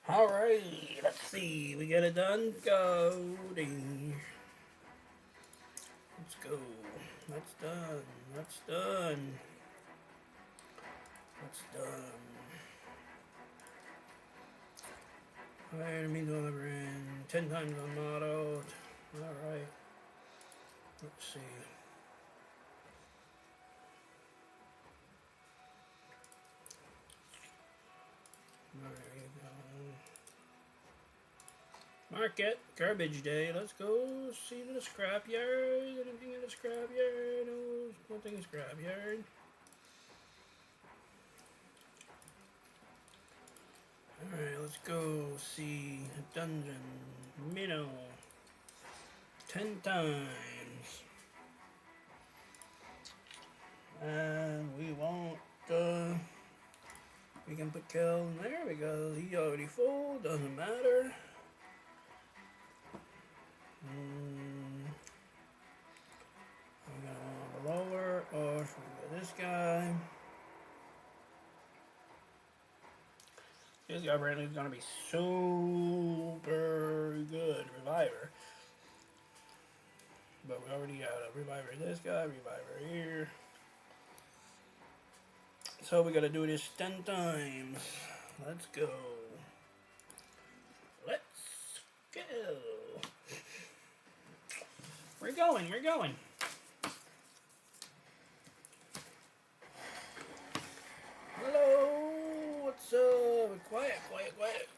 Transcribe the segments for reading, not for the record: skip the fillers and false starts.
Alright, let's see. We get it done. Go. Let's go. That's done. That's done. That's done. Alright, enemy delivering. 10 times unmottoed. Alright. Let's see. There you go. Market. Garbage day. Let's go see the scrapyard. Anything in the scrapyard? No, nothing in the scrapyard. Alright, let's go see a dungeon. Minnow. 10 times. And we won't, we can put Kel in there because he already full, doesn't matter. I'm gonna want a lower, or should we go this guy? This guy apparently is gonna be super good reviver. But we already got a reviver this guy, reviver here. So we gotta do this 10 times. Let's go. Let's go. We're going, we're going. Hello, what's up? Quiet, quiet, quiet.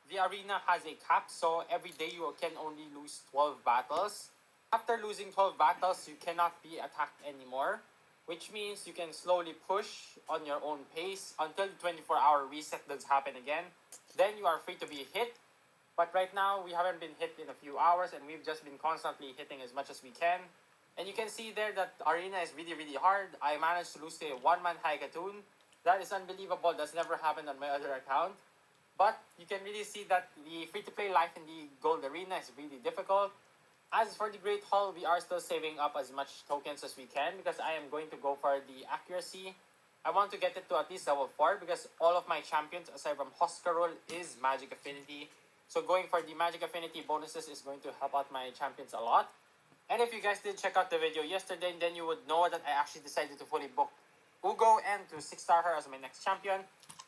The arena has a cap, so every day you can only lose 12 battles. After losing 12 battles, you cannot be attacked anymore, which means you can slowly push on your own pace until the 24-hour reset does happen again. Then you are free to be hit. But right now, we haven't been hit in a few hours, and we've just been constantly hitting as much as we can. And you can see there that arena is really, really hard. I managed to lose to a one-man Haikatoon. That is unbelievable. That's never happened on my other account. But you can really see that the free-to-play life in the Gold Arena is really difficult. As for the Great Hall, we are still saving up as much tokens as we can because I am going to go for the accuracy. I want to get it to at least level 4 because all of my champions, aside from Hoskarol, is Magic Affinity. So going for the Magic Affinity bonuses is going to help out my champions a lot. And if you guys did check out the video yesterday, then you would know that I actually decided to fully book Ugo and to 6-star her as my next champion.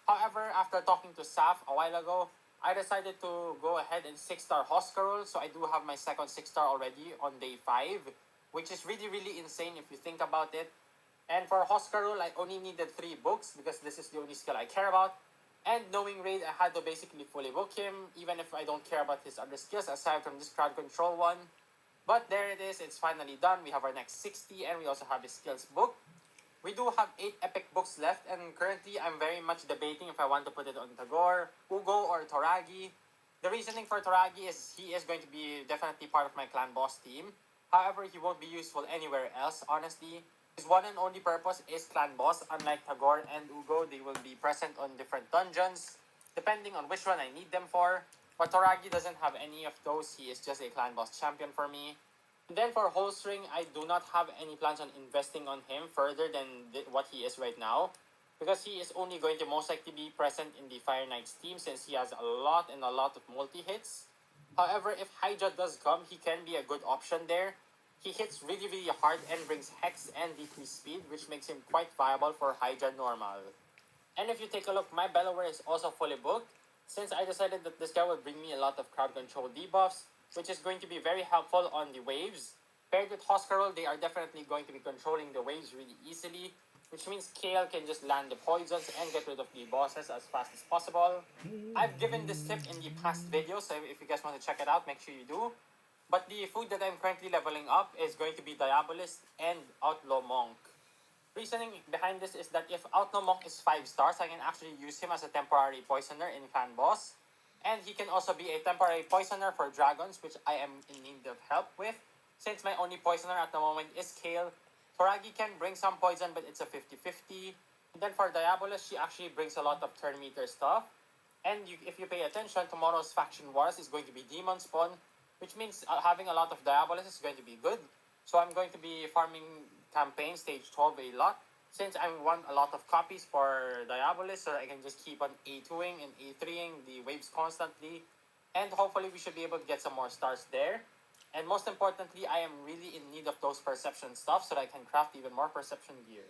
However, after talking to Saf a while ago, I decided to go ahead and 6-star Hoskarol, so I do have my second 6-star already on day 5, which is really, really insane if you think about it. And for Hoskarol, I only needed 3 books because this is the only skill I care about. And knowing Raid, I had to basically fully book him, even if I don't care about his other skills aside from this crowd control one. But there it is, it's finally done. We have our next 60 and we also have his skills book. We do have 8 epic books left, and currently I'm very much debating if I want to put it on Tagore, Ugo, or Toragi. The reasoning for Toragi is he is going to be definitely part of my clan boss team. However, he won't be useful anywhere else, honestly. His one and only purpose is clan boss. Unlike Tagore and Ugo, they will be present on different dungeons, depending on which one I need them for. But Toragi doesn't have any of those, he is just a clan boss champion for me. And then for Holstring, I do not have any plans on investing on him further than what he is right now. Because he is only going to most likely be present in the Fire Knights team since he has a lot of multi-hits. However, if Hydra does come, he can be a good option there. He hits really, really hard and brings Hex and decreased speed, which makes him quite viable for Hydra normal. And if you take a look, my Bellower is also fully booked, since I decided that this guy will bring me a lot of crowd control debuffs, which is going to be very helpful on the waves. Paired with Hoskarol, they are definitely going to be controlling the waves really easily, which means Kale can just land the poisons and get rid of the bosses as fast as possible. I've given this tip in the past video, so if you guys want to check it out, make sure you do. But the food that I'm currently leveling up is going to be Diabolist and Outlaw Monk. Reasoning behind this is that if Outlaw Monk is 5 stars, I can actually use him as a temporary poisoner in Clan Boss. And he can also be a temporary poisoner for dragons, which I am in need of help with. Since my only poisoner at the moment is Kale, Toragi can bring some poison, but it's a 50-50. And then for Diabolus, she actually brings a lot of turn meter stuff. And if you pay attention, tomorrow's Faction Wars is going to be Demon Spawn, which means having a lot of Diabolus is going to be good. So I'm going to be farming campaign stage 12 a lot, since I want a lot of copies for Diabolus, so I can just keep on A2ing and A3ing the waves constantly. And hopefully we should be able to get some more stars there. And most importantly, I am really in need of those perception stuff so that I can craft even more perception gear.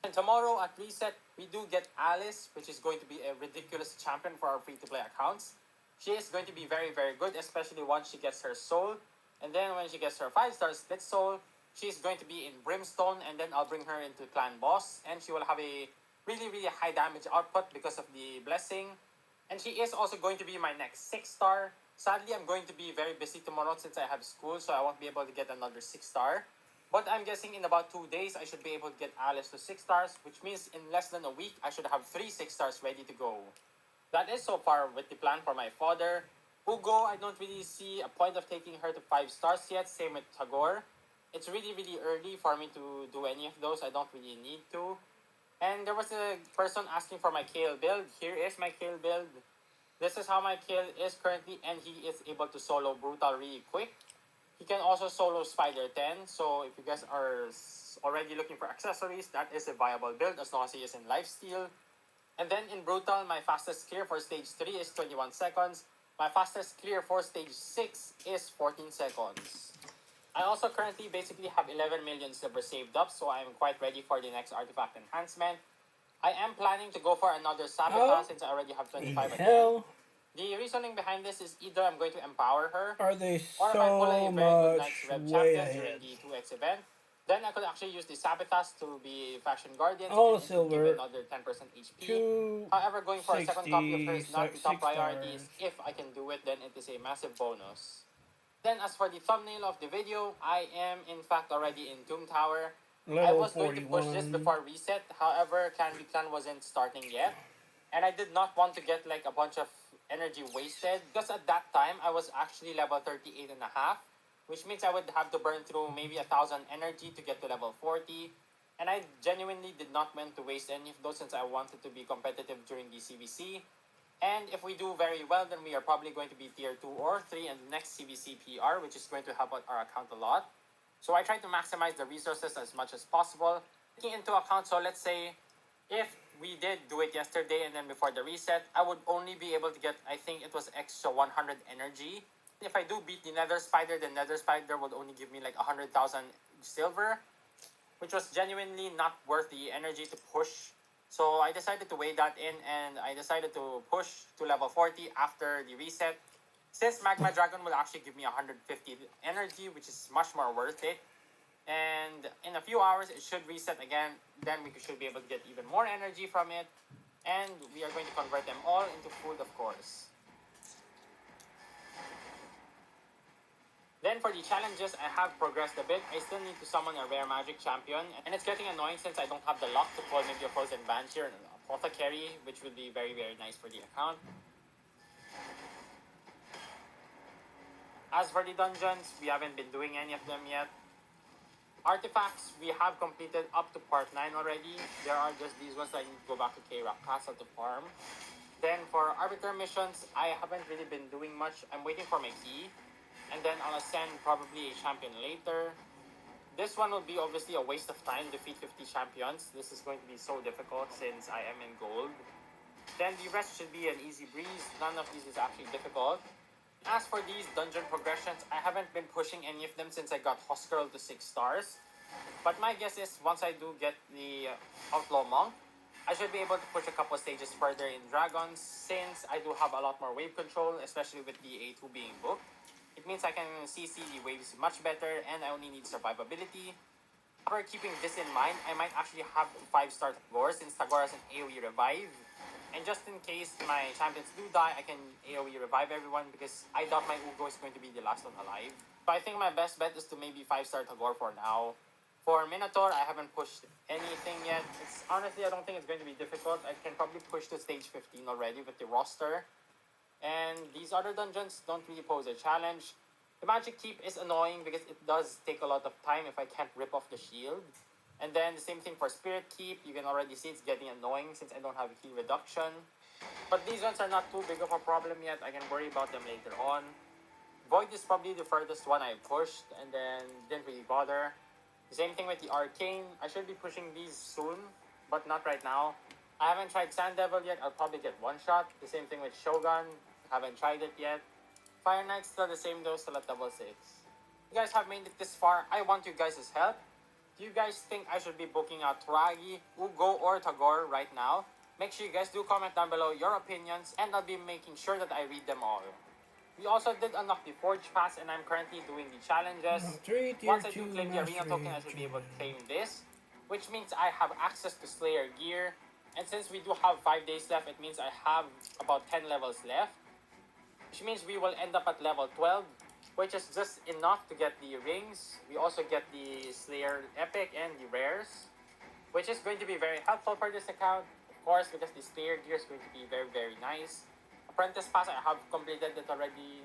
And tomorrow at reset, we do get Alice, which is going to be a ridiculous champion for our free-to-play accounts. She is going to be very, very good, especially once she gets her soul. And then when she gets her 5-star split soul, she's going to be in Brimstone, and then I'll bring her into Clan Boss. And she will have a really, really high damage output because of the blessing. And she is also going to be my next 6-star. Sadly, I'm going to be very busy tomorrow since I have school, so I won't be able to get another 6-star. But I'm guessing in about 2 days, I should be able to get Alice to 6 stars, which means in less than a week, I should have 3 6 stars ready to go. That is so far with the plan for my father. Ugo, I don't really see a point of taking her to 5 stars yet, same with Tagore. It's really, really early for me to do any of those. I don't really need to. And there was a person asking for my Kale build. Here is my Kale build. This is how my Kale is currently, and he is able to solo Brutal really quick. He can also solo Spider 10, so if you guys are already looking for accessories, that is a viable build as long as he is in lifesteal. And then in Brutal, my fastest clear for stage 3 is 21 seconds. My fastest clear for stage 6 is 14 seconds. I also currently basically have 11 million silver saved up, so I am quite ready for the next artifact enhancement. I am planning to go for another Sabotage since I already have 25 at the end. The reasoning behind this is either I'm going to empower her, Are they or if I pull a so very good much Knights Rev way champion during ahead? the 2x event, then I could actually use the Sabotage to be Faction Guardians All and it would give silver. another 10% HP. However, going for a second copy of her is not the top priority. If I can do it, then it is a massive bonus. Then as for the thumbnail of the video, I am in fact already in Doom Tower. I was going to push this before reset, however, Clan wasn't starting yet. And I did not want to get like a bunch of energy wasted, because at that time, I was actually level 38 and a half, which means I would have to burn through maybe 1,000 energy to get to level 40. And I genuinely did not want to waste any of those since I wanted to be competitive during the CBC. And if we do very well, then we are probably going to be tier 2 or 3 in the next CBC PR, which is going to help out our account a lot. So I try to maximize the resources as much as possible. Taking into account, so let's say, if we did do it yesterday and then before the reset, I would only be able to get, I think it was extra 100 energy. If I do beat the Nether Spider, the Nether Spider would only give me like 100,000 silver, which was genuinely not worth the energy to push. So I decided to weigh that in, and I decided to push to level 40 after the reset. Since Magma Dragon will actually give me 150 energy, which is much more worth it. And in a few hours, it should reset again. Then we should be able to get even more energy from it. And we are going to convert them all into food, of course. Then for the challenges, I have progressed a bit. I still need to summon a rare magic champion. And it's getting annoying since I don't have the luck to pull maybe a frozen banshee or an apothecary, which would be very, very nice for the account. As for the dungeons, we haven't been doing any of them yet. Artifacts, we have completed up to part 9 already. There are just these ones that I need to go back to K-Rock Castle to farm. Then for Arbiter missions, I haven't really been doing much. I'm waiting for my key. And then I'll ascend probably a champion later. This one will be obviously a waste of time, defeat 50 champions. This is going to be so difficult since I am in gold. Then the rest should be an easy breeze. None of these is actually difficult. As for these dungeon progressions, I haven't been pushing any of them since I got Hoskerl to 6 stars. But my guess is once I do get the Outlaw Monk, I should be able to push a couple stages further in Dragons since I do have a lot more wave control, especially with the A2 being booked. It means I can CC the waves much better and I only need survivability. However, keeping this in mind, I might actually have 5-star Tagore since Tagore has an AoE revive. And just in case my champions do die, I can AoE revive everyone because I doubt my Ugo is going to be the last one alive. So I think my best bet is to maybe 5-star Tagore for now. For Minotaur, I haven't pushed anything yet. It's honestly, I don't think it's going to be difficult. I can probably push to stage 15 already with the roster. And these other dungeons don't really pose a challenge. The magic keep is annoying because it does take a lot of time if I can't rip off the shield. And then the same thing for Spirit Keep. You can already see it's getting annoying since I don't have a heal reduction. But these ones are not too big of a problem yet. I can worry about them later on. Void is probably the furthest one I pushed and then didn't really bother. The same thing with the Arcane. I should be pushing these soon, but not right now. I haven't tried Sand Devil yet. I'll probably get one shot. The same thing with Shogun. Haven't tried it yet. Fire Knight's still the same though, still at level 6. You guys have made it this far. I want you guys' help. Do you guys think I should be booking out Turagi, Ugo, or Tagore right now? Make sure you guys do comment down below your opinions and I'll be making sure that I read them all. We also did unlock the Forge Pass and I'm currently doing the challenges. Once I do claim the Arena token, I should be able to claim this, which means I have access to Slayer gear. And since we do have 5 days left, it means I have about 10 levels left, which means we will end up at level 12, which is just enough to get the rings. We also get the Slayer Epic and the rares, which is going to be very helpful for this account, of course, because the Slayer gear is going to be very, very nice. Apprentice Pass, I have completed it already.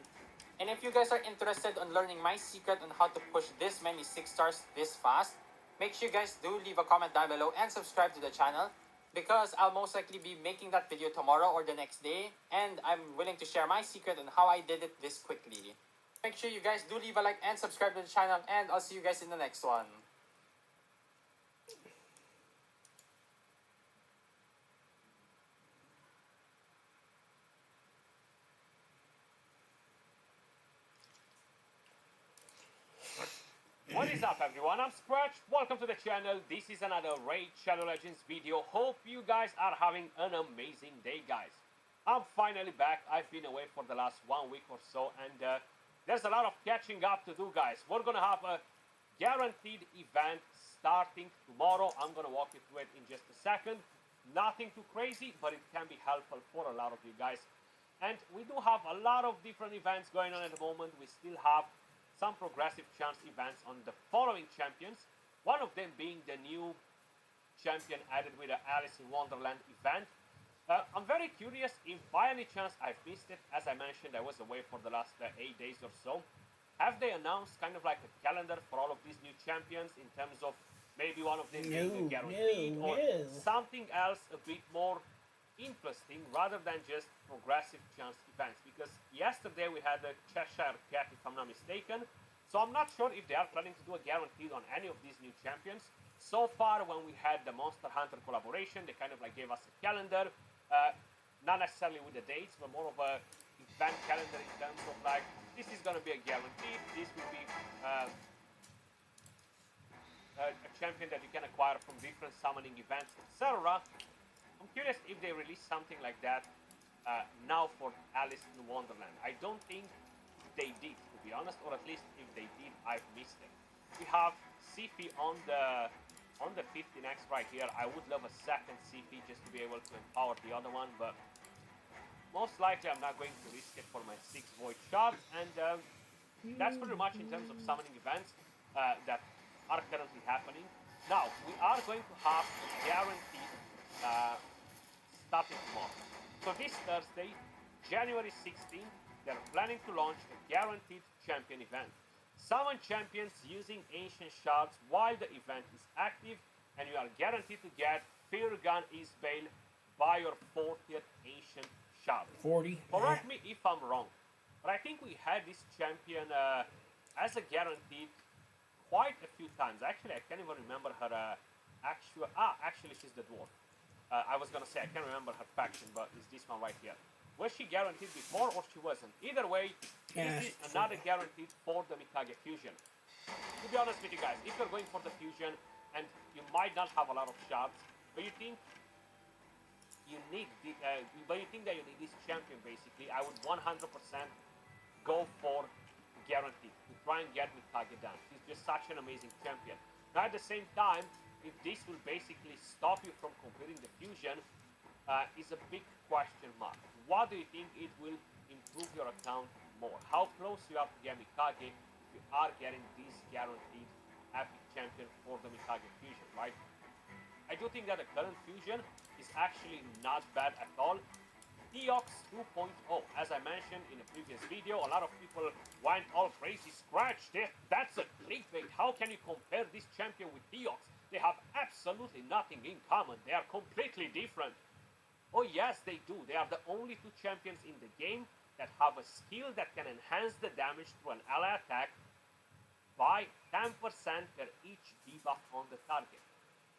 And if you guys are interested on learning my secret on how to push this many 6 stars this fast, make sure you guys do leave a comment down below and subscribe to the channel, because I'll most likely be making that video tomorrow or the next day, and I'm willing to share my secret on how I did it this quickly. Make sure you guys do leave a like and subscribe to the channel, and I'll see you guys in the next one. What is up, everyone? I'm Scratch. Welcome to the channel. This is another Raid Shadow Legends video. Hope you guys are having an amazing day, guys. I'm finally back. I've been away for the last 1 week or so, and there's a lot of catching up to do, guys. We're gonna have a guaranteed event starting tomorrow. I'm gonna walk you through it in just a second. Nothing too crazy, but it can be helpful for a lot of you guys. And we do have a lot of different events going on at the moment. We still have some progressive chance events on the following champions. One of them being the new champion added with the Alice in Wonderland event. I'm very curious if by any chance I've missed it. As I mentioned, I was away for the last 8 days or so. Have they announced kind of like a calendar for all of these new champions in terms of maybe one of them being a guaranteed or something else a bit more interesting rather than just progressive chance events? Because yesterday we had a Cheshire Cat, if I'm not mistaken. So I'm not sure if they are planning to do a guaranteed on any of these new champions. So far, when we had the Monster Hunter collaboration, they kind of like gave us a calendar. Not necessarily with the dates, but more of a event calendar in terms of like, this is going to be a guarantee, this will be a champion that you can acquire from different summoning events, etc. I'm curious if they release something like that now for Alice in Wonderland. I don't think they did, to be honest, or at least if they did, I've missed it. We have CP on the 15X right here. I would love a second CP just to be able to empower the other one, but most likely I'm not going to risk it for my 6 void shards, and that's pretty much in terms of summoning events that are currently happening. Now, we are going to have a guaranteed starting tomorrow. So this Thursday, January 16th, they're planning to launch a guaranteed champion event. Summon champions using ancient shards while the event is active, and you are guaranteed to get Firgan Isbale by your 40th ancient shard. 40. Correct me if I'm wrong, but I think we had this champion as a guaranteed quite a few times. Actually, I can't even remember her actually she's the dwarf. I was gonna say I can't remember her faction, but it's this one right here. Was she guaranteed before or she wasn't? Either way, this is another guaranteed for the Mikage fusion. To be honest with you guys, if you're going for the fusion and you might not have a lot of shards, but you think you need that you need this champion, basically, I would 100% go for guaranteed to try and get Mikage done. She's just such an amazing champion. Now at the same time, if this will basically stop you from completing the fusion, is a big question mark. What do you think it will improve your account more? How close you are to get Mikage if you are getting this guaranteed epic champion for the Mikage fusion, right? I do think that the current fusion is actually not bad at all. Theox 2.0, as I mentioned in a previous video, a lot of people went all crazy. Scratch, that's a clickbait. How can you compare this champion with Theox? They have absolutely nothing in common. They are completely different. Oh yes, they do. They are the only two champions in the game that have a skill that can enhance the damage through an ally attack by 10% per each debuff on the target.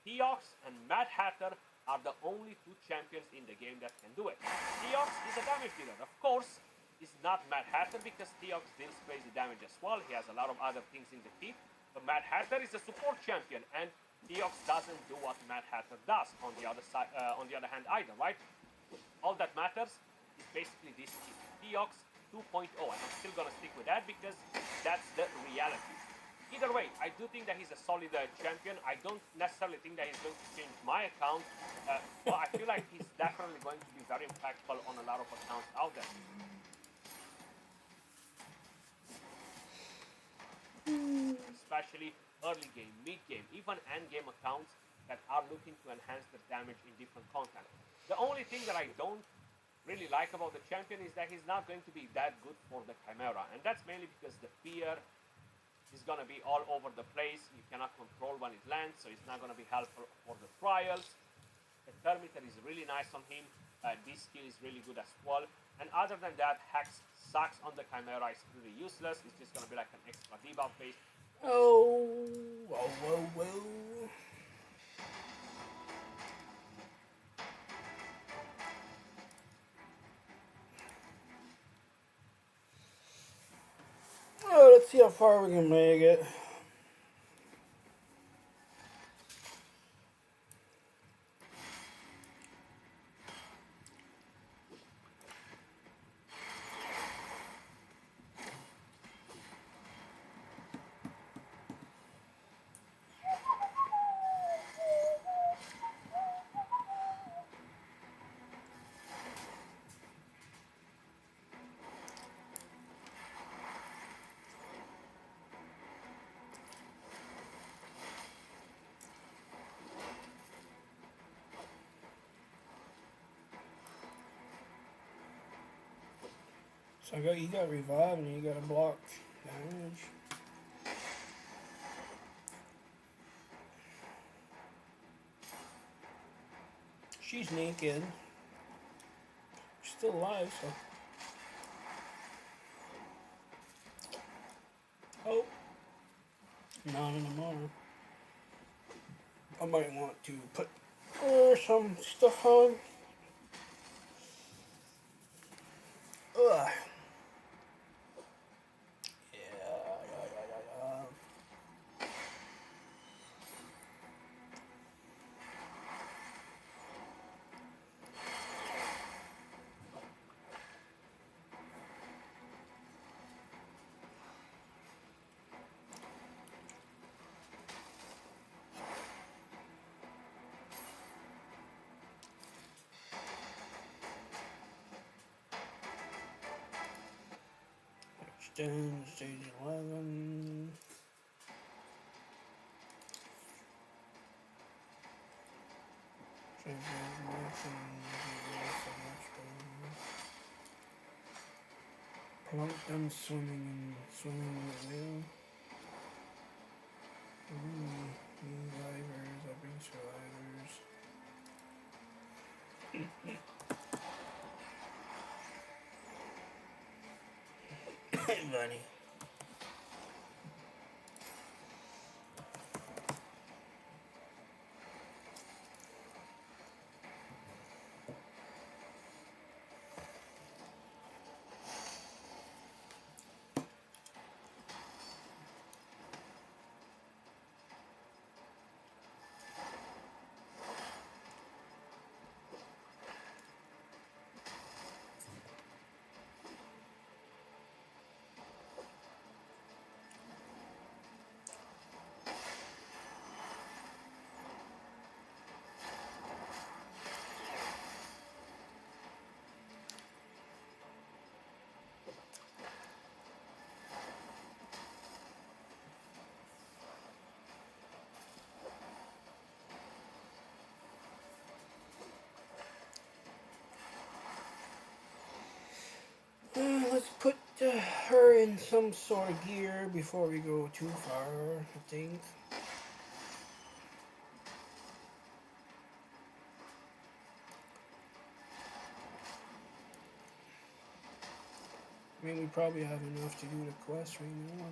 Theox and Mad Hatter are the only two champions in the game that can do it. Theox is a damage dealer. Of course, is not Mad Hatter because Theox deals crazy damage as well. He has a lot of other things in the kit. But Mad Hatter is a support champion, and Theox doesn't do what Mad Hatter does on the other side. On the other hand, either, right? All that matters is basically this kit, Theox 2.0, and I'm still gonna stick with that because that's the reality. Either way, I do think that he's a solid champion. I don't necessarily think that he's going to change my account, but I feel like he's definitely going to be very impactful on a lot of accounts out there. Especially early game, mid game, even end game accounts that are looking to enhance their damage in different content. The only thing that I don't really like about the champion is that he's not going to be that good for the Chimera, and that's mainly because the fear is going to be all over the place. You cannot control when it lands, so it's not going to be helpful for the trials. The Termiter is really nice on him. This skill is really good as well. And other than that, Hex sucks on the Chimera. It's pretty useless. It's just going to be like an extra debuff base. Oh, whoa, whoa, whoa. Oh, let's see how far we can make it. So you got revived and you got to block damage. She's naked. She's still alive, so. Oh. Not anymore. I might want to put some stuff on. Ugh. Extend stage 11. Promote them swimming and swimming in the whale. New divers, I bring survivors. Bunny. her in some sort of gear before we go too far, I think. I mean, we probably have enough to do the quest right now.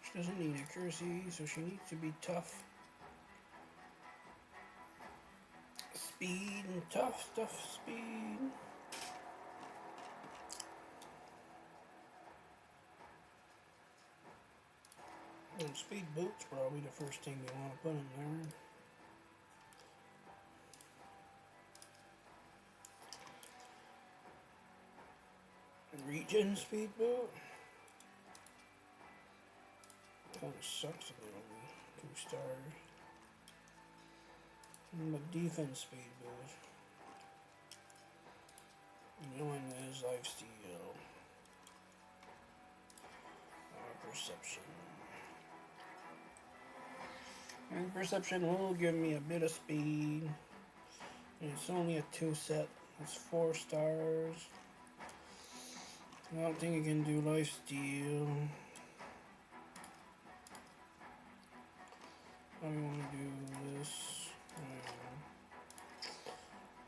She doesn't need accuracy, so she needs to be tough. Speed and tough stuff, speed. And speed boots probably the first thing you want to put in there. Regen speed boot. Kind of sucks a little bit. 2 stars. And the defense speed boot. No one is life steal. Perception. And perception will give me a bit of speed. And it's only a 2 set. It's 4 stars. I don't think you can do life steal. I want to do this.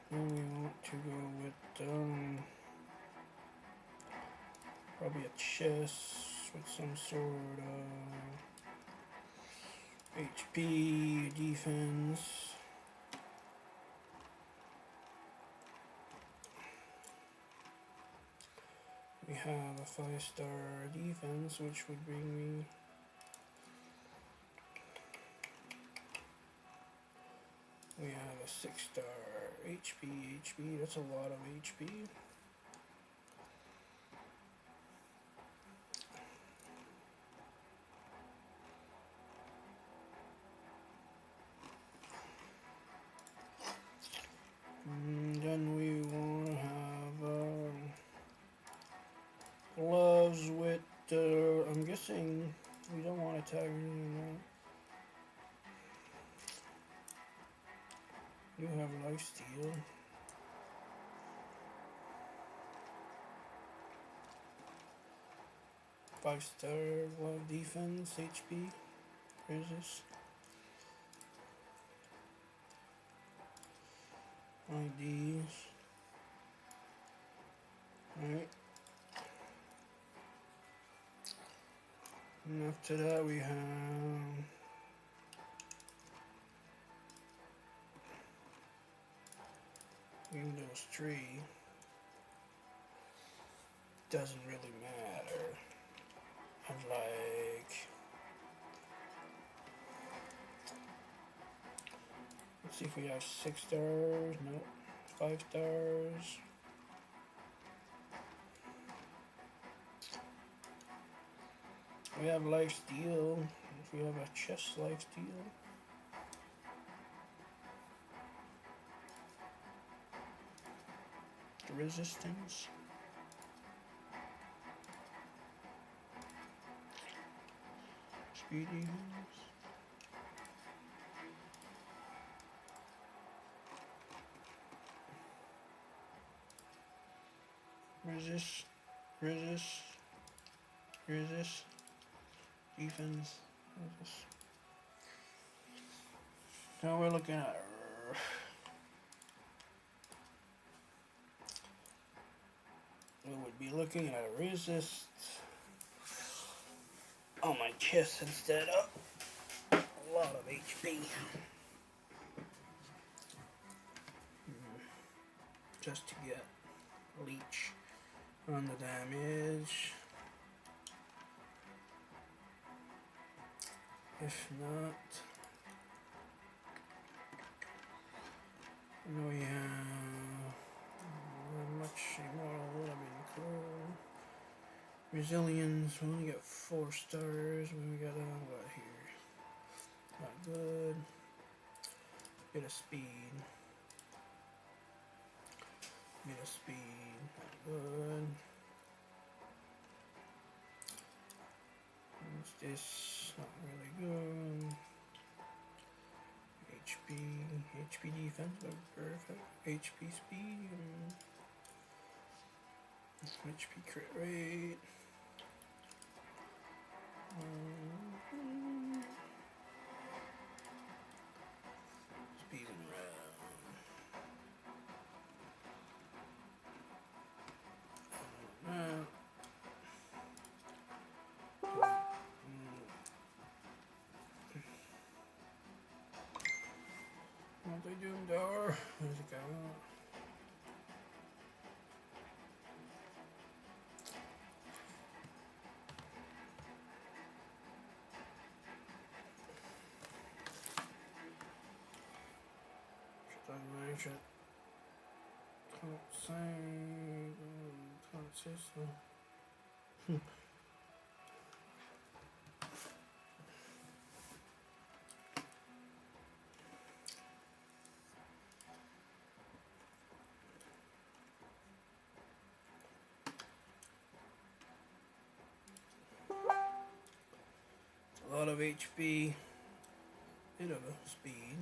Then we want to go with probably a chest with some sort of HP, defense. We have a 5-star defense, which would bring me we have a 6-star HP, that's a lot of HP. And then we want to have gloves with, I'm guessing we don't want to tag anything on. You have life steal. Five-star glove defense, HP. Resist. IDs. Alright. And after that we have Windows 3. Doesn't really matter. I'd like, let's see if we have 6 stars. Nope. 5 stars. We have life steal. If we have a chest life steal. Resistance. Speedy. Resist. Defense. Resist. Now we're looking at we would be looking at a resist on my chest instead of a lot of HP. just to get leech on the damage. If not, no, yeah, not much anymore. Would have been cool. Resilience, we only got 4 stars. We got what here? Not good. Bit of speed. Bit of speed. Not good. What's this? Not really good. HP defense, perfect. HP speed. HP crit rate. Speed and round. Multi-doom door. There's a guy. Shit. Can't say. Can't say so. A lot of HP, bit of a speed,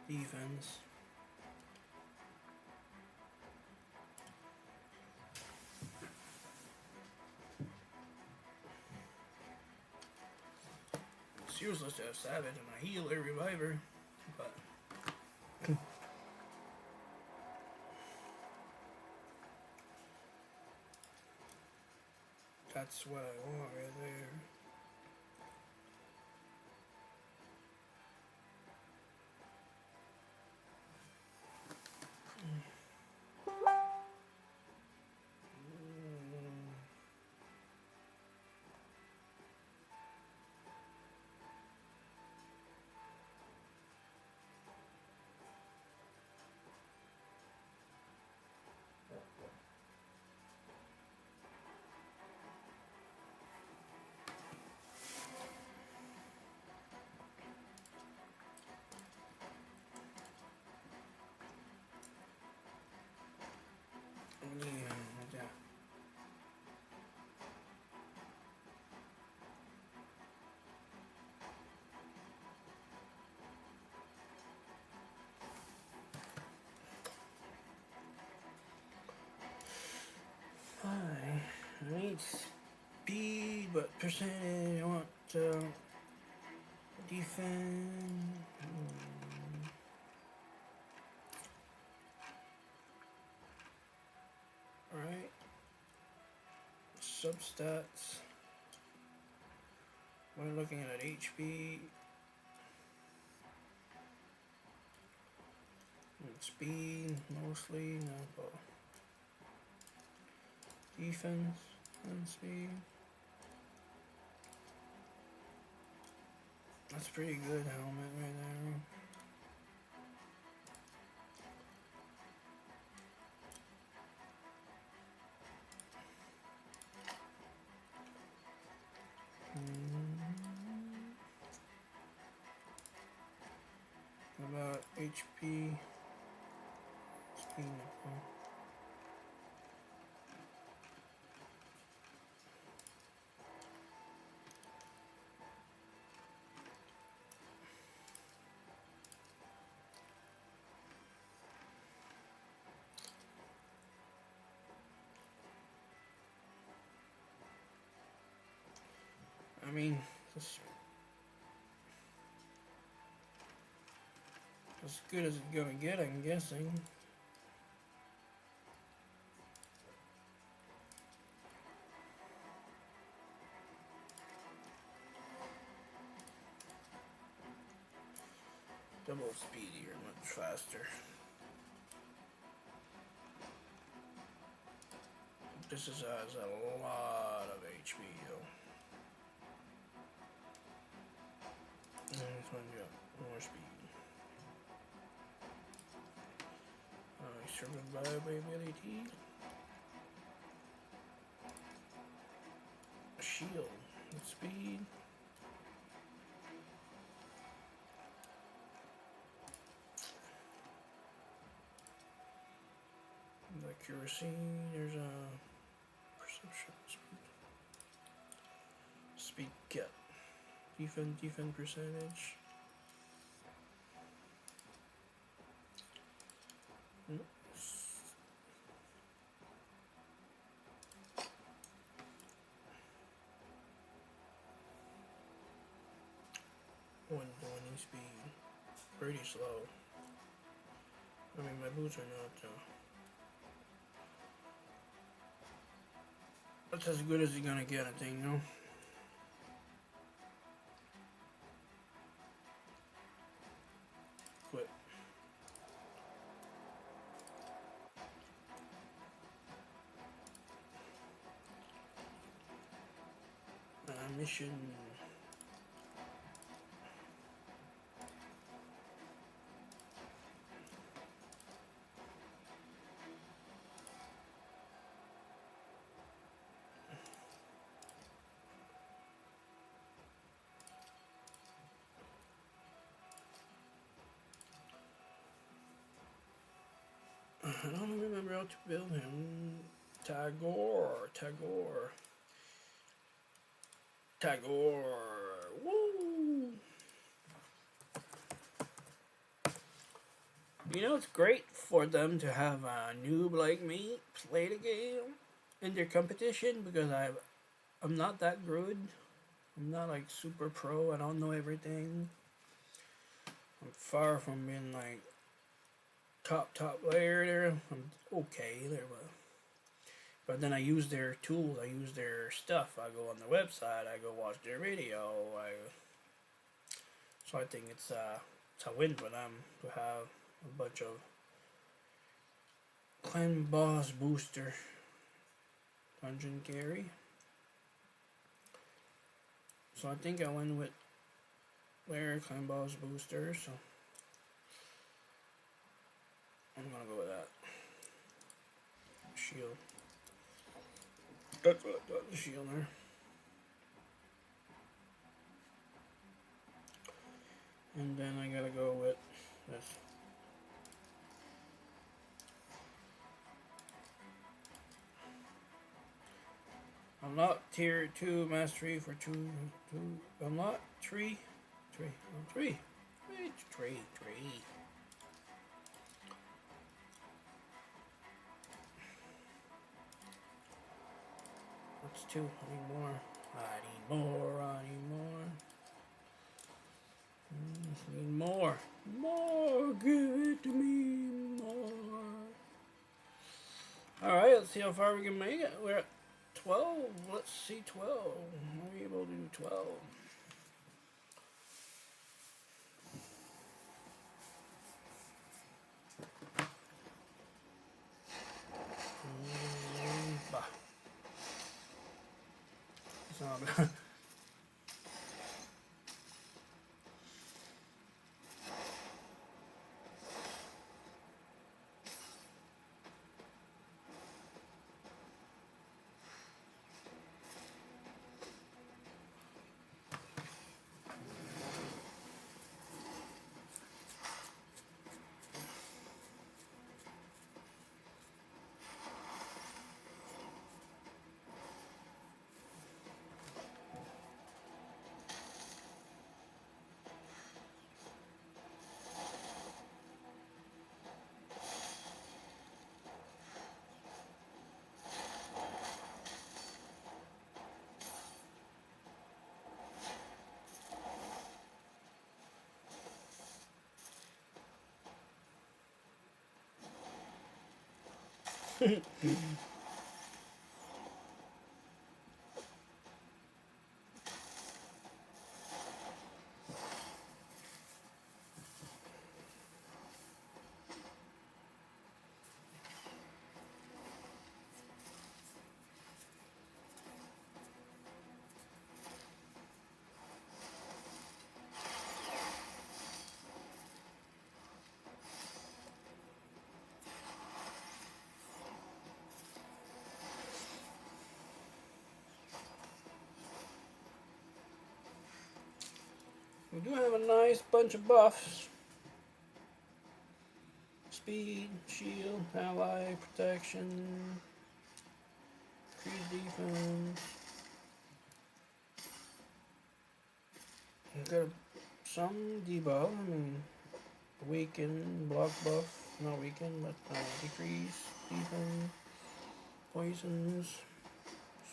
defense. It's useless to have Savage and a healer reviver, but that's what I want right there. Yeah. I need speed, but percentage. I want defense. Alright. Substats. We're looking at HP. And speed, mostly. No, but defense and speed. That's pretty good helmet right there. About HP. Speed. I mean, just as good as it's gonna get, I'm guessing. Double speedier, much faster. This has a lot of HP though. And this one got more speed. Survivability. Shield. Speed. Accuracy. There's a perception. Speed get. Defense percentage. Winning speed. Pretty slow. I mean, my boots are not. That's as good as you're gonna get, I think, no? Quit. Mission. I don't remember how to build him. Tagore. Woo! You know, it's great for them to have a noob like me play the game in their competition because I'm not that good. I'm not like super pro. I don't know everything. I'm far from being like top player there. I'm okay there, but then I use their tools. I use their stuff. I go on the website. I go watch their video. So I think it's a win for them to have a bunch of clan boss booster dungeon carry. So I think I went with clan boss booster. So I'm gonna go with that. Shield. That's what I got, the shield there. And then I gotta go with this. Unlock tier 2 mastery for 2. Unlock 3. What's 2? I need more. I need more. More. Give it to me. More. Alright, let's see how far we can make it. We're at 12. Let's see 12. Are we able to do 12? Bah. It's not bad. We do have a nice bunch of buffs. Speed, shield, ally, protection, increased defense. We've got some debuff. I mean, weaken, block buff, not weaken, but decrease defense, poisons,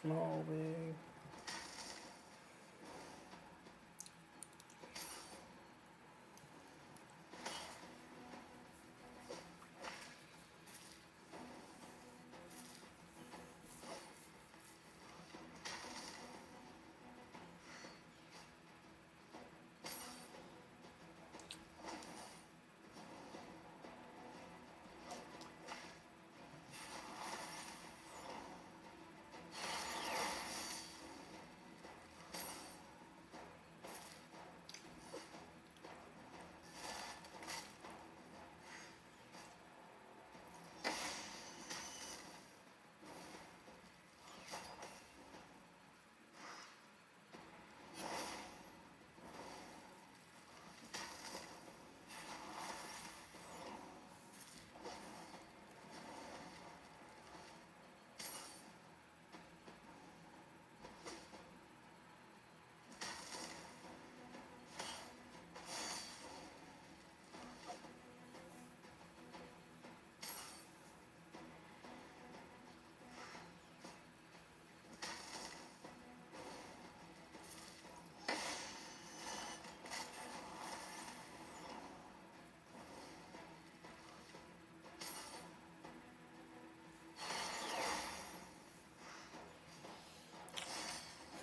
small, big.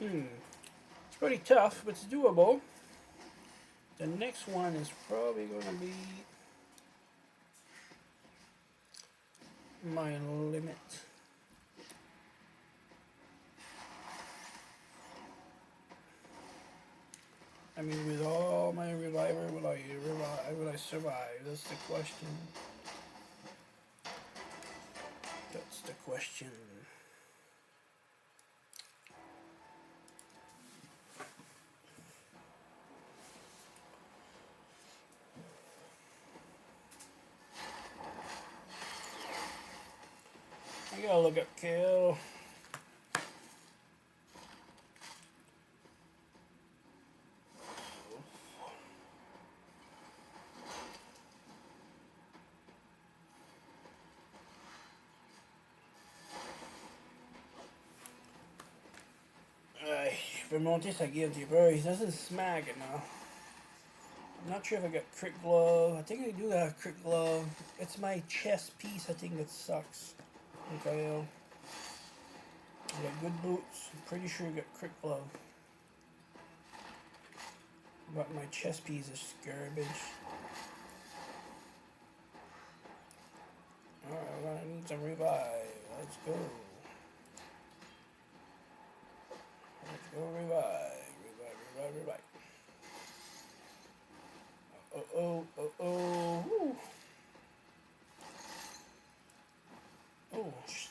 It's pretty tough, but it's doable. The next one is probably going to be my limit. I mean, with all my reviver, will I survive? That's the question. That's the question. I gotta look up kill. Je peux monter sa guilty, bro. He doesn't smack it now. I'm not sure if I got crit glove. I think I do have crit glove. It's my chest piece, I think, that sucks. Okay, I got good boots. I'm pretty sure I got crit glove. But my chest piece is garbage. Alright, we're gonna need some revive. Let's go. Let's go revive. Revive. Oh. Oh, she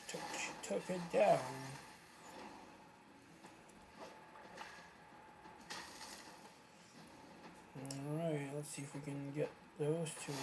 took it down. Alright, let's see if we can get those two.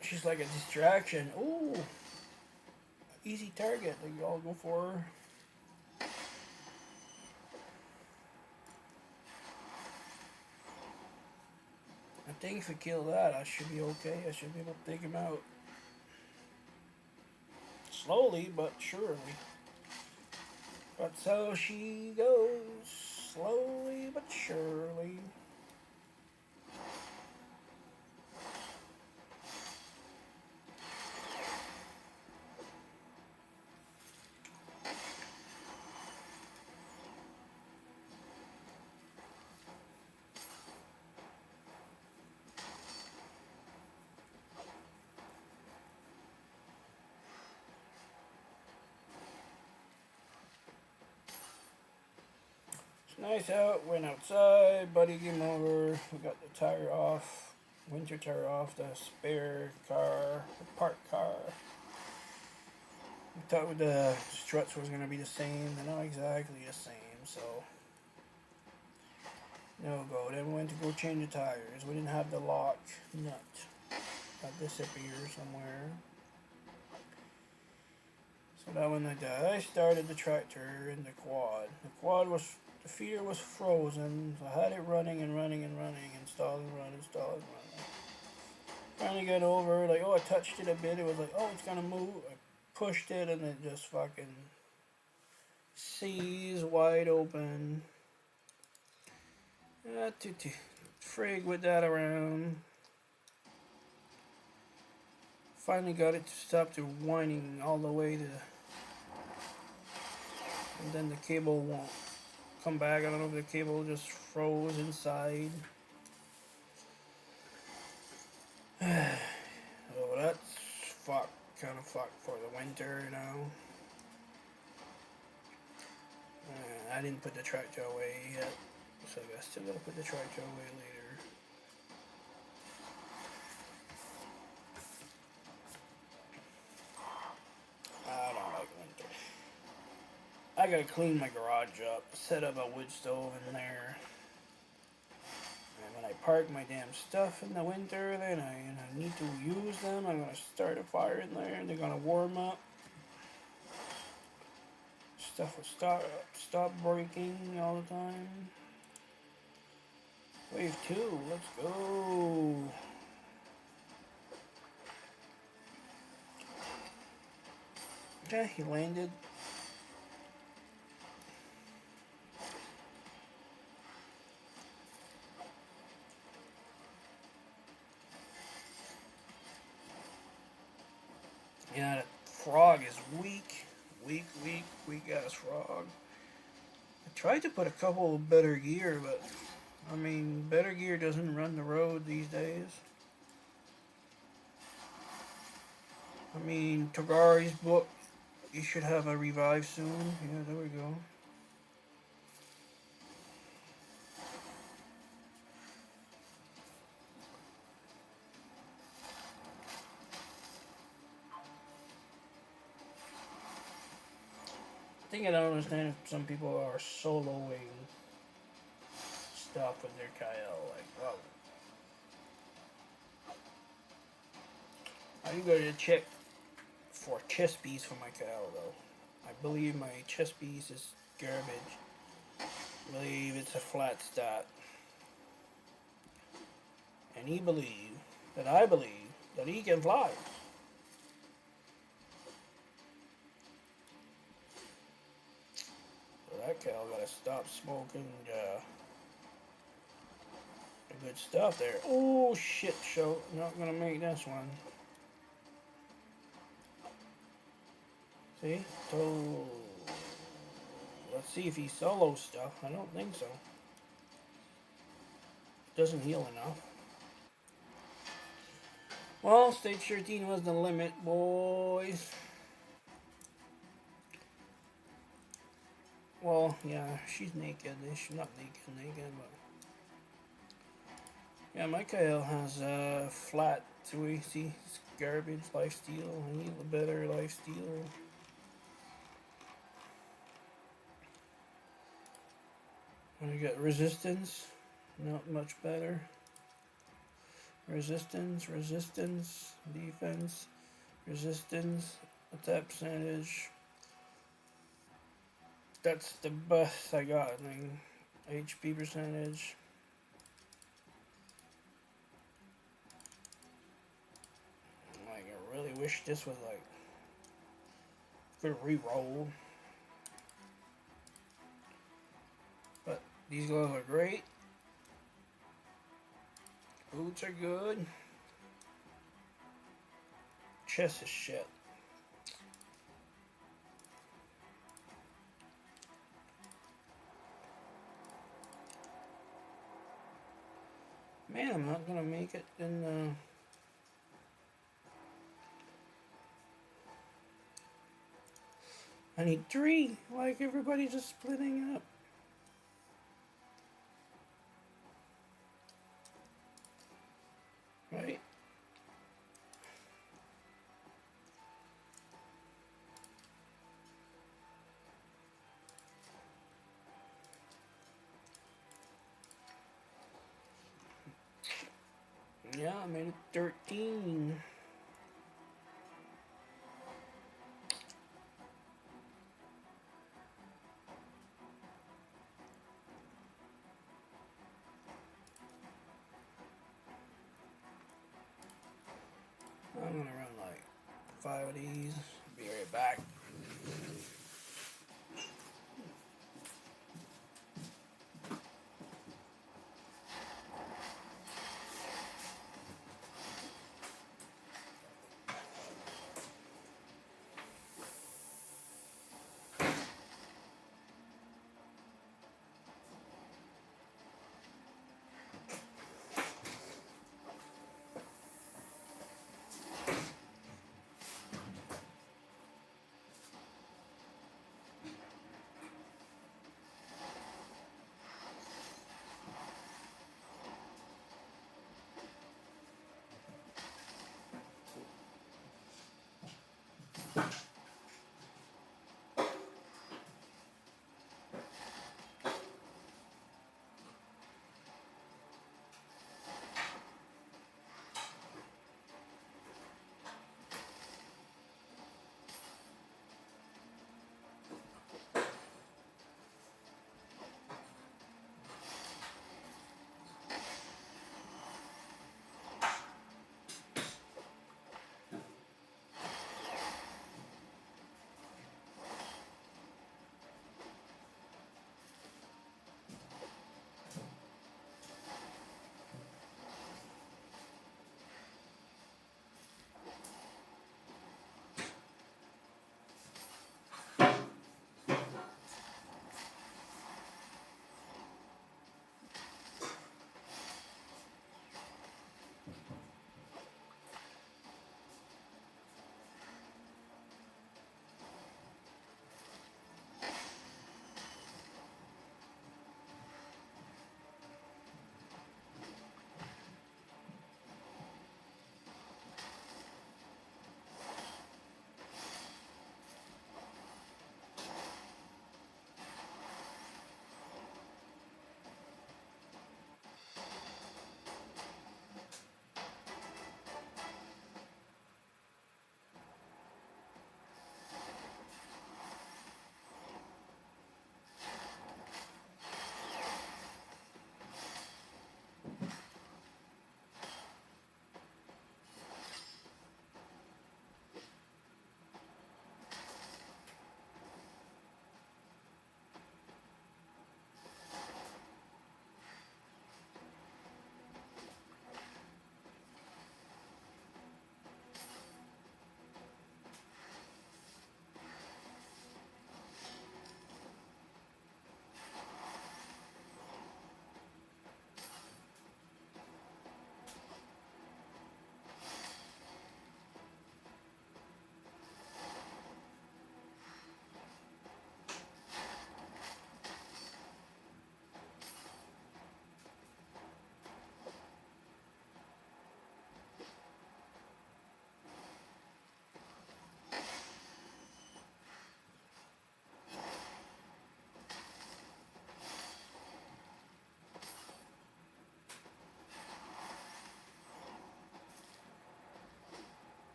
She's like a distraction. Ooh, easy target. Like you all go for her. I think if we kill that, I should be okay. I should be able to take him out. Slowly, but surely. That's how she goes. Slowly, but surely. Nice out, went outside, buddy came over, we got the tire off, winter tire off, the spare car, the parked car. We thought the struts was going to be the same, they're not exactly the same, so no go. Then we went to go change the tires, we didn't have the lock nut, got this up here somewhere. So that one like that. I started the tractor in the quad. The feeder was frozen, so I had it running and running and running, install and run, install and run. Finally got over, like, oh, I touched it a bit, it was like, oh, it's gonna move. I pushed it and it just fucking seized wide open. Frig with that around. Finally got it to stop to whining all the way to, and then the cable won't come back. I don't know if the cable just froze inside. So that's kind of fucked for the winter now. I didn't put the tractor away yet, so I still gotta put the tractor away later. I don't like winter. I gotta clean my garage up, set up a wood stove in there. And when I park my damn stuff in the winter, then I need to use them. I'm gonna start a fire in there. They're gonna warm up. Stuff will stop breaking all the time. Wave 2, let's go. Okay, he landed. Yeah, that frog is weak. Weak ass frog. I tried to put a couple of better gear, but I mean, better gear doesn't run the road these days. I mean, Tagari's book, you should have a revive soon. Yeah, there we go. The thing I don't understand if some people are soloing stuff with their Kyle. Like, wow. I do go to check for chest piece for my Kyle though. I believe my chest piece is garbage. I believe it's a flat stat. And I believe that he can fly. So that cow gotta stop smoking the good stuff there. Oh shit, show. Not gonna make this one. See? So let's see if he solos stuff. I don't think so. Doesn't heal enough. Well, stage 13 was the limit, boys. Well, yeah, she's naked. She's not naked, but yeah, my Kyle has flat. So we see it's garbage lifesteal. I need a better lifesteal. And we got resistance, not much better. Resistance, defense, resistance, attack percentage. That's the best I got. I mean, HP percentage. Like, I really wish this was like could re-roll. But these gloves are great. Boots are good. Chest is shit. Man, I'm not gonna make it in I need 3, like everybody's just splitting up. Yeah, I made it 13. I'm gonna run like 5 of these. Be right back.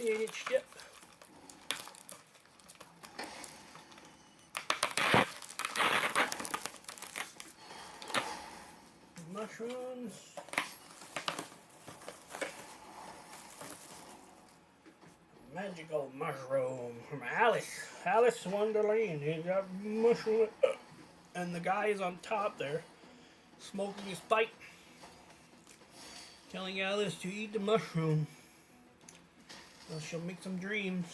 ate shit. Mushrooms. Magical mushroom from Alice. Alice Wonderland. He's got mushroom. And the guy is on top there, smoking his pipe. Telling Alice to eat the mushroom. Or she'll make some dreams.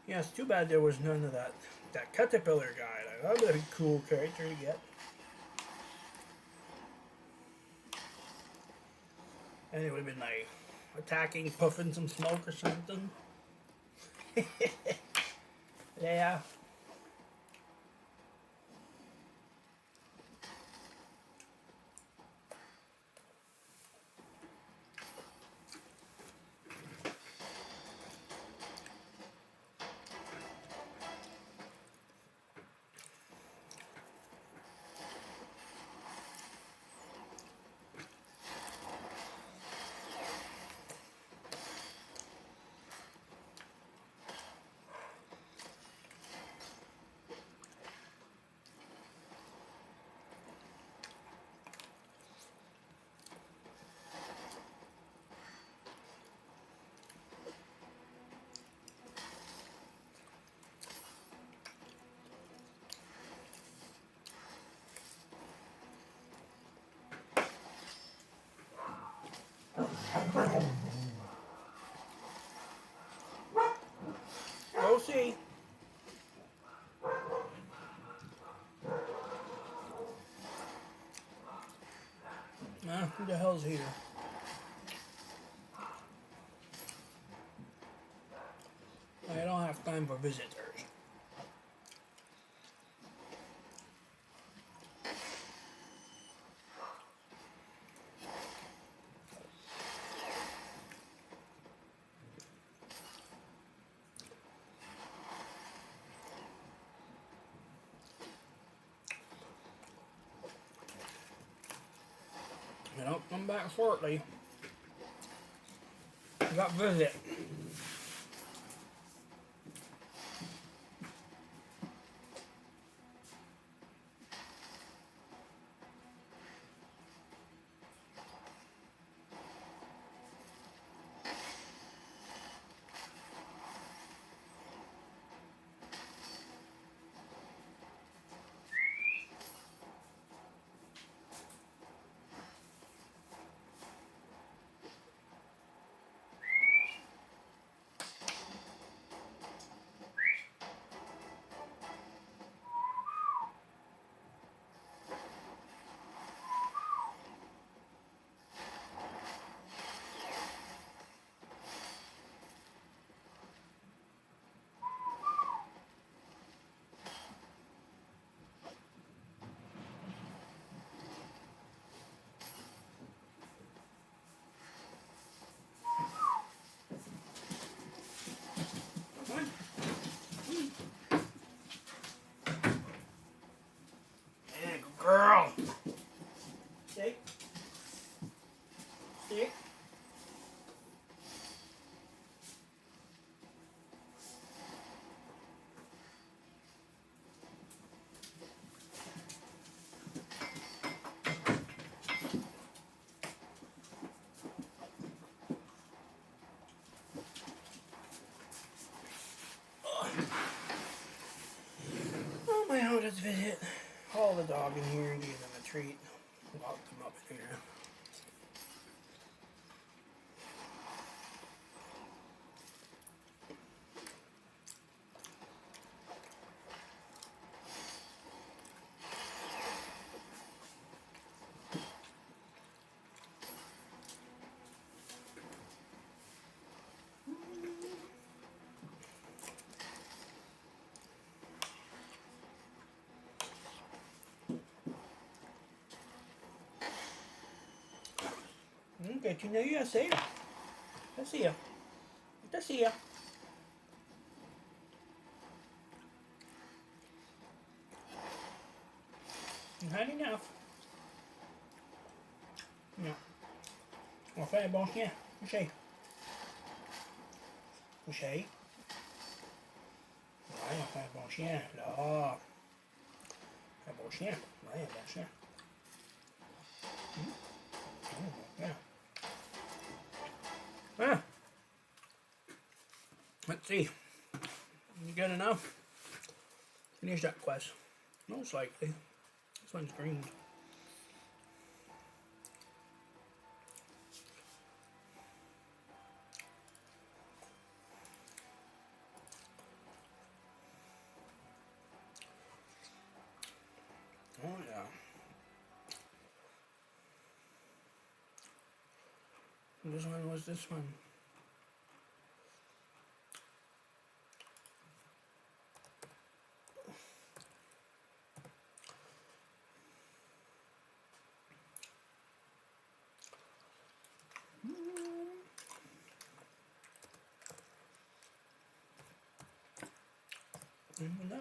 Yeah, it's too bad there was none of that caterpillar guy. Like, that would have been a cool character to get. And it would have been like attacking, puffing some smoke or something. Yeah. We'll see. Who the hell's here? I don't have time for visitors. I don't come back shortly. I got visit. Yeah, good girl. Stay. Stay. Oh, my oldest visit. Haul the dog in here and give him a treat. Lock him up in here. Okay, you know you gotta see ya. Let's see ya. Let's see ya. You had enough. No. On fait un bon chien. Couchez. Couchez. Ouais, on fait un bon chien. Là. Un bon chien. Ouais, un bon chien. Yeah. Ah. Let's see. You got enough? Finish that quest. Most likely. This one's green. Oh yeah. Which one was this one? No.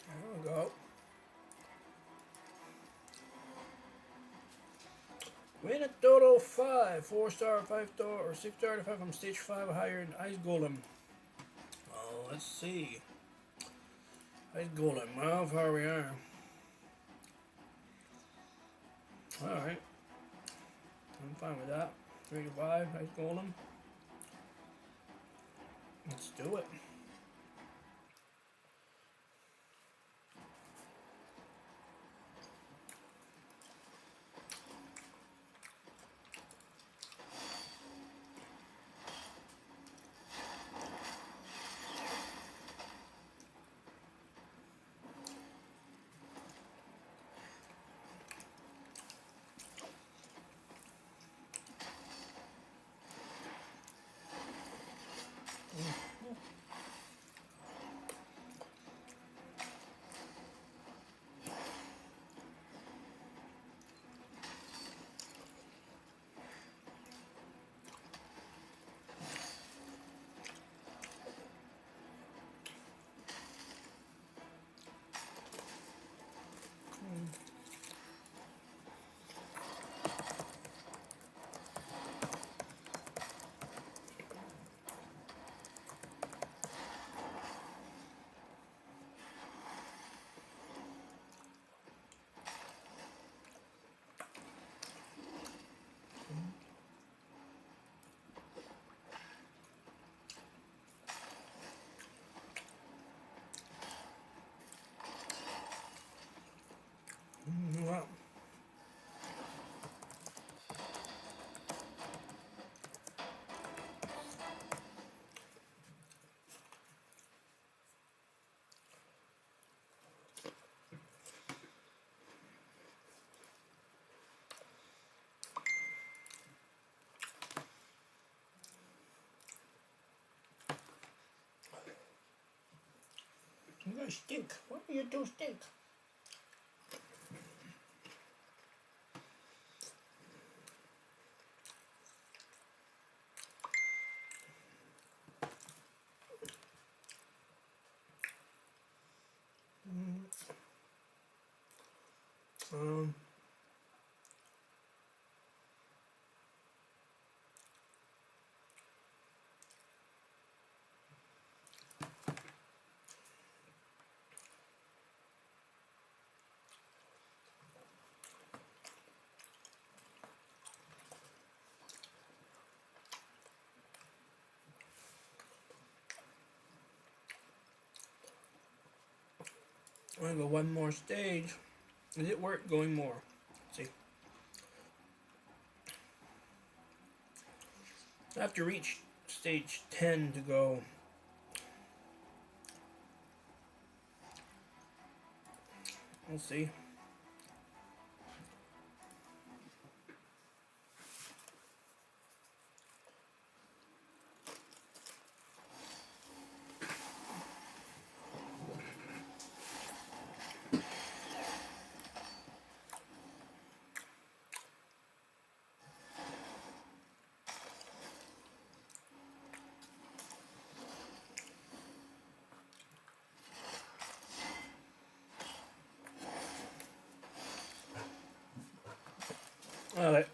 There we go. Win a total of 5, 4-star, 5-star, or 6-star if I'm stage 5 or higher in Ice Golem. Oh, let's see. Ice Golem, well, how far we are. Alright. I'm fine with that. 3 to 5, Ice Golem. Let's do it. Well, you guys stink. Why do you two stink? Um, I'm gonna go one more stage. Is it worth going more? Let's see. I have to reach stage 10 to go. We'll see. Alright.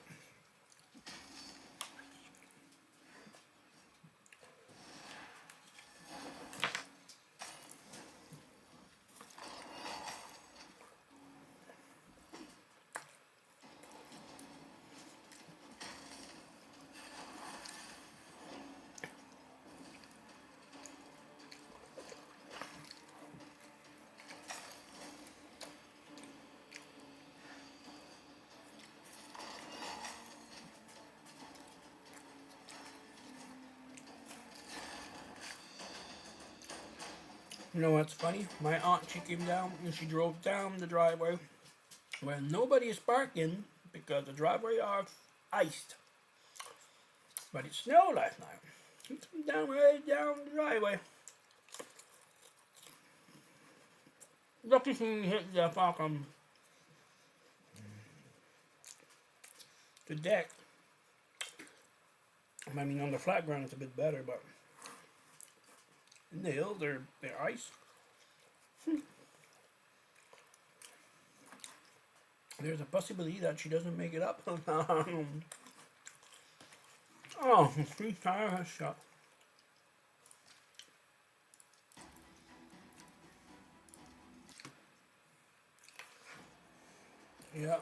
You know what's funny? My aunt, she came down and she drove down the driveway where nobody is parking because the driveway are iced. But it snowed last night. She came down right down the driveway. Lucky she hit the fucking the deck. I mean, on the flat ground it's a bit better, but in the hills they're ice. There's a possibility that she doesn't make it up. Oh, free tire has shot. Yeah.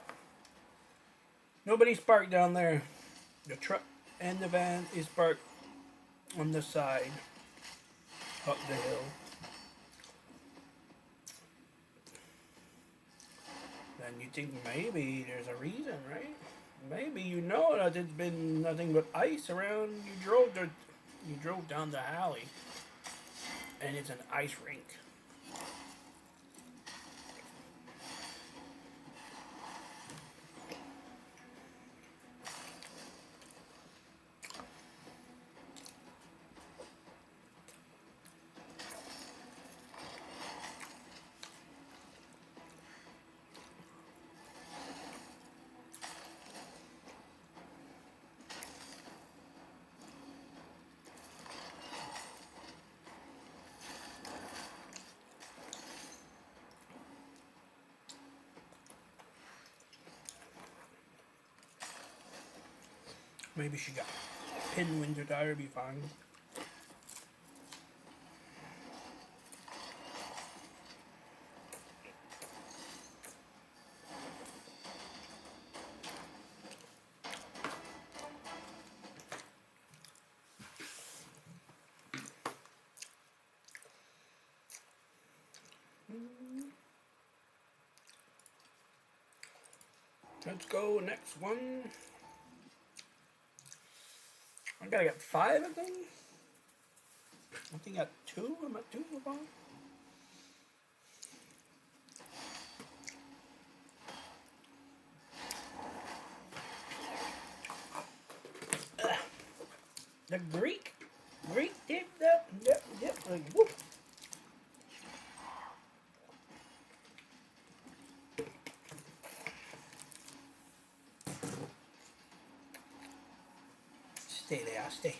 Nobody's parked down there. The truck and the van is parked on the side up the hill. Then you think maybe there's a reason, right? Maybe you know that it's been nothing but ice around. You drove down the alley, and it's an ice rink. Maybe she got pin winter tire, be fine. Let's go next one. I gotta get 5, I think. I think I got 2. I'm at 2 so far. The Greek did that. Yep. Like, whoop. Stay there, stay.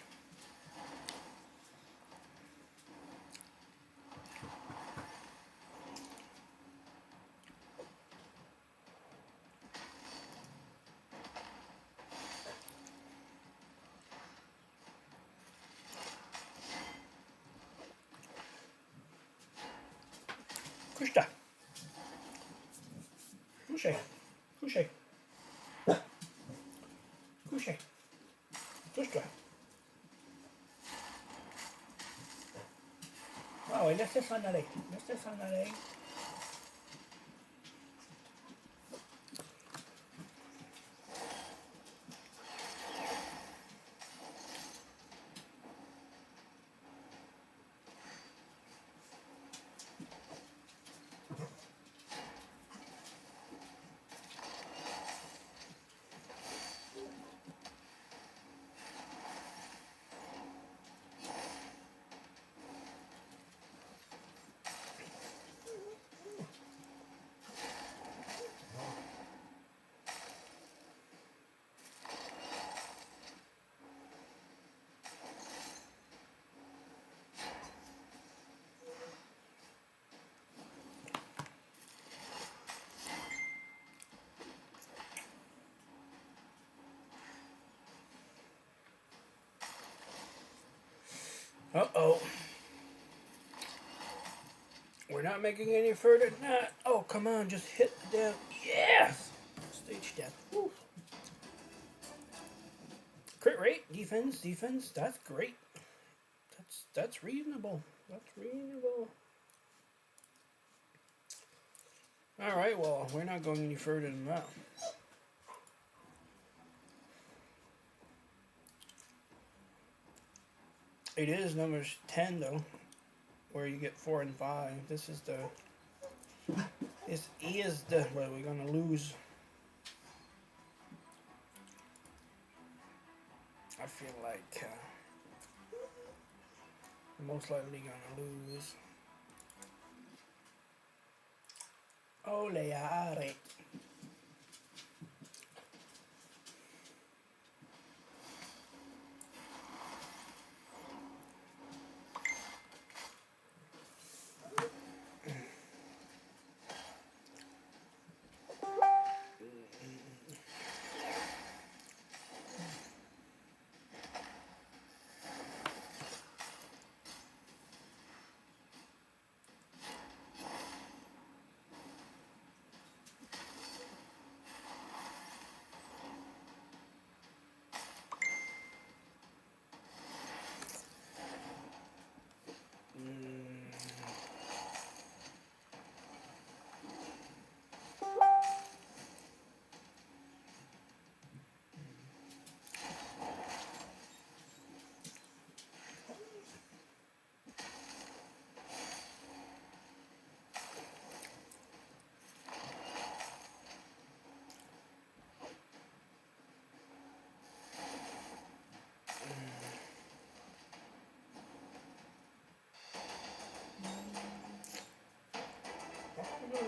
Kushta. Kushaj. Kushaj. Kushaj. Kushta. Wow, laisse s'en aller. Laisse s'en aller. Uh-oh. We're not making any further than that. Oh, come on, just hit the damn. Yes! Stage death. Woo. Crit rate, defense. That's great. That's reasonable. That's reasonable. Alright, well, we're not going any further than that. It is number 10, though, where you get 4 and 5. This is the... This is the... Well, we're going to lose. I feel like... most likely going to lose. Oleare.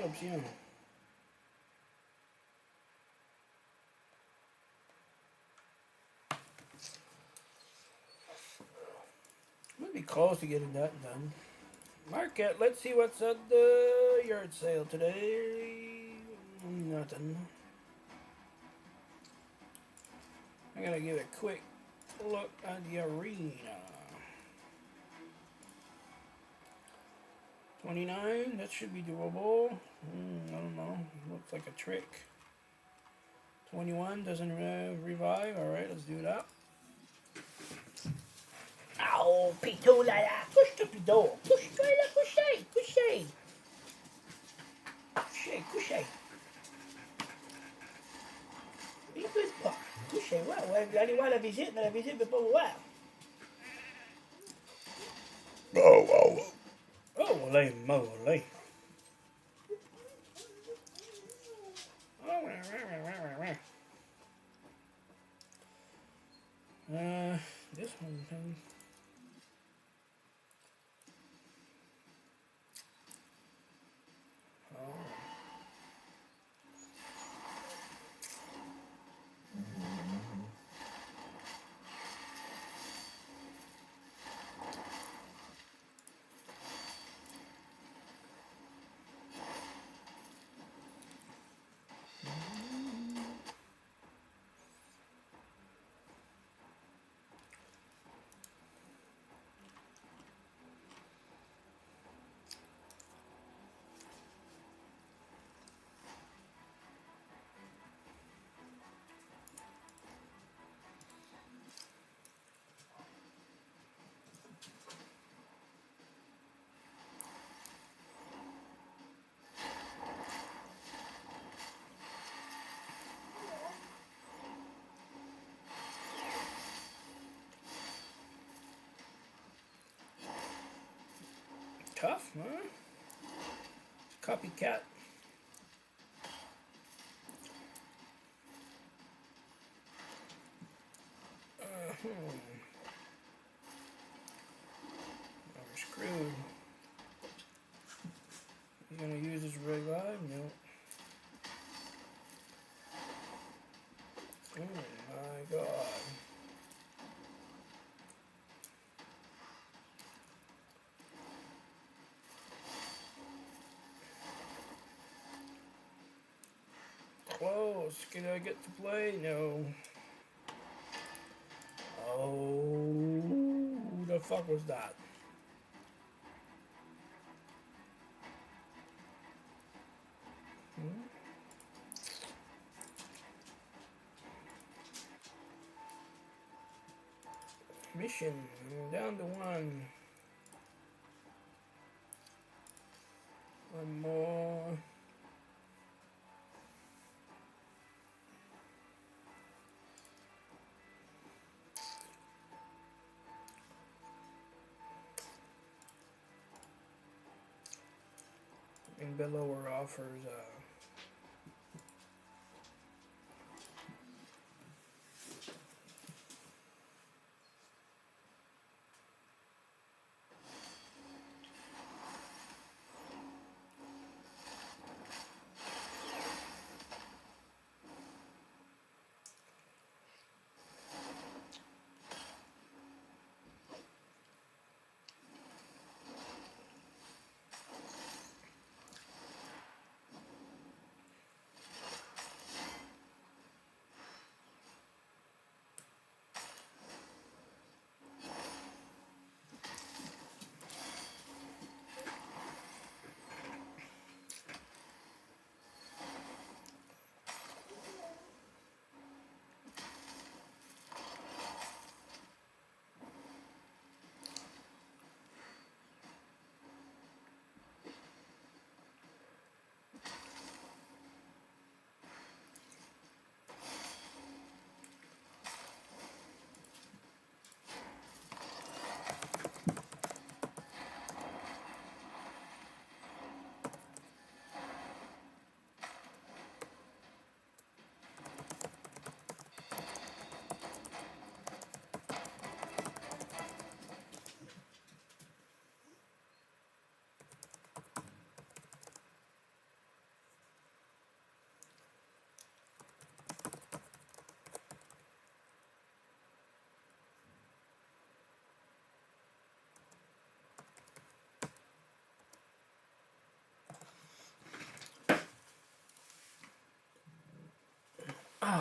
Option. Might be close to getting that done. Market, let's see what's at the yard sale today. Nothing. I gotta give a quick look at the arena. 29, that should be doable. I don't know, looks like a trick. 21 doesn't revive. Alright, let's do that. Ow, pitulala, push the door. Push, Couchez. Be good, pas. Couchez, ouais, vous allez voir la visite, mais la visite ne veut pas vous voir. Oh, holy moly. This one thing. Tough, huh? Copycat. We're screwed. You gonna use his revive? No. Oh my god. Close. Can I get to play? No. Oh, the the fuck was that? Hmm? Mission. I'm down to one. One more. And below her offers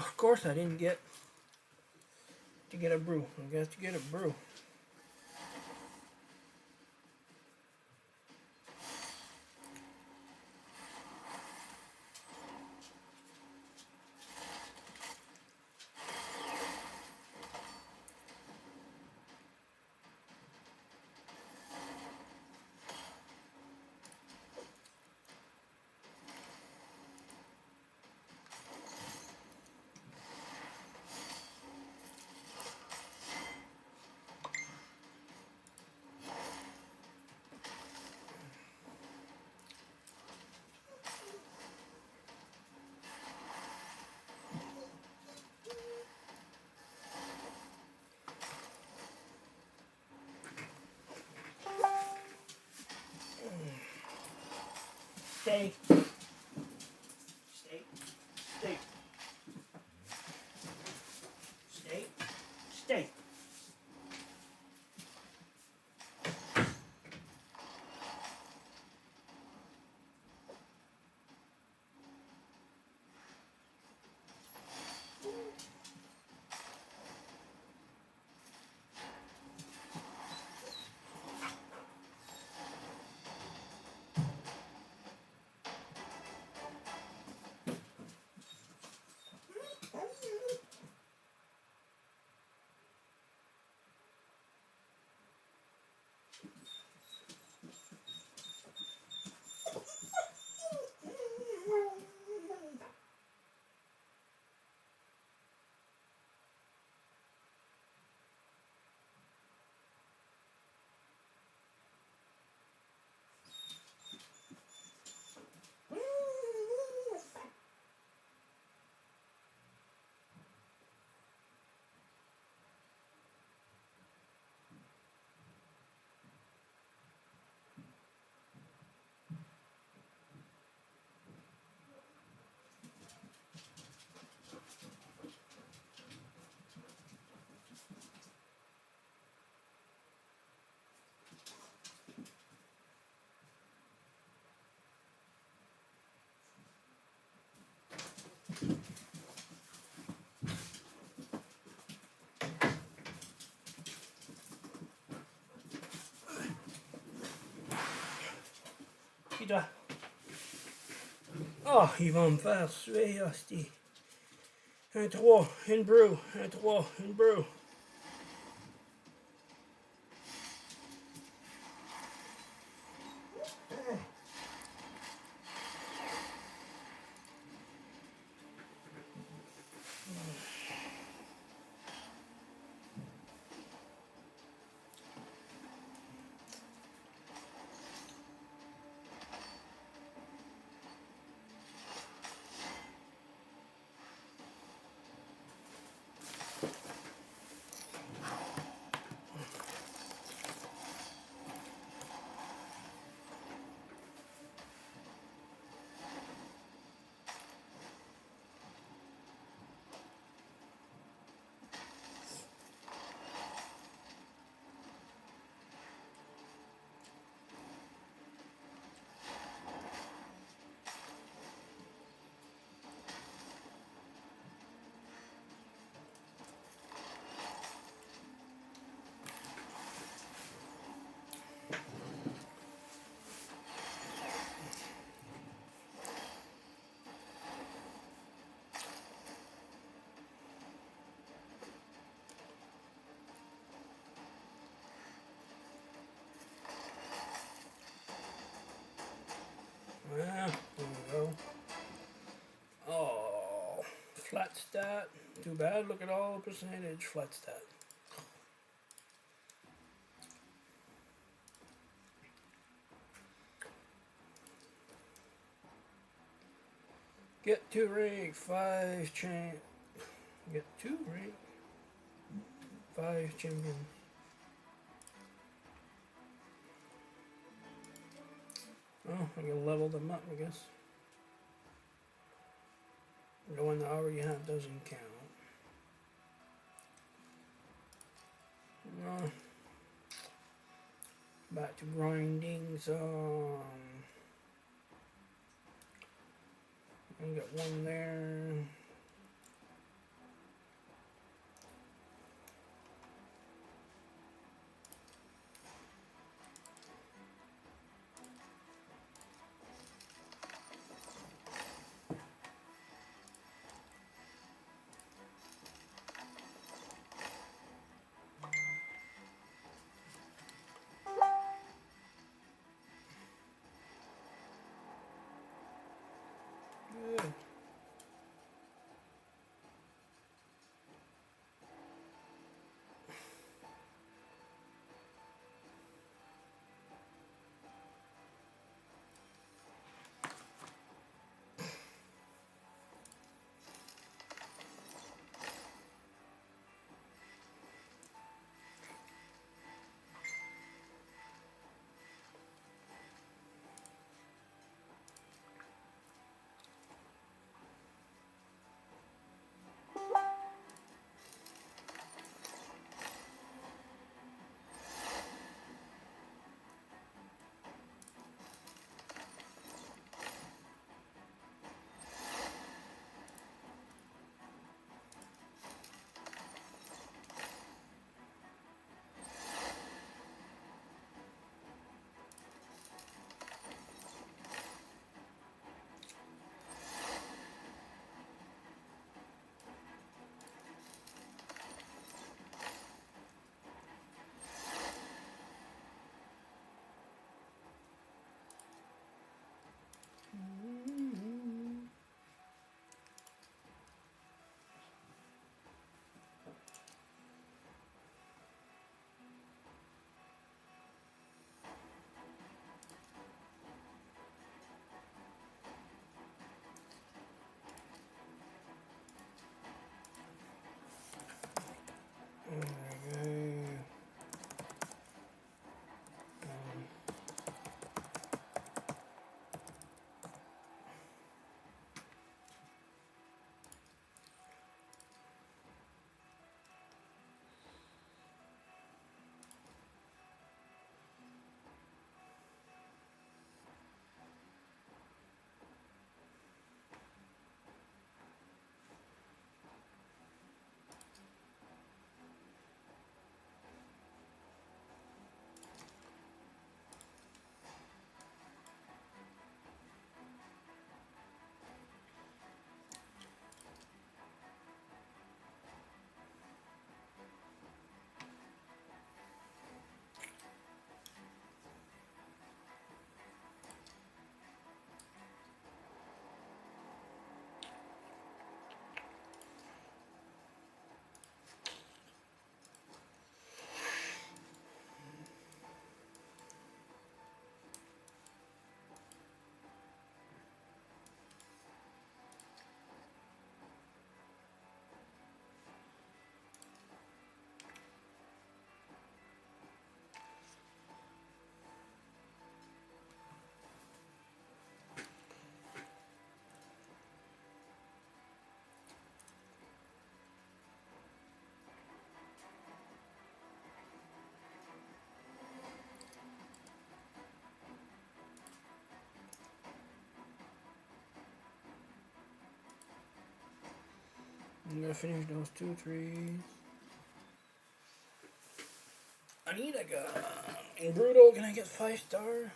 of course I didn't get to get a brew. I got to get a brew. Stay. Stay. Stay. Stay. Stay. rapide. Ah, il va me faire suer, hostie. Un 3, une brew. Un 3, une brew. Yeah, there we go. Oh, flat stat. Too bad. Look at all the percentage. Flat stat. Get 2 rank, 5 champ. Get 2 rank, 5 champions. Oh, I can level them up, I guess. The one that I already have doesn't count. No. Back to grinding some. I got one there. Good. There we go. I'm gonna finish those 2 3s. I need like a in Brutal. Can I get 5-star?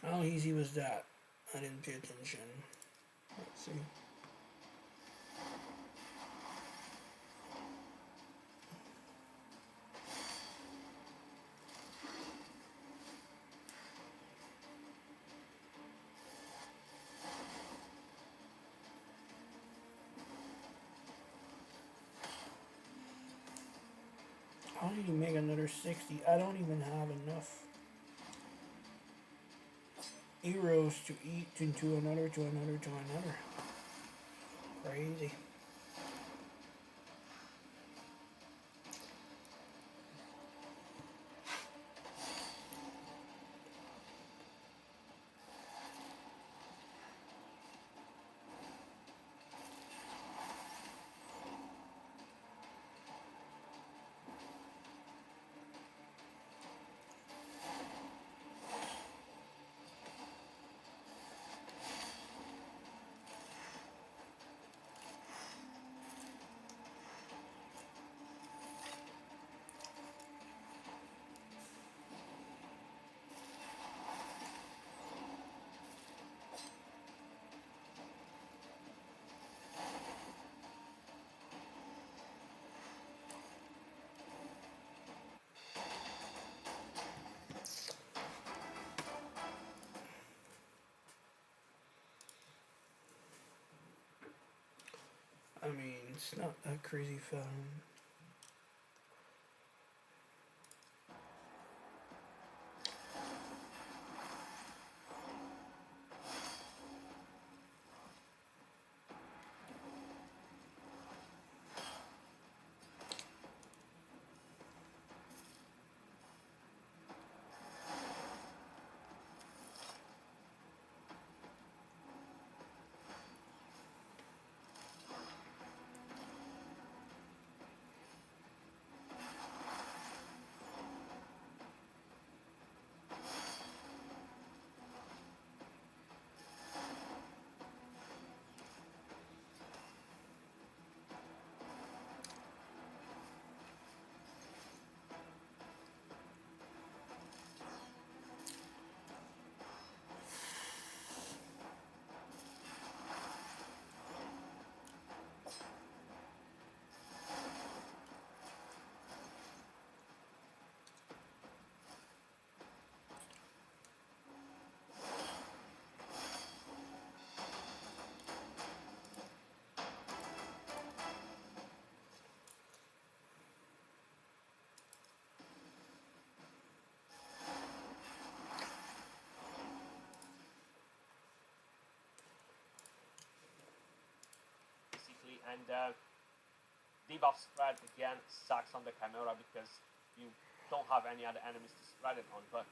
How easy was that? I didn't pay attention. Let's see. How did you make another 60? I don't even have enough euros to eat to another. Crazy. I mean, it's not that crazy fun. Basically, and debuff spread again sucks on the Chimera because you don't have any other enemies to spread it on. But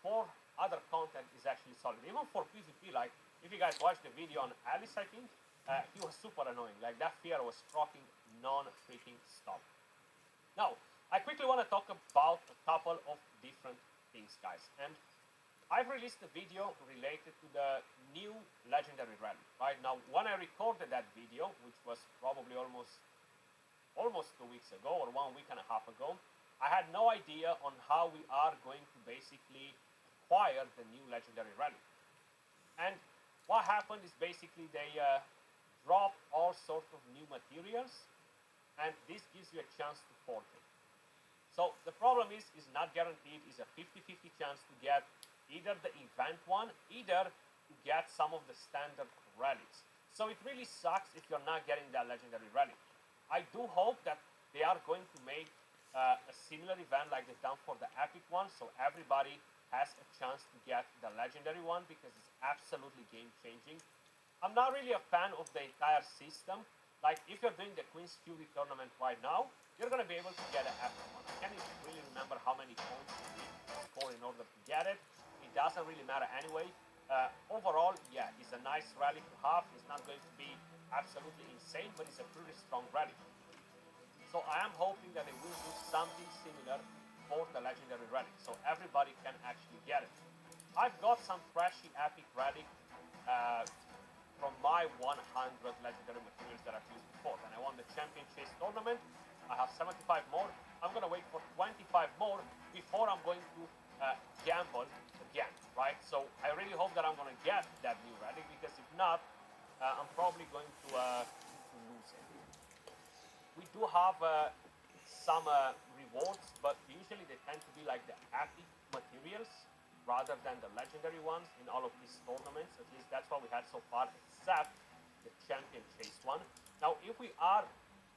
for other content is actually solid. Even for PvP, like if you guys watch the video on Alice, I think he was super annoying. Like that fear was proccing non-freaking stop. Now, I quickly want to talk about a couple of different things, guys. And I've released a video related to the new legendary rally. Right now, when I recorded that video, which was probably almost 2 weeks ago or 1 week and a half ago, I had no idea on how we are going to basically acquire the new legendary rally. And what happened is basically they dropped all sorts of new materials, and this gives you a chance to forge it. So the problem is not guaranteed. It's a 50-50 chance to get either the event one, either to get some of the standard rallies. So it really sucks if you're not getting that legendary rally. I do hope that they are going to make a similar event like they've done for the epic one, so everybody has a chance to get the legendary one, because it's absolutely game changing. I'm not really a fan of the entire system. Like, if you're doing the Queen's Fury tournament right now, you're going to be able to get an epic one. I can't even really remember how many points you need to score in order to get it. It doesn't really matter anyway. Overall, yeah, it's a nice rally to have. It's not going to be absolutely insane, but it's a pretty strong rally. So I am hoping that they will do something similar for the legendary rally, so everybody can actually get it. I've got some trashy epic rally from my 100 legendary materials that I've used before. And I won the Champion Chase tournament. I have 75 more. I'm going to wait for 25 more before I'm going to gamble again, right? So I really hope that I'm going to get that new rally, because if not, I'm probably going to lose it. We do have some rewards, but usually they tend to be like the epic materials rather than the legendary ones in all of these tournaments. At least that's what we had so far, except the Champion Chase one. Now, if we are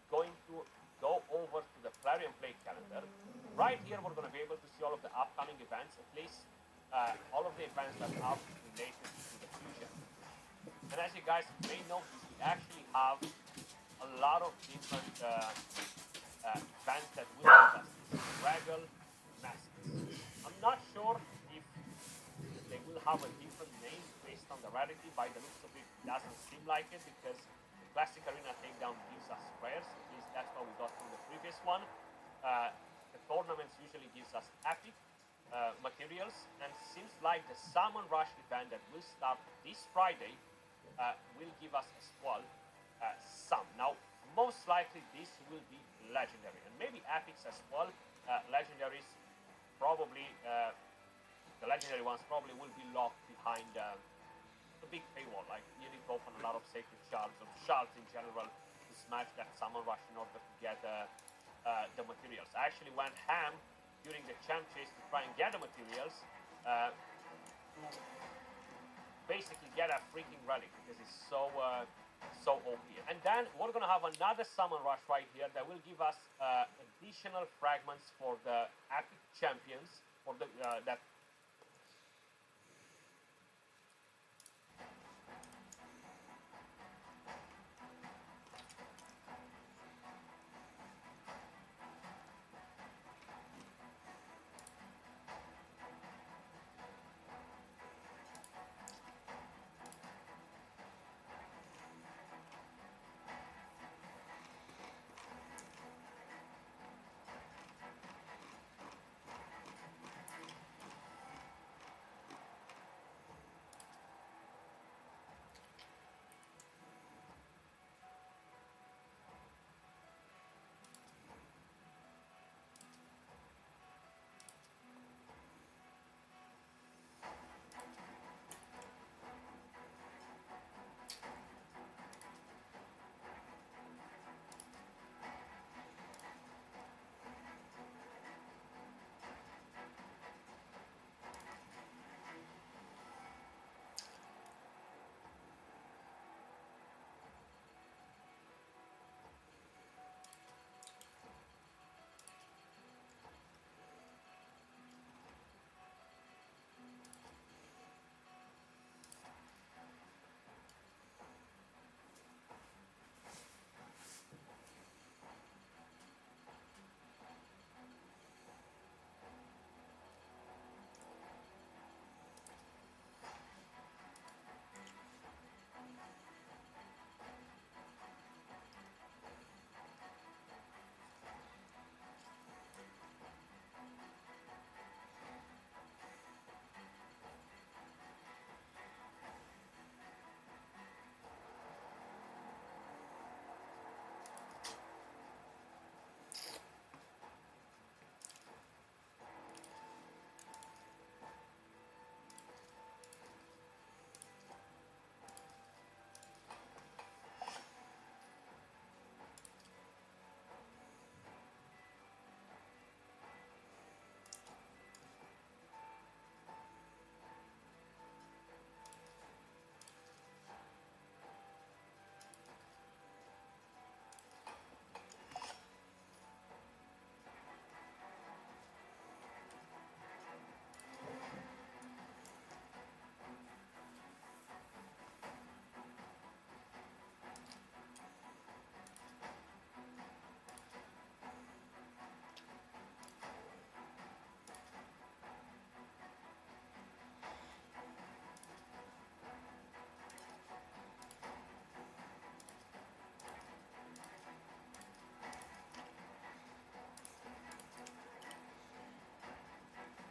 going to go over to the Clarion Play calendar, right here we're going to be able to see all of the upcoming events, at least all of the events that are related to the fusion. And as you guys may notice, we actually have a lot of different events that will give us these regal masks. I'm not sure if they will have a different name based on the rarity. By the looks of it, it doesn't seem like it, because the Classic Arena Takedown gives us rares. At least that's what we got from the previous one. The tournaments usually gives us epic materials, and seems like the Summon Rush event that will start this Friday will give us as well some. Now, most likely this will be legendary, and maybe epics as well. Legendaries probably, the legendary ones probably will be locked behind a big paywall. Like, you need to open a lot of sacred shards or shards in general to smash that Summon Rush in order to get the materials. I actually went ham during the champ chase to try and get the materials to basically get a freaking relic, because it's so OP. And then we're gonna have another Summon Rush right here that will give us additional fragments for the epic champions, for the that.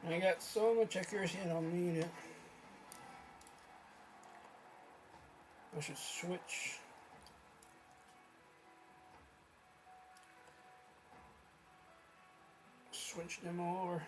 I got so much accuracy I don't need it. I should switch. Switch them over.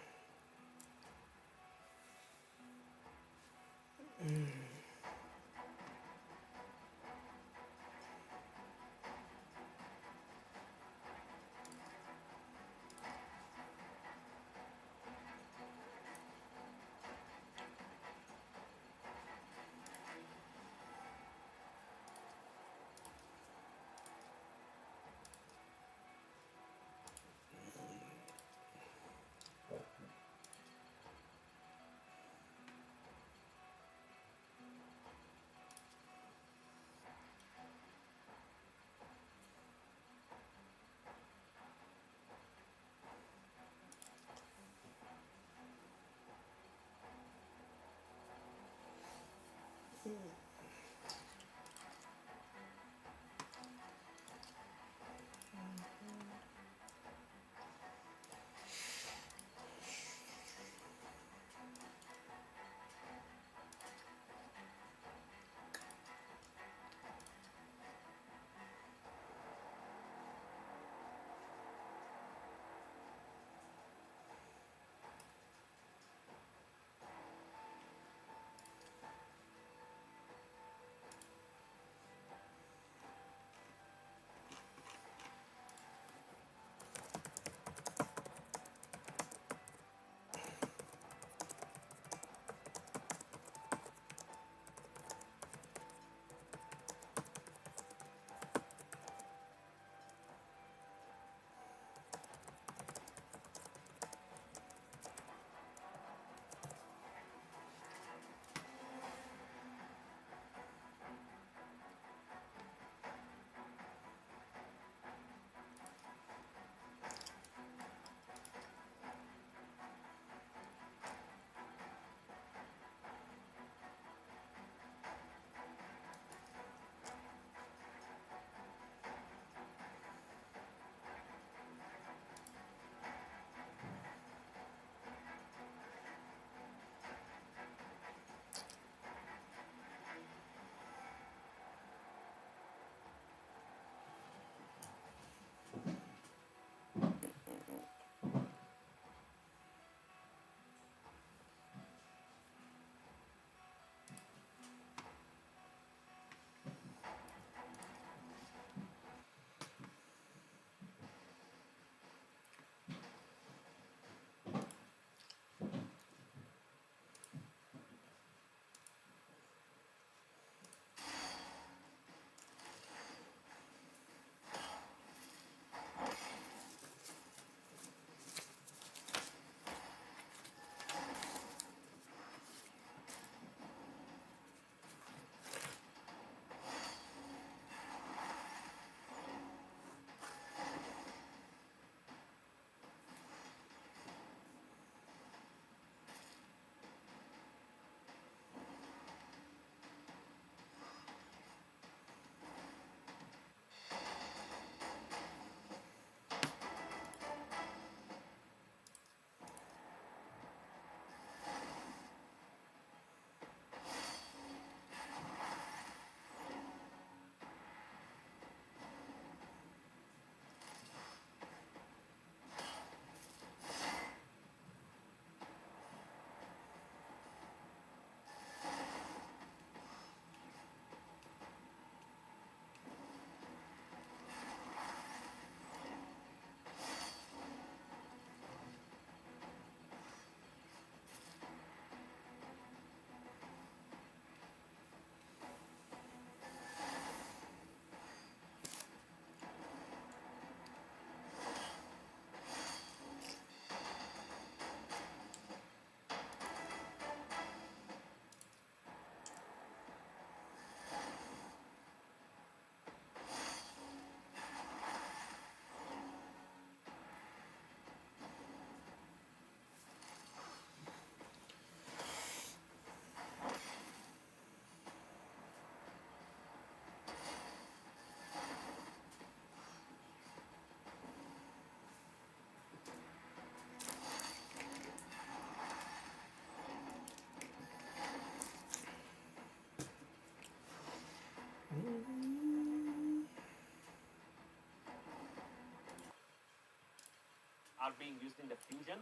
are being used in the fusion,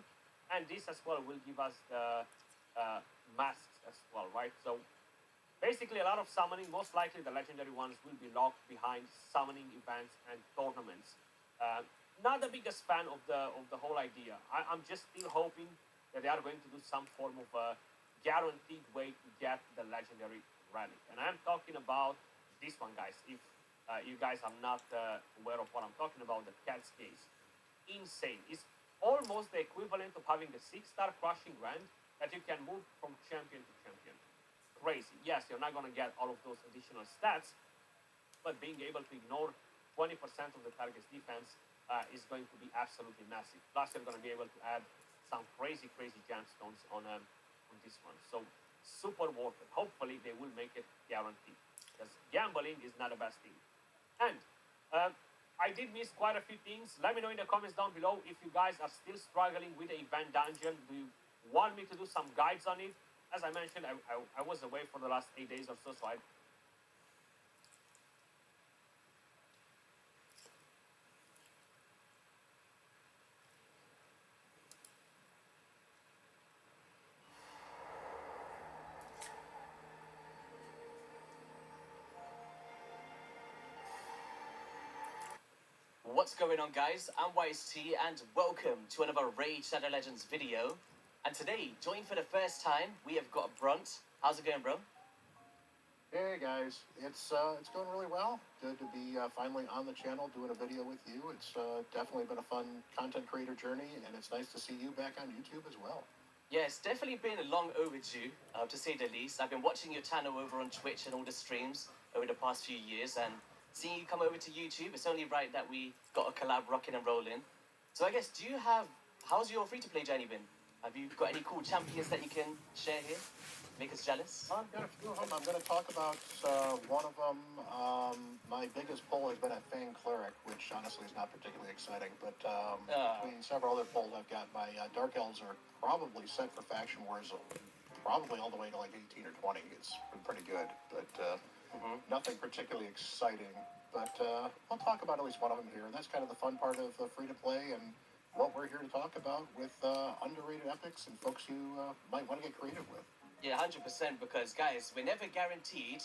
and this as well will give us the masks as well, right? So basically, a lot of summoning, most likely the legendary ones will be locked behind summoning events and tournaments. Not the biggest fan of the whole idea. I'm just still hoping that they are going to do some form of a guaranteed way to get the legendary relic. And I'm talking about this one, guys. If you guys are not aware of what I'm talking about, the cat's case. Insane. It's almost the equivalent of having the 6-star crushing grand that you can move from champion to champion. Crazy. Yes, you're not going to get all of those additional stats, but being able to ignore 20% of the target's defense is going to be absolutely massive. Plus, you're going to be able to add some crazy gemstones on this one. So, super worth it. Hopefully, they will make it guaranteed, because gambling is not the best thing. And I did miss quite a few things. Let me know in the comments down below if you guys are still struggling with the event dungeon. Do you want me to do some guides on it? As I mentioned, I was away for the last 8 days or so, I What's going on, guys? I'm YST and welcome to another Raid Shadow Legends video. And today, joined for the first time, we have got Brunt. How's it going, bro? Hey guys, it's going really well. Good to be finally on the channel doing a video with you. It's definitely been a fun content creator journey, and it's nice to see you back on YouTube as well. Yeah, it's definitely been a long overdue, to say the least. I've been watching your channel over on Twitch and all the streams over the past few years, and seeing you come over to YouTube, it's only right that we got a collab rocking and rolling. So I guess, how's your free-to-play journey been? Have you got any cool champions that you can share here? Make us jealous? I've got a few of them. I'm going to talk about one of them. My biggest pull has been a Fang Cleric, which honestly is not particularly exciting, but between several other pulls I've got, my Dark Elves are probably set for Faction Wars, probably all the way to like 18 or 20. It's been pretty good, but nothing particularly exciting. But I'll talk about at least one of them here, and that's kind of the fun part of free-to-play and what we're here to talk about with underrated epics and folks who might want to get creative with. Yeah, 100%, because, guys, we're never guaranteed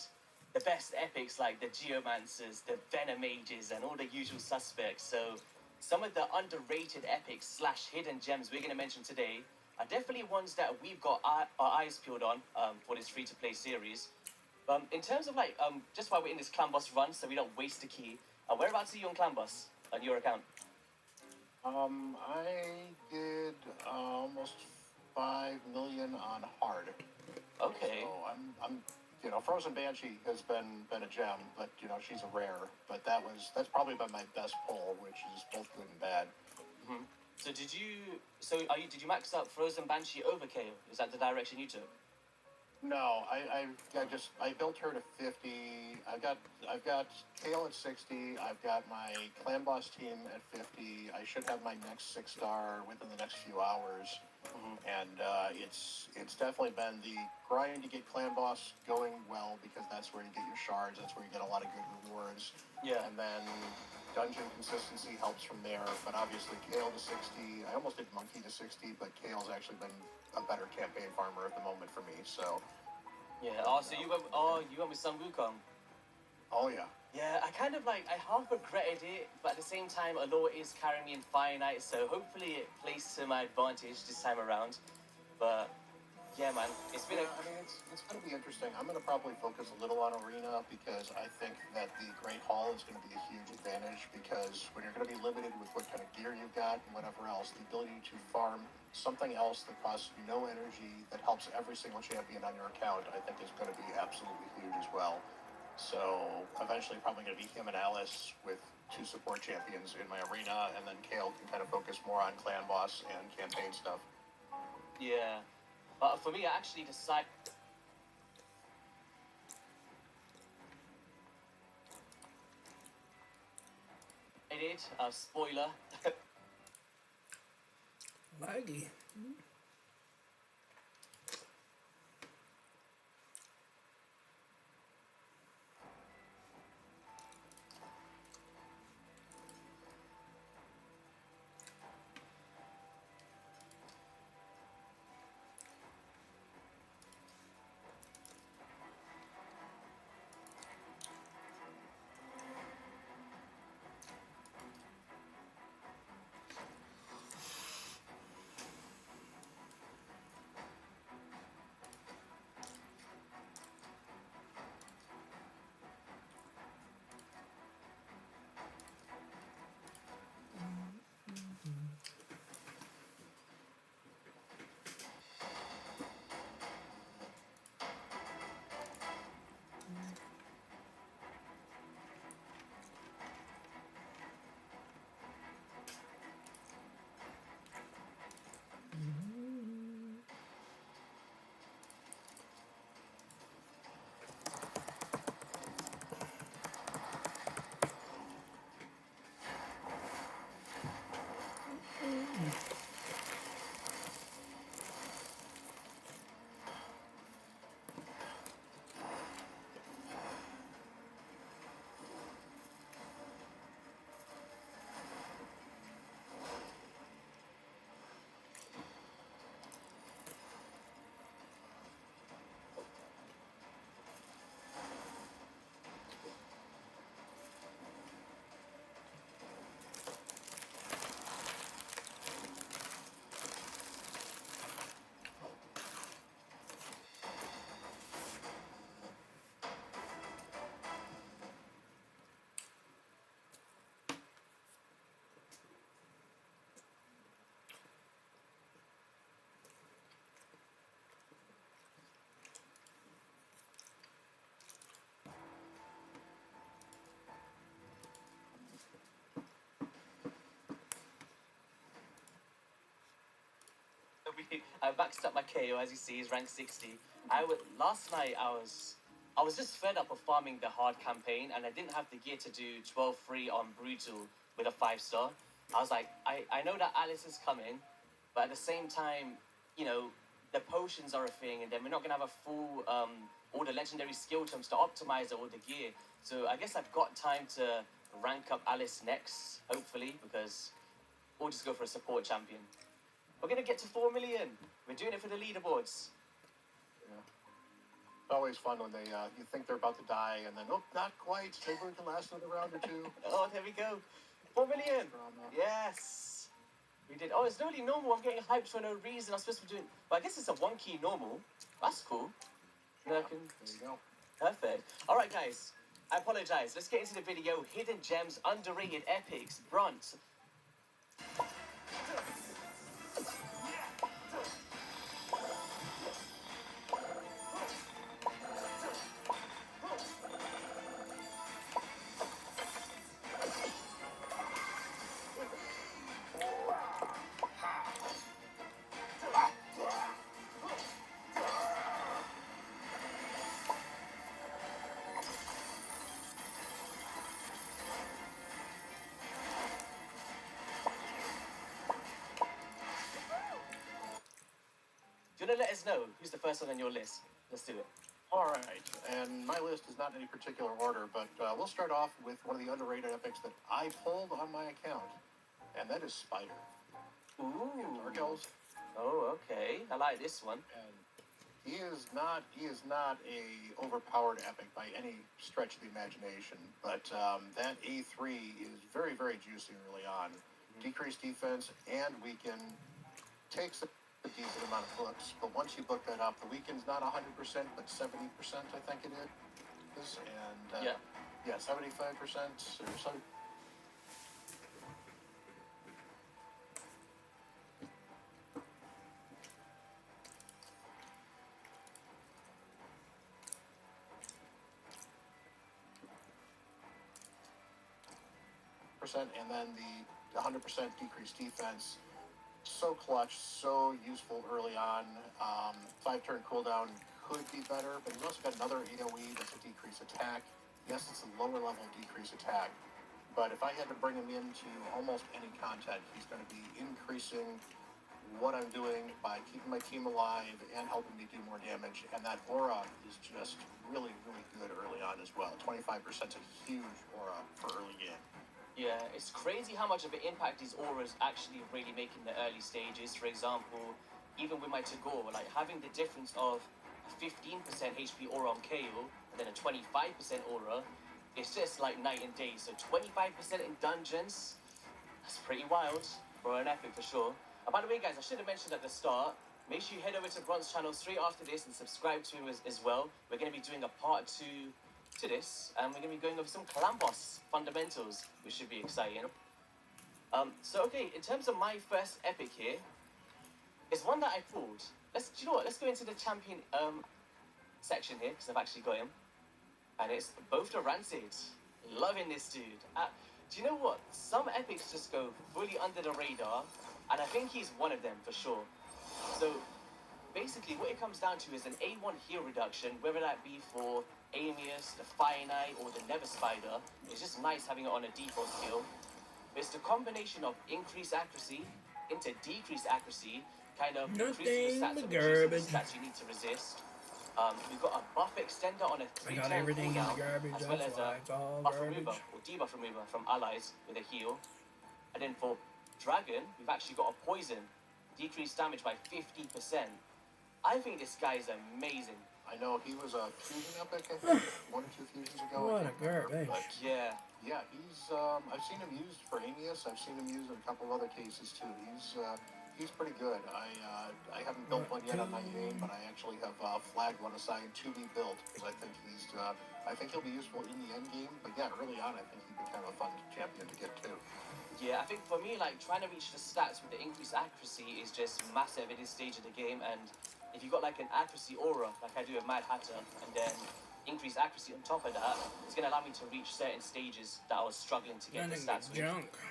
the best epics like the Geomancers, the Venom Mages, and all the usual suspects. So some of the underrated epics / hidden gems we're going to mention today are definitely ones that we've got our eyes peeled on for this free-to-play series. In terms of, just while we're in this clan boss run, so we don't waste the key, whereabouts are you on clan boss on your account? I did almost 5 million on hard. Okay. So I'm Frozen Banshee has been a gem, but she's a rare. But that's probably been my best pull, which is both good and bad. Mm-hmm. So did you max out Frozen Banshee over Kale? Is that the direction you took? No, I built her to 50. I've got Kale at 60. I've got my clan boss team at 50. I should have my next 6-star within the next few hours. And it's definitely been the grind to get clan boss going well, because that's where you get your shards. That's where you get a lot of good rewards. Yeah. And then dungeon consistency helps from there. But obviously Kale to 60. I almost did Monkey to 60, but Kale's actually been a better campaign farmer at the moment for me. So. Yeah. So you went with some Wukong. Oh yeah. Yeah, I half regretted it, but at the same time, Allure is carrying me in Finite, so hopefully it plays to my advantage this time around. But yeah, man, it's been it's going to be interesting. I'm going to probably focus a little on Arena, because I think that the Great Hall is going to be a huge advantage, because when you're going to be limited with what kind of gear you've got and whatever else, the ability to farm something else that costs no energy, that helps every single champion on your account, I think is going to be absolutely huge as well. So eventually probably going to be him and Alice with 2 support champions in my arena, and then Kale can kind of focus more on clan boss and campaign stuff. Yeah. But for me, I actually decided... spoiler. Laggy. I maxed up my KO, as you see, is rank 60. Last night I was just fed up of farming the hard campaign, and I didn't have the gear to do 12 free on brutal with a 5-star. I was like, I know that Alice is coming, but at the same time, you know, the potions are a thing, and then we're not gonna have a full all the legendary skill terms to optimize all the gear. So I guess I've got time to rank up Alice next, hopefully, because we'll just go for a support champion. We're gonna get to 4 million. We're doing it for the leaderboards. Yeah. It's always fun when they you think they're about to die, and then not quite. Maybe we can last another round or two. Oh, there we go. 4 million. Yes. We did. Oh, it's really normal. I'm getting hyped for no reason. I'm supposed to be doing. But I guess it's a 1-key normal. That's cool. Yeah, there you go. Perfect. All right, guys. I apologize. Let's get into the video. Hidden gems, underrated epics, bronze. Do you want to let us know who's the first one on your list? Let's do it. All right, and my list is not in any particular order, but we'll start off with one of the underrated epics that I pulled on my account, and that is Spider. Ooh. Dark Elves. Oh, okay. I like this one. And he is not a overpowered epic by any stretch of the imagination, but that A3 is very, very juicy early on. Decreased defense and weaken takes a decent amount of books, but once you book that up, the weaken's not 100%, but 70%, I think it is. And yeah, 75% or something. And then the 100% decreased defense, so clutch, so useful early on. 5-turn cooldown could be better, but you also got another AoE that's a decreased attack. Yes, it's a lower level decreased attack, but if I had to bring him into almost any content, he's going to be increasing what I'm doing by keeping my team alive and helping me do more damage. And that aura is just really, really good early on as well. 25% is a huge aura for early game. Yeah, it's crazy how much of an impact these auras actually really make in the early stages. For example, even with my Tagore, like having the difference of a 15% HP aura on KO and then a 25% aura, it's just like night and day. So 25% in dungeons, that's pretty wild for an epic for sure. And by the way, guys, I should have mentioned at the start, make sure you head over to Bronze channel straight after this and subscribe to him as well. We're going to be doing a part 2 to this, and we're going to be going over some Calambos fundamentals, which should be exciting. So okay, in terms of my first epic here, it's one that I pulled. Do you know what? Let's go into the champion section here, because I've actually got him, and it's both the Rancid. Loving this dude. Do you know what? Some epics just go fully under the radar, and I think he's one of them for sure. So basically, what it comes down to is an A1 heal reduction, whether that be for Amius, the Finite, or the Never Spider. It's just nice having it on a default skill. It's the combination of increased accuracy into decreased accuracy, kind of increasing the stats of the stats you need to resist. We've got a buff extender on a 3-turn cooldown, as well as a buff remover or debuff remover from allies with a heal. And then for Dragon, we've actually got a poison, decreased damage by 50%. I think this guy is amazing. I know he was a fusion epic, I think, 1 or 2 fusions ago. What a garbage. But yeah, he's. I've seen him used for Amius. I've seen him used in a couple of other cases too. He's pretty good. I haven't built one yet on my game, but I actually have flagged one aside to be built because I think I think he'll be useful in the end game. But yeah, early on, I think he'd be kind of a fun champion to get to. Yeah, I think for me, like trying to reach the stats with the increased accuracy is just massive at this stage of the game, and if you got like an accuracy aura, like I do with Mad Hatter, and then increased accuracy on top of that, it's going to allow me to reach certain stages that I was struggling to get the stats with.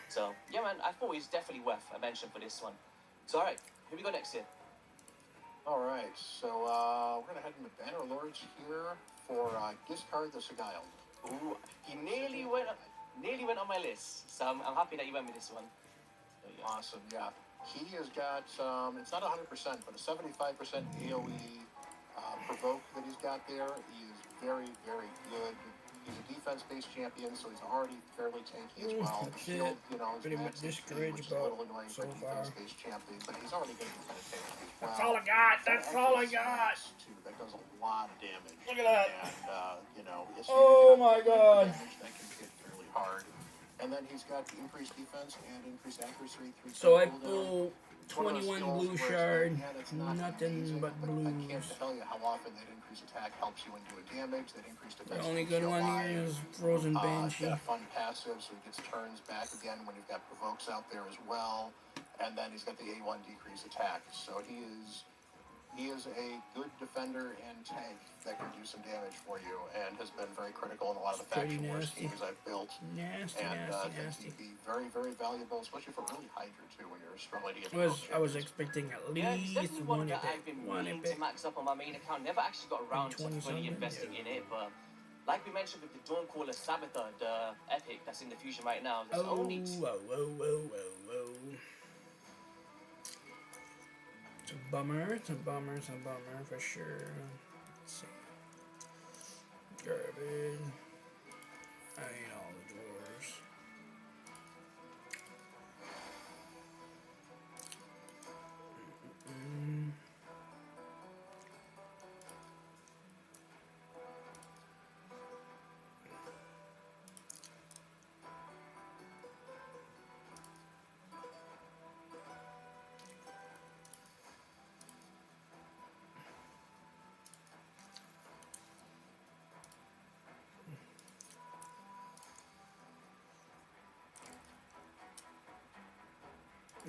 So, yeah man, I thought he's definitely worth a mention for this one. So alright, who we got next here? All right, so we're gonna head into Banner Lords here for discard the Sigiled. Ooh, he nearly went on my list. So I'm happy that you went with this one. So, yeah. Awesome, yeah. He has got, it's not 100%, but a 75% AoE provoke that he's got there. He is very, very good. He's a defense-based champion, so he's already fairly tanky as well. The shield, you know, is pretty much max HP, discouraged which is a little about annoying so for a far. defense-based champion, but he's already going to be kind of tanky as well. That's all I got. That's all I got. Too. That does a lot of damage. Look at that. And, you know, Oh my God. Damage, that can hit fairly hard. And then he's got increased defense and increased accuracy. So I pull 21 blue shard, nothing but blues. I can't tell you how often that increased attack helps you in doing damage. That increased defense. The only good one here is Frozen Banshee. Got a fun passive, so he gets turns back again when you've got provokes out there as well. And then he's got the A1 decrease attack. So he is a good defender and tank that can do some damage for you, and has been very critical in a lot of the faction war schemes I've built. Nasty. He'd be very, very valuable, especially for early Hydra too, when you're struggling to get. I was expecting at least one that I've been meaning to max up on my main account. Never actually got around to fully investing in it, but like we mentioned with the Dawncaller Sabathur, the epic that's in the fusion right now, there's only whoa. It's a bummer for sure. Let's see. Garbage. I need all the drawers.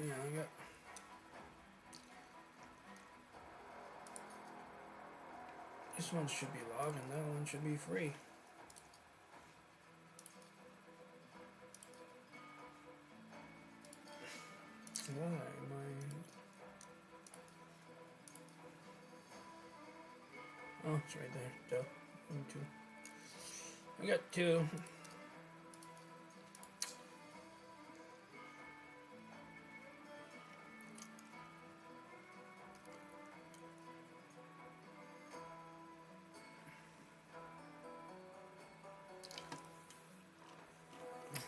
Yeah, I got. This one should be logged and that one should be free. Why am I? Oh, it's right there. Duh. 1, 2. I got 2.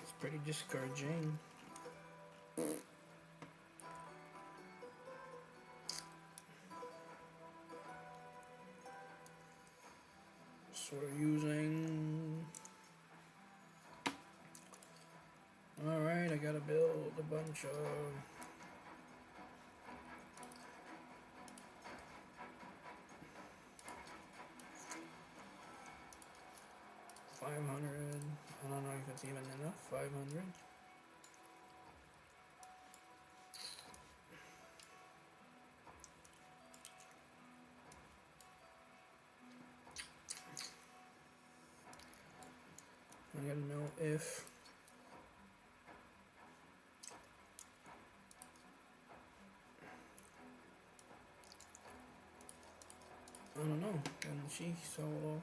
It's pretty discouraging. Sort of using. Alright, I gotta build a bunch of. $500. I don't know if it's even enough. 500. I gotta know if I don't know. Can she solo?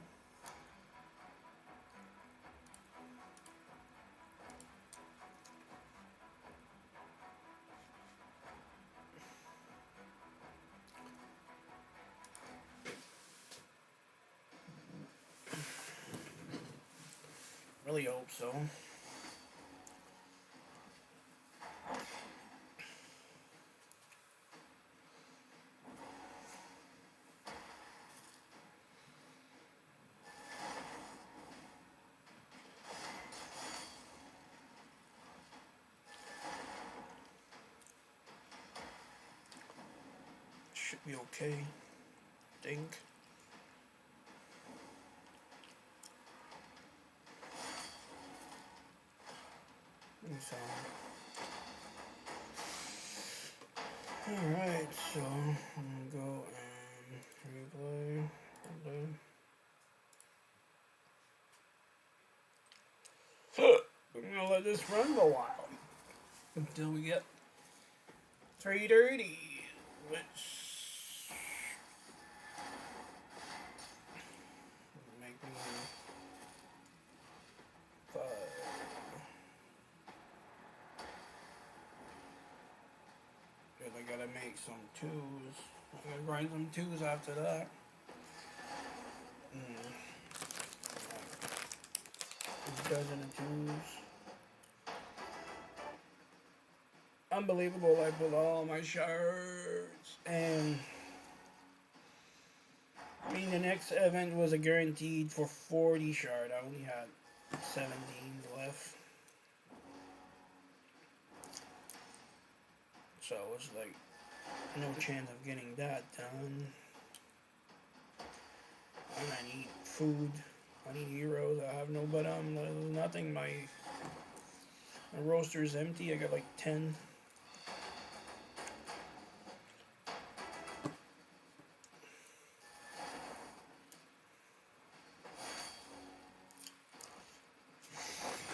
Really hope so. Should be okay. Think. So, alright, so I'm gonna go and replay. We're gonna let this run for a while until we get 3:30, which because I gotta make some twos. I gotta grind some twos after that. This dozen of twos. Unbelievable, I pulled all my shards, and I mean the next event was a guaranteed for 40 shard. I only had 17 left. So it's like no chance of getting that done. And I need food. I need heroes. I have no, but nothing. My roaster is empty. I got like 10.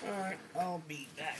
Alright, I'll be back.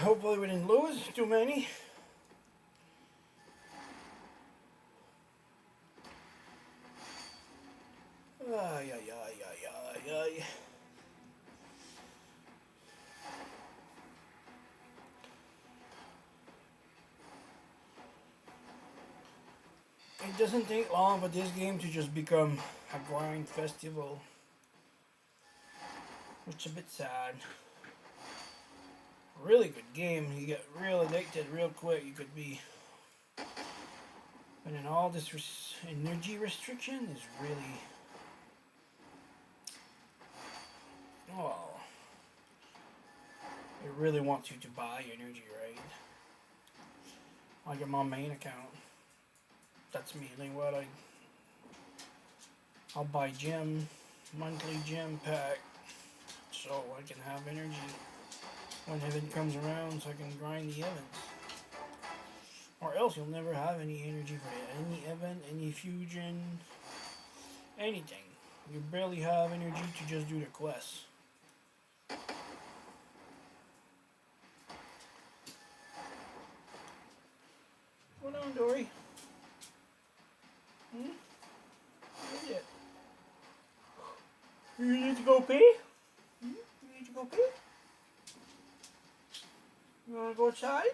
Hopefully we didn't lose too many. Ay, ay, ay, ay, ay, ay. It doesn't take long for this game to just become a grind festival, which is a bit sad. Really good game. You get real addicted real quick. You could be, and then all this energy restriction is really, well, it really wants you to buy energy, right? Like in my main account, that's mainly what I'll buy gym, monthly gym pack, so I can have energy when event comes around, so I can grind the events. Or else you'll never have any energy for any event, any fusion, anything. You barely have energy to just do the quests. What's on, Dory? What is it? You need to go pee? You need to go pee? You wanna go outside?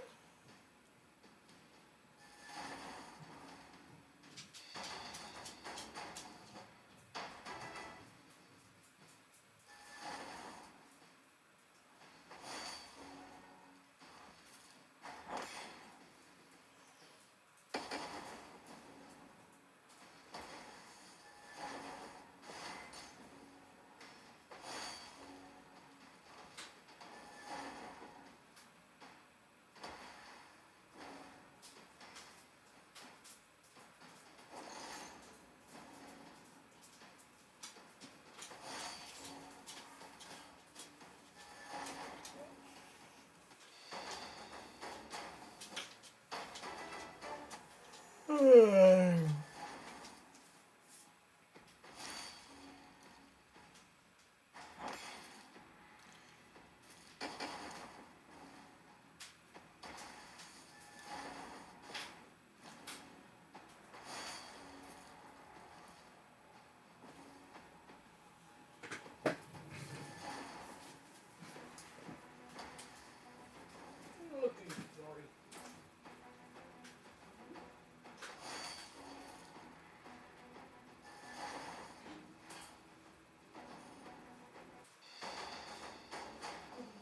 Look at you, Dory.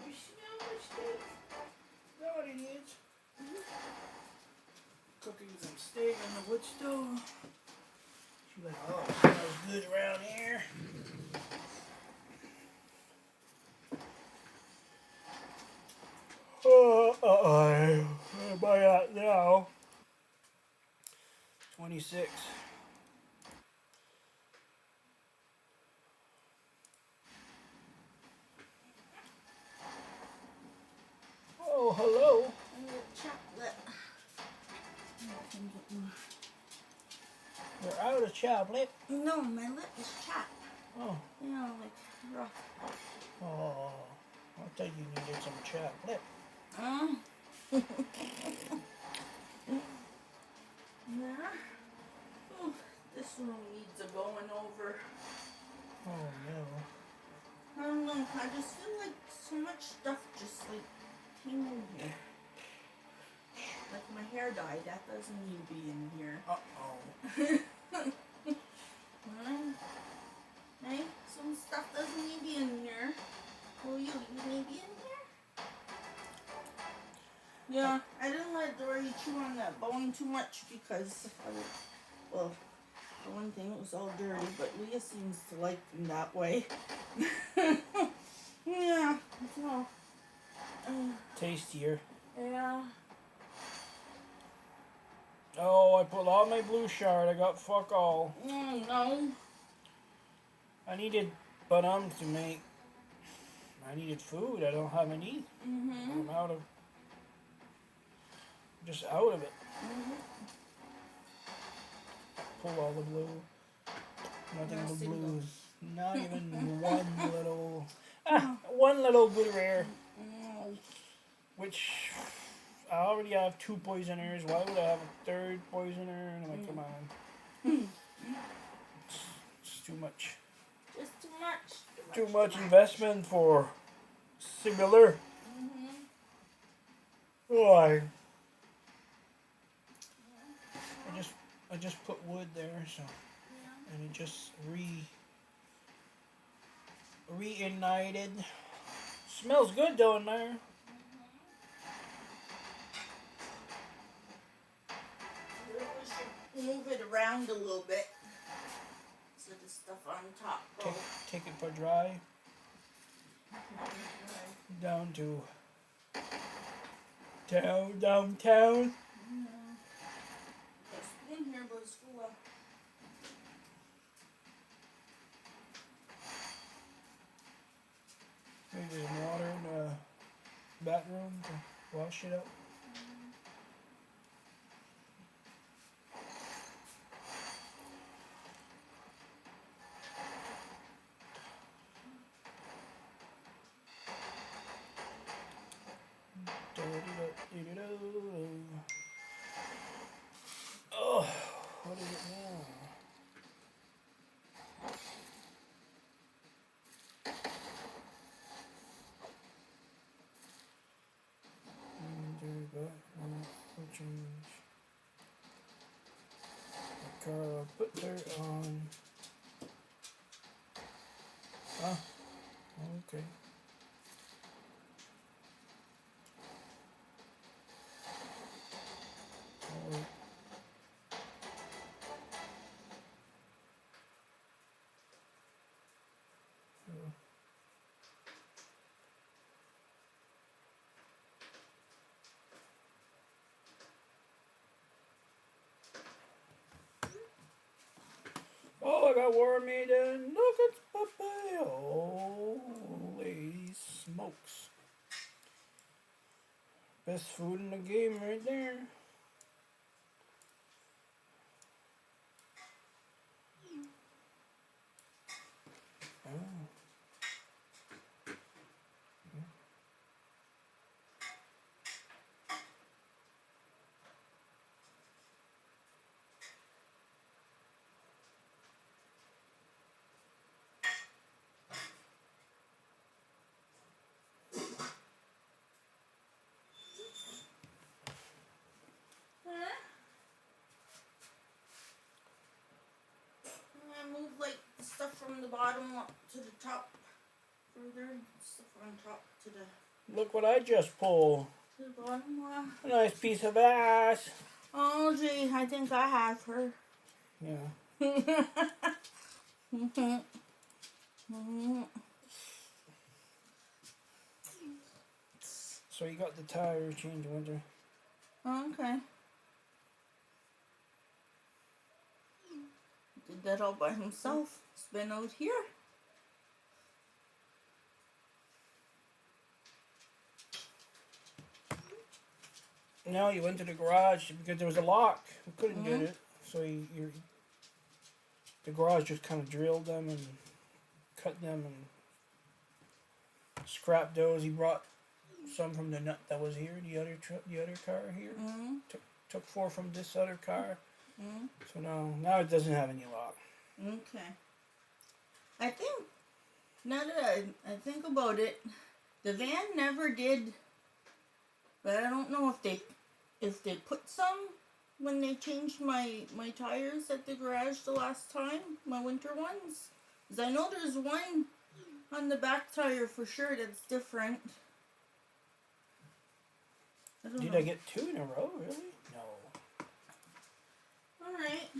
You smell the steak? Is that what it is? Cooking some steak on the wood stove. She's like, oh, it smells good around here. Where am I at now? 26. Oh, hello. A little chocolate. You're out of chocolate. No, my lip is chapped. Oh, You know, like rough. oh. I thought you needed some chocolate. Yeah. Oh, this room needs a going over. Oh, no. I don't know. I just feel like so much stuff just like came in here. Like my hair dye, that doesn't need to be in here. Uh-oh. Hey, some stuff doesn't need to be in here. Will you need to be in here? Yeah, I didn't let Dory chew on that bone too much because, well, for one thing, it was all dirty, but Leah seems to like them that way. Yeah, so, Tastier. yeah. Oh, I put all my blue shard. I got fuck all. No. I needed to make. I needed food. I don't have any. I'm out of. Just out of it. Pull all the blue. Nothing but blues. Not even one little. One little good rare. which I already have 2 poisoners. Why would I have a 3rd poisoner? And I'm like, come on. It's too much. Just too much. Too much investment for similar. Why? I just put wood there, so and it just reignited. Smells good though in there. We should move it around a little bit so the stuff on top goes. Take it for dry. Down to downtown. The spoon here was full of. Maybe there's water in the bathroom to wash it up. Oh, what is it now? Change. Car, put dirt on. Ah, okay. Alright. Oh, I got War Maiden. Look at Papa. Holy smokes. Best food in the game right there. Oh. I move like the stuff from the bottom up to the top further, stuff on top to the Look what I just pulled. bottom. A nice piece of ass. Oh gee, I think I have her. Yeah. So you got the tire change, winter. Okay. Did that all by himself. It's been out here. No, you went to the garage because there was a lock. We couldn't get it. So the garage just kind of drilled them and cut them and scrapped those. He brought some from the nut that was here, the other car here. Took 4 from this other car. So now it doesn't have any lock. Okay. I think, now that I think about it, the van never did, but I don't know if they put some when they changed my tires at the garage the last time, my winter ones. Because I know there's one on the back tire for sure that's different. Did I get 2 in a row, really? No. Alright.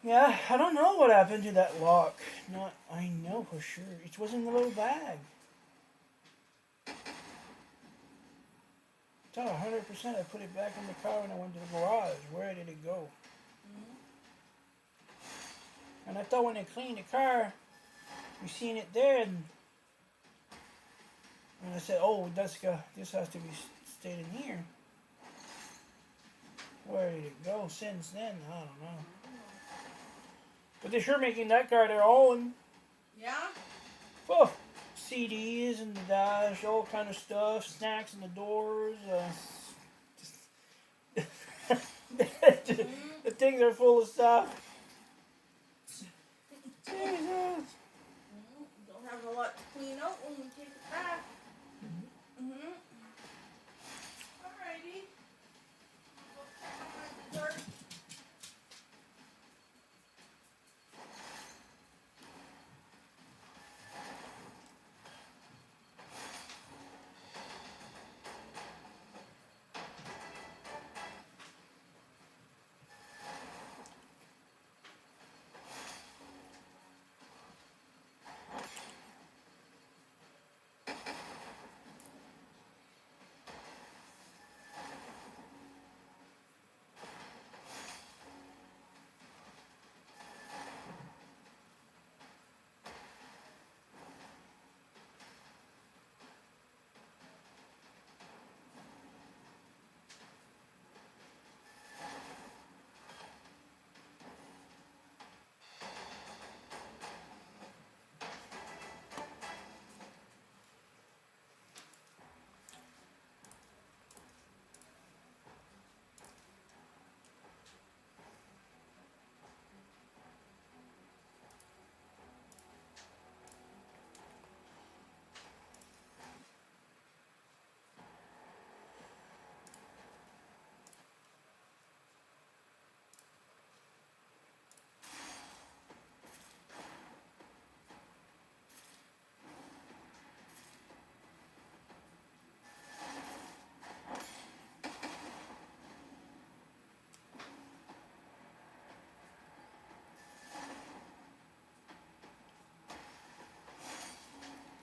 Yeah, I don't know what happened to that lock. I know for sure. It was in the little bag. I thought 100% I put it back in the car when I went to the garage. Where did it go? And I thought when they cleaned the car, we seen it there, and I said, oh, this has to be stayed in here. Where did it go since then? I don't know. But they're sure making that car their own. Yeah? Oh, CDs in the dash, all kind of stuff, snacks in the doors. The things are full of stuff. Jesus. Don't have a lot to clean out when we take it back. Alrighty. Dessert.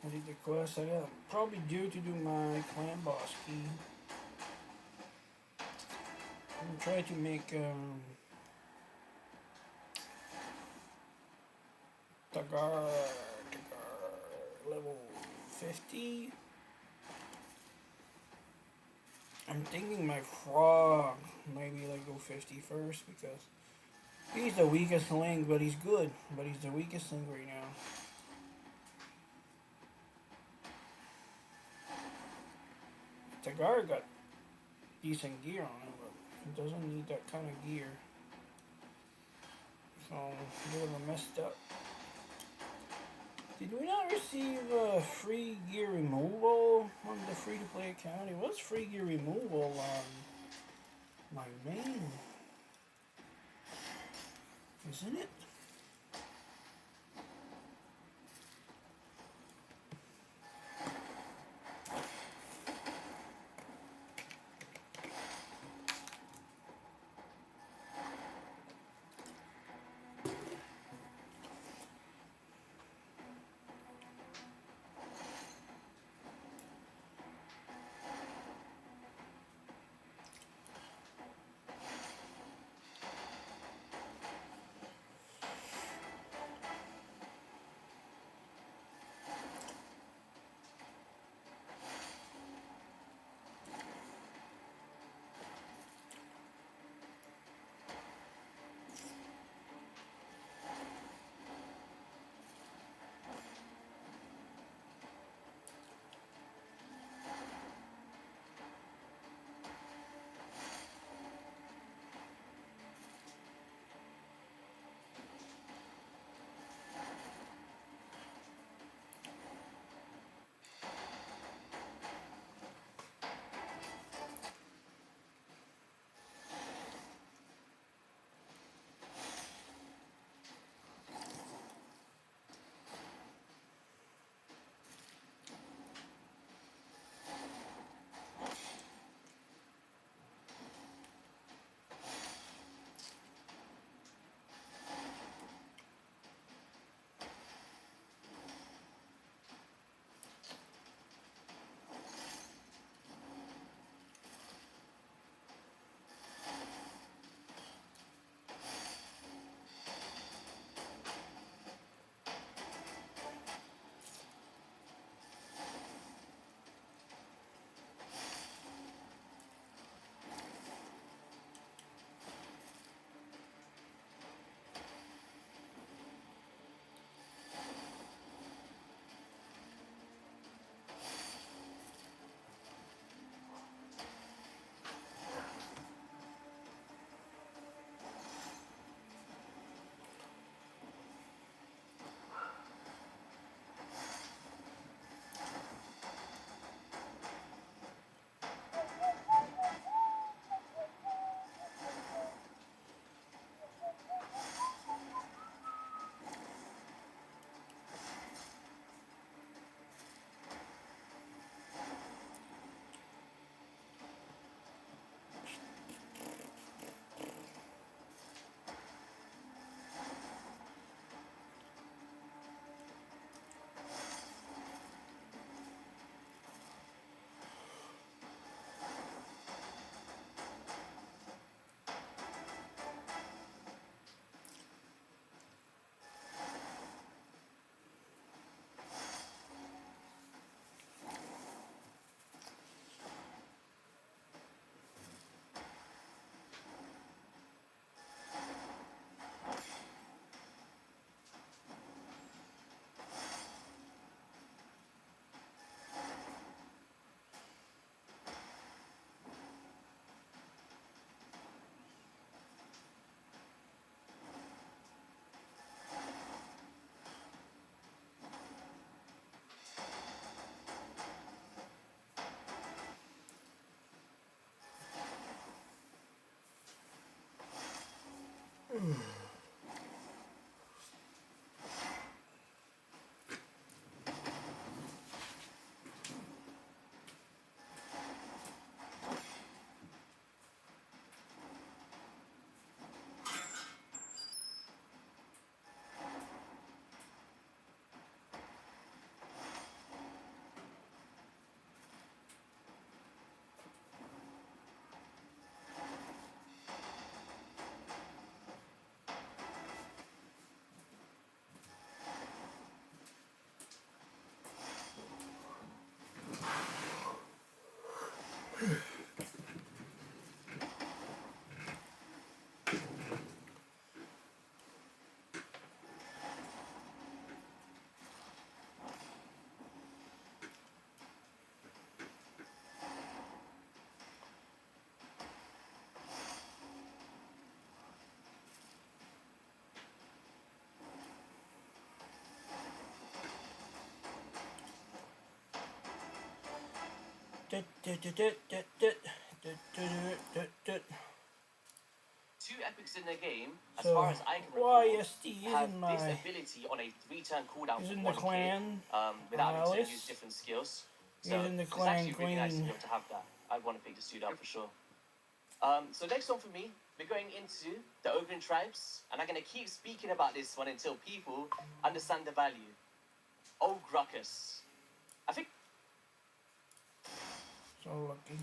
I did the quest. I got probably due to do my clan boss key. I'm gonna try to make Tagar level 50. I'm thinking my frog maybe like go 50 first because he's the weakest link, but he's good. But he's the weakest link right now. Tagar got decent gear on him, but he doesn't need that kind of gear. So a little messed up. Did we not receive free gear removal on the free-to-play account? It was free gear removal on my main, isn't it? Two epics in the game, as So, far as I can why recall, YSD have is in this my ability on a 3-turn cooldown he's for in the 1k, clan without having to Alice. use different skills. He's So in the it's clan actually really nice to Queen. be able to have that. I'd want to pick the suit up for sure. So next one for me, we're going into the Ogren tribes, and I'm going to keep speaking about this one until people understand the value. Ogruckus. I think So lucky.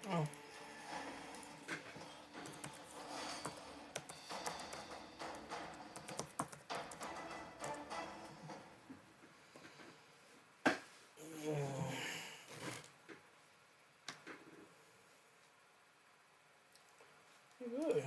Oh. Good.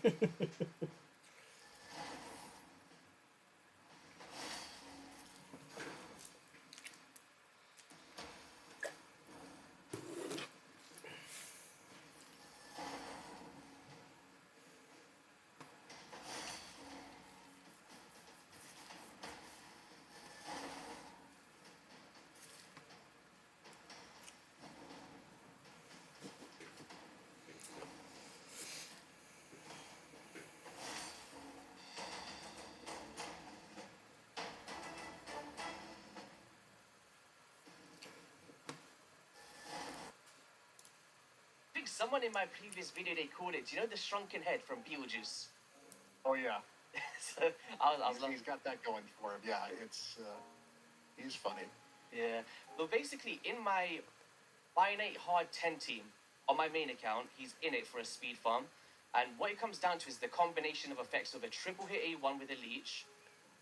I think someone in my previous video they called it. Do you know the shrunken head from Beetlejuice? Oh yeah, So I was like, he's got that going for him. Yeah, he's funny. yeah. Well, basically, in my finite hard 10 team on my main account, he's in it for a speed farm. And what it comes down to is the combination of effects of a triple hit A1 with a leech.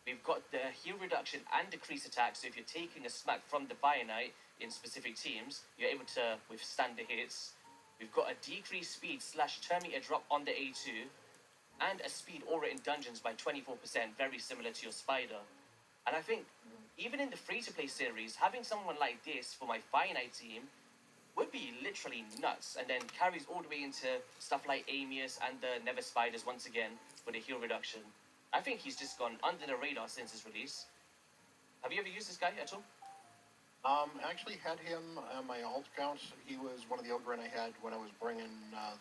We've got the heal reduction and decrease attack. So if you're taking a smack from the Fire Knight in specific teams, you're able to withstand the hits. We've got a decreased speed / turn meter drop on the A2. And a speed aura in dungeons by 24%, very similar to your spider. And I think even in the free-to-play series, having someone like this for my Fire Knight team would be literally nuts, and then carries all the way into stuff like Amius and the Never Spiders once again for the heal reduction. I think he's just gone under the radar since his release. Have you ever used this guy at all? Actually had him on my alt account. He was one of the Ogryn I had when I was bringing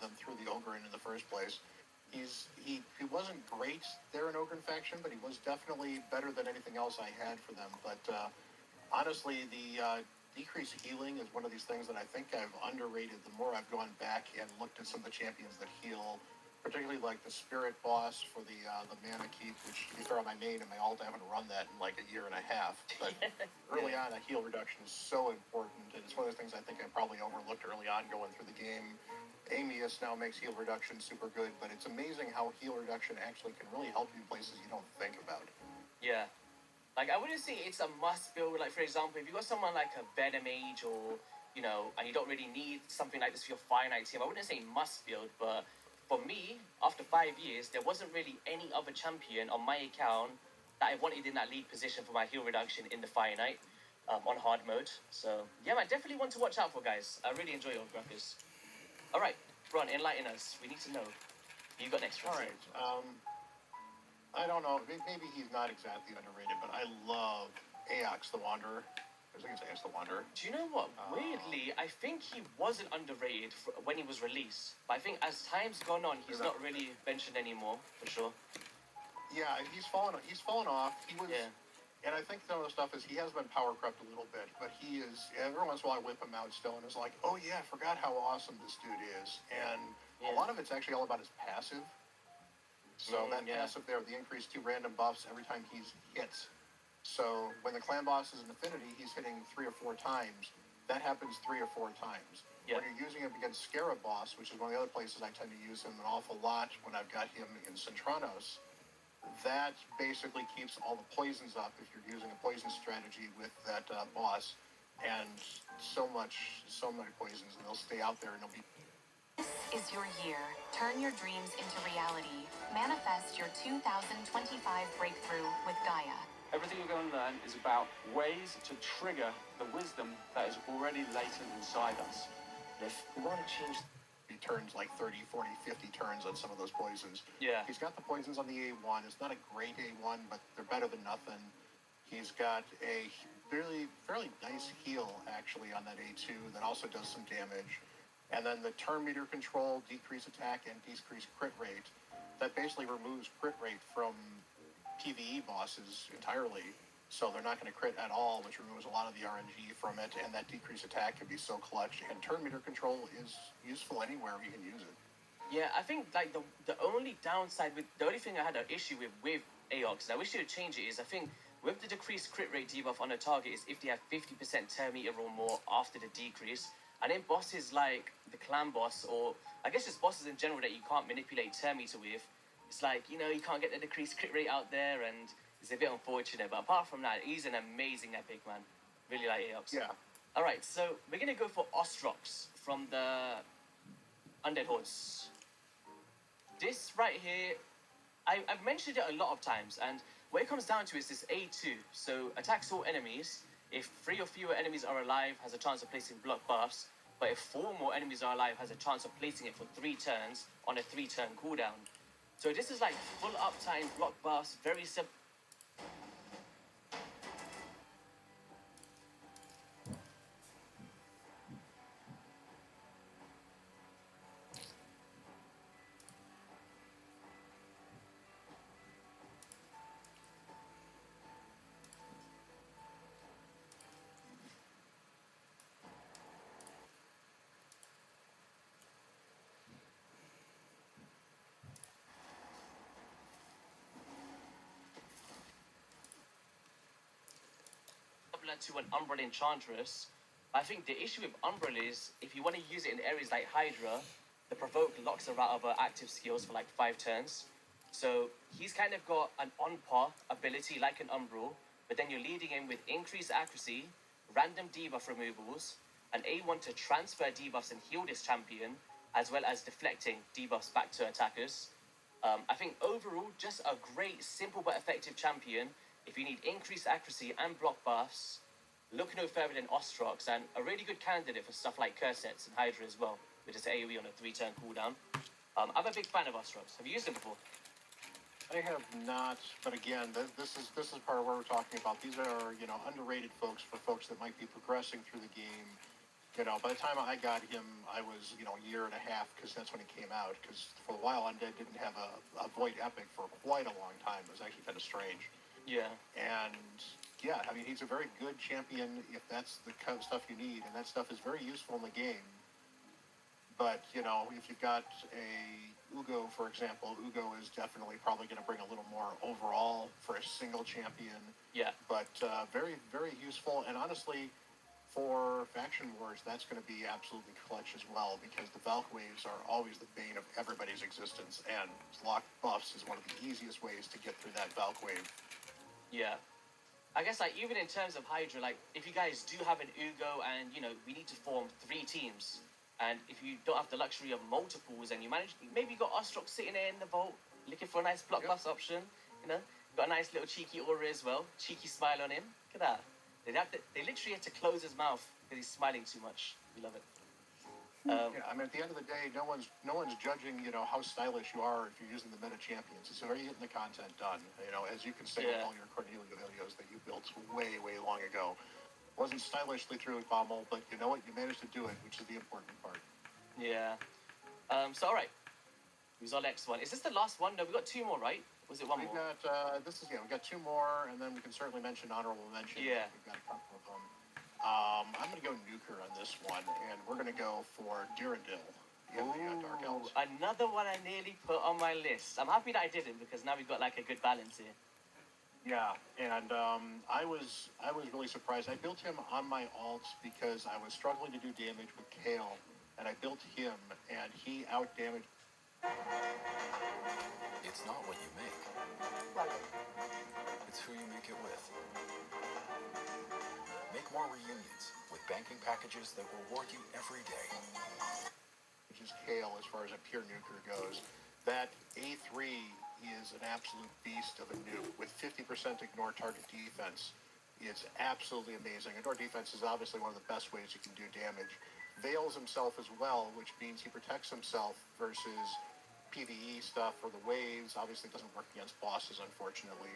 them through the Ogryn in the first place. He wasn't great there in Ogryn faction, but he was definitely better than anything else I had for them. But honestly, the decreased healing is one of these things that I think I've underrated the more I've gone back and looked at some of the champions that heal, particularly like the Spirit boss for the Mana Keep, which, to be fair, on my main and my alt, I haven't run that in like a year and a half. But early on, a heal reduction is so important, and it's one of those things I think I probably overlooked early on going through the game. Amius now makes heal reduction super good, but it's amazing how heal reduction actually can really help you in places you don't think about. Yeah. Like, I wouldn't say it's a must build. Like, for example, if you got someone like a Venom Mage or, you know, and you don't really need something like this for your Fire Knight team, I wouldn't say must build, but for me, after 5 years, there wasn't really any other champion on my account that I wanted in that lead position for my heal reduction in the Fire Knight on hard mode. So, yeah, man, definitely one to watch out for, guys. I really enjoy your graphics. All right, Ron, enlighten us. We need to know. You got next, All right. I don't know. Maybe he's not exactly underrated, but I love Aox the Wanderer. I think it's Aox the Wanderer. Do you know what? Weirdly, I think he wasn't underrated when he was released. But I think as time's gone on, he's not really mentioned anymore, for sure. Yeah, he's fallen off. He was... Yeah. And I think some of the stuff is he has been power crept a little bit, but he is, every once in a while I whip him out still and it's like, oh yeah, I forgot how awesome this dude is. And a lot of it's actually all about his passive. So passive there, the increased 2 random buffs every time he's hit. So when the clan boss is an affinity, he's hitting 3 or 4 times. That happens 3 or 4 times. Yeah. When you're using him against Scarab boss, which is one of the other places I tend to use him an awful lot when I've got him in Centranos, that basically keeps all the poisons up if you're using a poison strategy with that boss, and so many poisons, and they'll stay out there and they'll be... This is your year. Turn your dreams into reality. Manifest your 2025 breakthrough with Gaia. Everything you're going to learn is about ways to trigger the wisdom that is already latent inside us. If we want to change... He turns like 30, 40, 50 turns on some of those poisons. Yeah. He's got the poisons on the A1. It's not a great A1, but they're better than nothing. He's got a fairly nice heal, actually, on that A2 that also does some damage. And then the turn meter control, decrease attack, and decrease crit rate. That basically removes crit rate from PvE bosses entirely. So they're not going to crit at all, which removes a lot of the RNG from it, and that decreased attack can be so clutch. And turn meter control is useful anywhere you can use it. Yeah, I think like the only downside with the only thing I had an issue with Aox, and I wish you would change it, is I think with the decreased crit rate debuff on a target is if they have 50% turn meter or more after the decrease. And then bosses like the clan boss, or I guess just bosses in general that you can't manipulate turn meter with, it's like, you know, you can't get the decreased crit rate out there, and it's a bit unfortunate. But apart from that, he's an amazing epic, man. Really like Aox. Yeah. Alright, so we're gonna go for Ostrox from the Undead Hordes. This right here, I've mentioned it a lot of times, and what it comes down to is this A2. So attacks all enemies. If 3 or fewer enemies are alive, has a chance of placing block buffs. But if 4 more enemies are alive, has a chance of placing it for 3 turns on a 3-turn cooldown. So this is like full uptime block buffs, very simple. To an Umbral Enchantress. I think the issue with Umbral is if you want to use it in areas like Hydra, the provoke locks her out of her active skills for like 5 turns. So he's kind of got an on-par ability like an Umbral, but then you're leading him with increased accuracy, random debuff removals, an A1 to transfer debuffs and heal this champion, as well as deflecting debuffs back to attackers. I think overall, just a great, simple but effective champion. If you need increased accuracy and block buffs, look no further than Ostrox, and a really good candidate for stuff like Curse Sets and Hydra as well, with its AoE on a 3-turn cooldown. I'm a big fan of Ostrox. Have you used him before? I have not, but again, this is part of what we're talking about. These are, underrated folks, for folks that might be progressing through the game. By the time I got him, I was, a year and a half, because that's when he came out. Because for a while, Undead didn't have a Void Epic for quite a long time. It was actually kind of strange. Yeah. And yeah, I mean, he's a very good champion if that's the kind of stuff you need, and that stuff is very useful in the game. But, if you've got a Ugo, for example, Ugo is definitely probably going to bring a little more overall for a single champion. Yeah. But very, very useful, and honestly, for Faction Wars, that's going to be absolutely clutch as well, because the Valk waves are always the bane of everybody's existence, and lock buffs is one of the easiest ways to get through that Valk wave. Yeah. I guess, like, even in terms of Hydra, like, if you guys do have an Ugo and, we need to form 3 teams, and if you don't have the luxury of multiples and you manage, maybe you got Ostrox sitting there in the vault, looking for a nice block buffs option, got a nice little cheeky aura as well, cheeky smile on him. Look at that. They literally had to close his mouth because he's smiling too much. We love it. Yeah, I mean, at the end of the day, no one's judging, how stylish you are if you're using the meta champions. It's already getting the content done. As you can say with all your Cornelia videos that you built way, way long ago. Wasn't stylishly through Pommel, but you know what? You managed to do it, which is the important part. Yeah. So, all right. Who's our next one? Is this the last one? No, we got 2 more, right? Was it one more? We got 2 more, and then we can certainly mention honorable mention. Yeah. We've got a couple of them. I'm going to go Nuker on this one, and we're going to go for Dirandil in the Dark Elves. Another one I nearly put on my list. I'm happy that I didn't, because now we've got like a good balance here. Yeah, and I was really surprised. I built him on my alts because I was struggling to do damage with Kale, and I built him, and he out-damaged. It's not what you make. It's who you make it with. Make more reunions with banking packages that reward you every day. Which is Kale as far as a pure nuker goes. That A3 is an absolute beast of a nuke with 50% ignore target defense. It's absolutely amazing. Ignore defense is obviously one of the best ways you can do damage. Veils himself as well, which means he protects himself versus PvE stuff or the waves. Obviously doesn't work against bosses, unfortunately,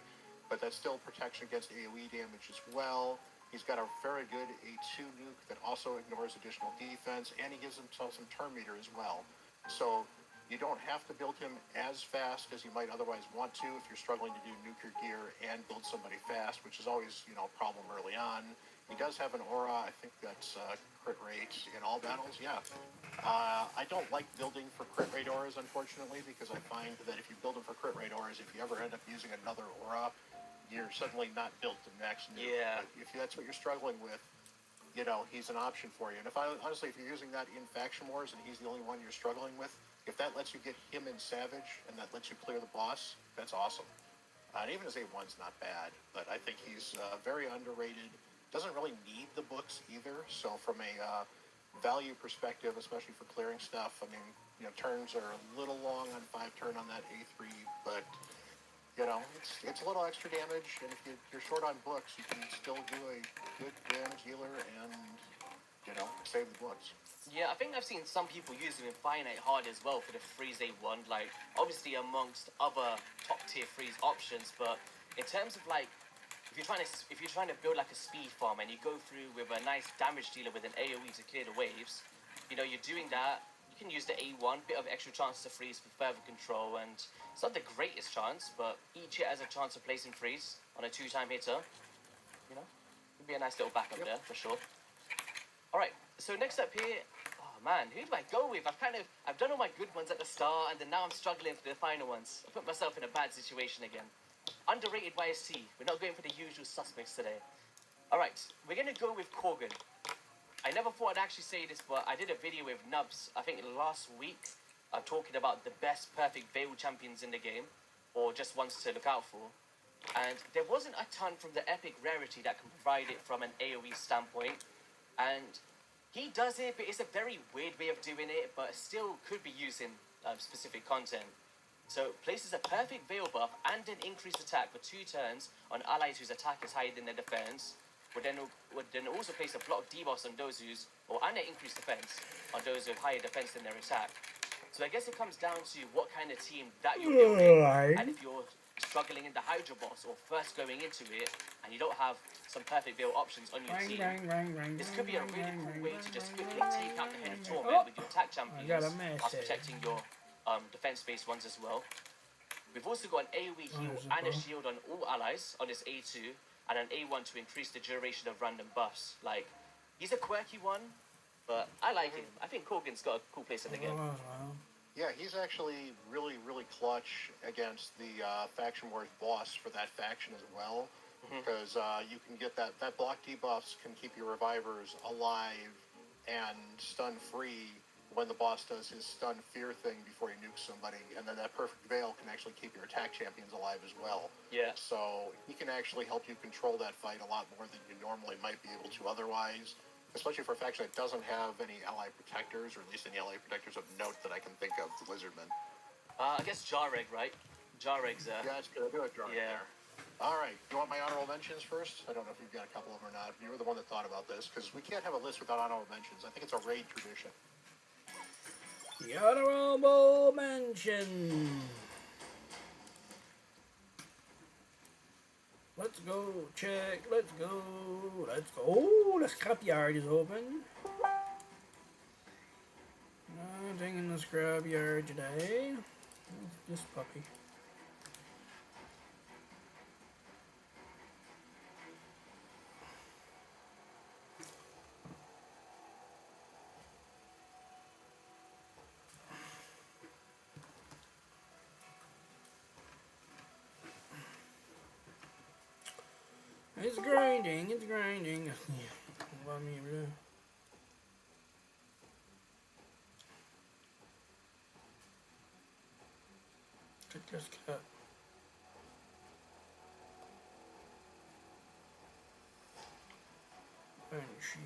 but that's still protection against AoE damage as well. He's got a very good A2 nuke that also ignores additional defense, and he gives himself some turn meter as well. So you don't have to build him as fast as you might otherwise want to if you're struggling to do nuker gear and build somebody fast, which is always, a problem early on. He does have an aura. I think that's crit rate in all battles, yeah. I don't like building for crit rate auras, unfortunately, because I find that if you build them for crit rate auras, if you ever end up using another aura, you're suddenly not built to max nuke. Yeah. But if that's what you're struggling with, he's an option for you. And honestly, if you're using that in Faction Wars and he's the only one you're struggling with, if that lets you get him in Savage and that lets you clear the boss, that's awesome. And even his A1's not bad, but I think he's very underrated. Doesn't really need the books either, so from a value perspective, especially for clearing stuff, I mean, turns are a little long on 5-turn on that A3, but it's a little extra damage, and if you're short on books, you can still do a good damage dealer and save the books. Yeah, I think I've seen some people use them in Finite Hard as well for the freeze they want, like obviously amongst other top tier freeze options, but in terms of like if you're trying to build like a speed farm and you go through with a nice damage dealer with an AoE to clear the waves, you're doing that. You can use the A1, bit of extra chance to freeze for further control, and it's not the greatest chance, but each hit has a chance of placing freeze on a 2-time hitter. Could be a nice little backup there for sure. All right, so next up here, oh man, who do I go with? I've done all my good ones at the start, and then now I'm struggling for the final ones. I put myself in a bad situation again. Underrated YST. We're not going for the usual suspects today. All right, we're gonna go with Korgan. I never thought I'd actually say this, but I did a video with Nubs, I think last week, talking about the best perfect Veil champions in the game, or just ones to look out for. And there wasn't a ton from the epic rarity that can provide it from an AoE standpoint. And he does it, but it's a very weird way of doing it, but still could be used in specific content. So places a perfect Veil buff and an increased attack for 2 turns on allies whose attack is higher than their defense. Would then also place a block debuffs on those and an increased defense on those with higher defense than their attack. So I guess it comes down to what kind of team that you're building, and if you're struggling in the Hydra boss or first going into it, and you don't have some perfect Veil options on your team, this could be a really cool way to just quickly take out the Head of Torment with your attack champions, whilst protecting your defense-based ones as well. We've also got an AoE heal and a shield on all allies on this A2, and an A1 to increase the duration of random buffs. Like, he's a quirky one, but I like him. I think Korgan's got a cool place in the game. Yeah, he's actually really, really clutch against the Faction Wars boss for that faction as well, because you can get that block debuffs can keep your revivers alive and stun free when the boss does his stun fear thing before he nukes somebody, and then that perfect Veil can actually keep your attack champions alive as well. Yeah. So he can actually help you control that fight a lot more than you normally might be able to otherwise, especially for a faction that doesn't have any ally protectors, or at least any ally protectors of note that I can think of, the Lizardmen. I guess Jareg, right? Jareg's Yeah, that's good. I'll do it, Jareg there. All right, you want my honorable mentions first? I don't know if you've got a couple of them or not. You were the one that thought about this, because we can't have a list without honorable mentions. I think it's a raid tradition. The honorable mention. Let's go, check, let's go. Oh, the scrapyard is open. Nothing in the scrapyard today. This puppy. It's grinding, it's grinding. Let me take this cat. Banshee.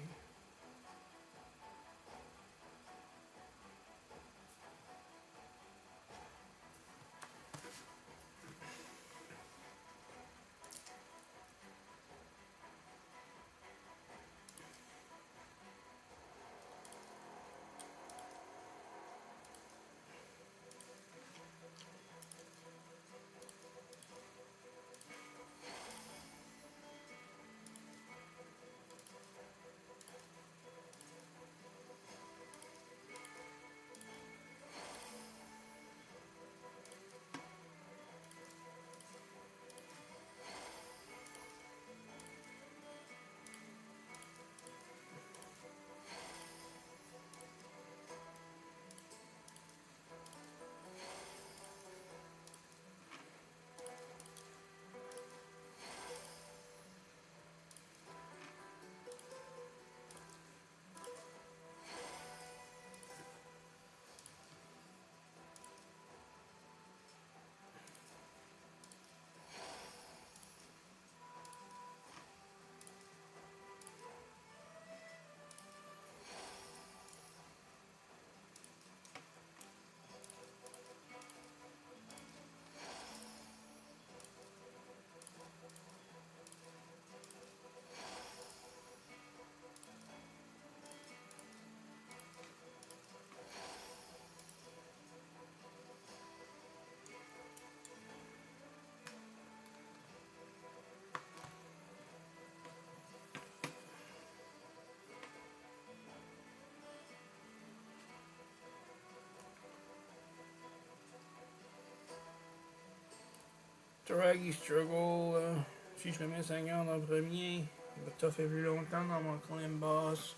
Draggy Struggle, si je le mets 50 en premier, il va toffer plus longtemps dans mon clan boss.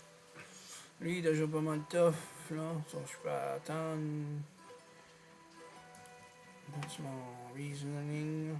Lui, il est déjà pas mal tough, là, so je peux attendre. That's mon reasoning.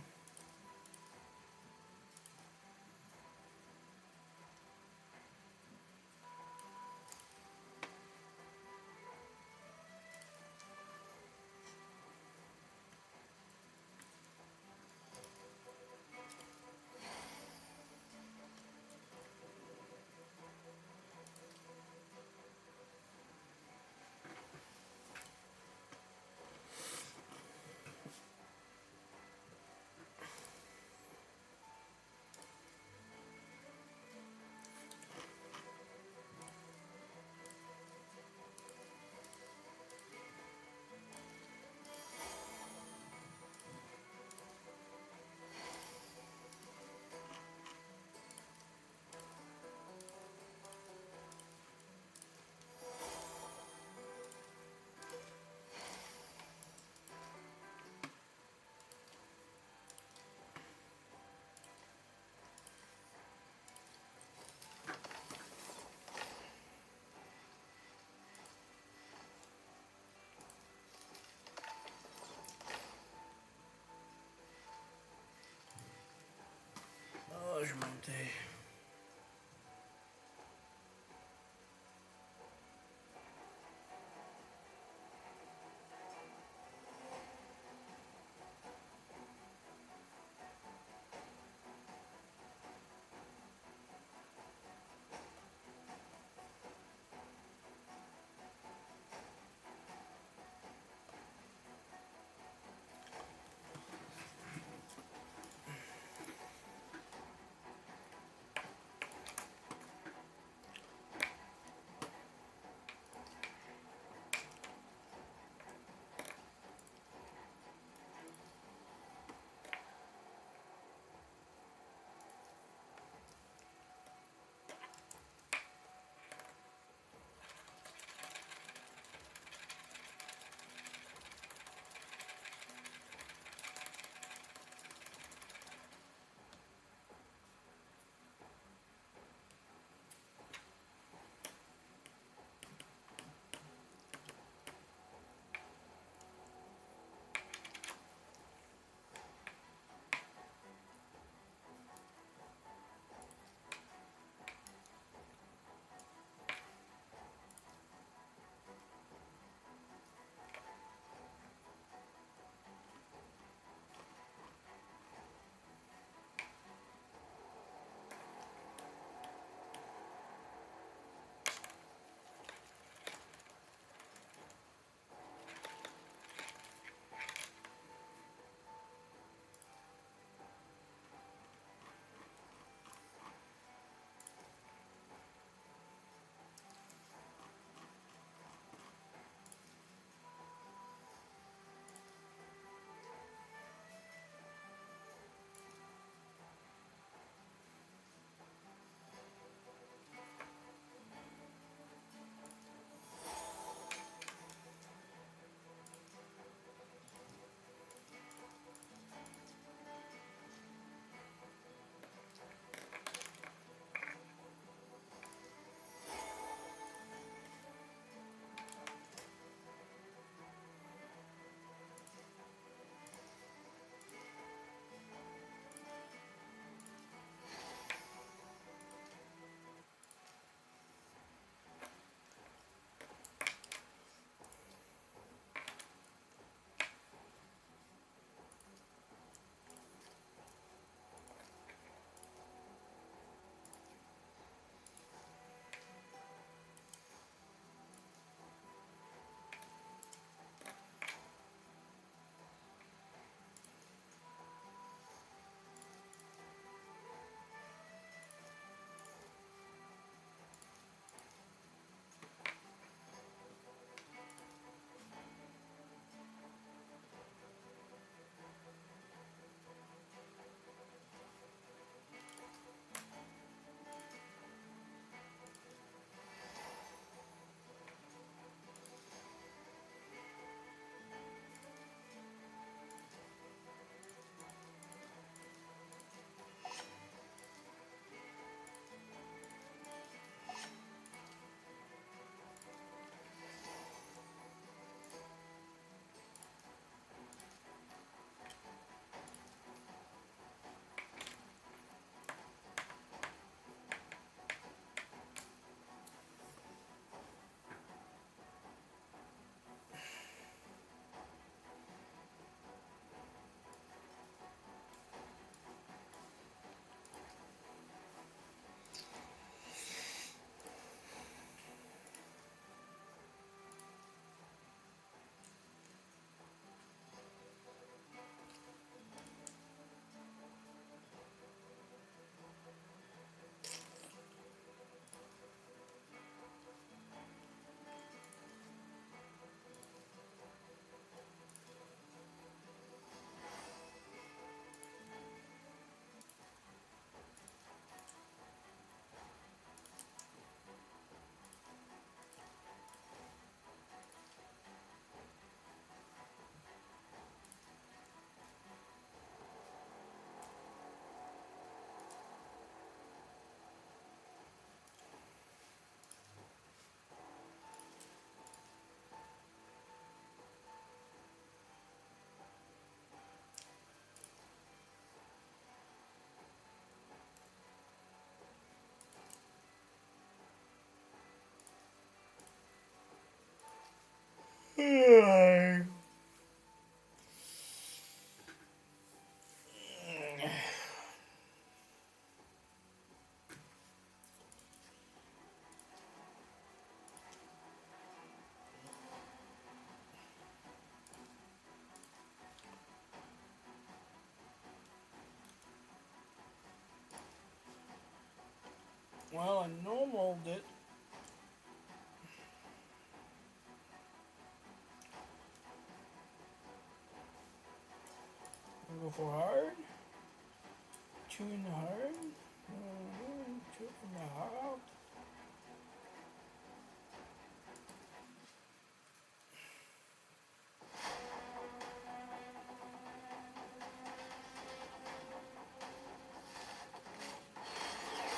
normaled it. I'll go for hard. 2 in the hard. 2 in the hard.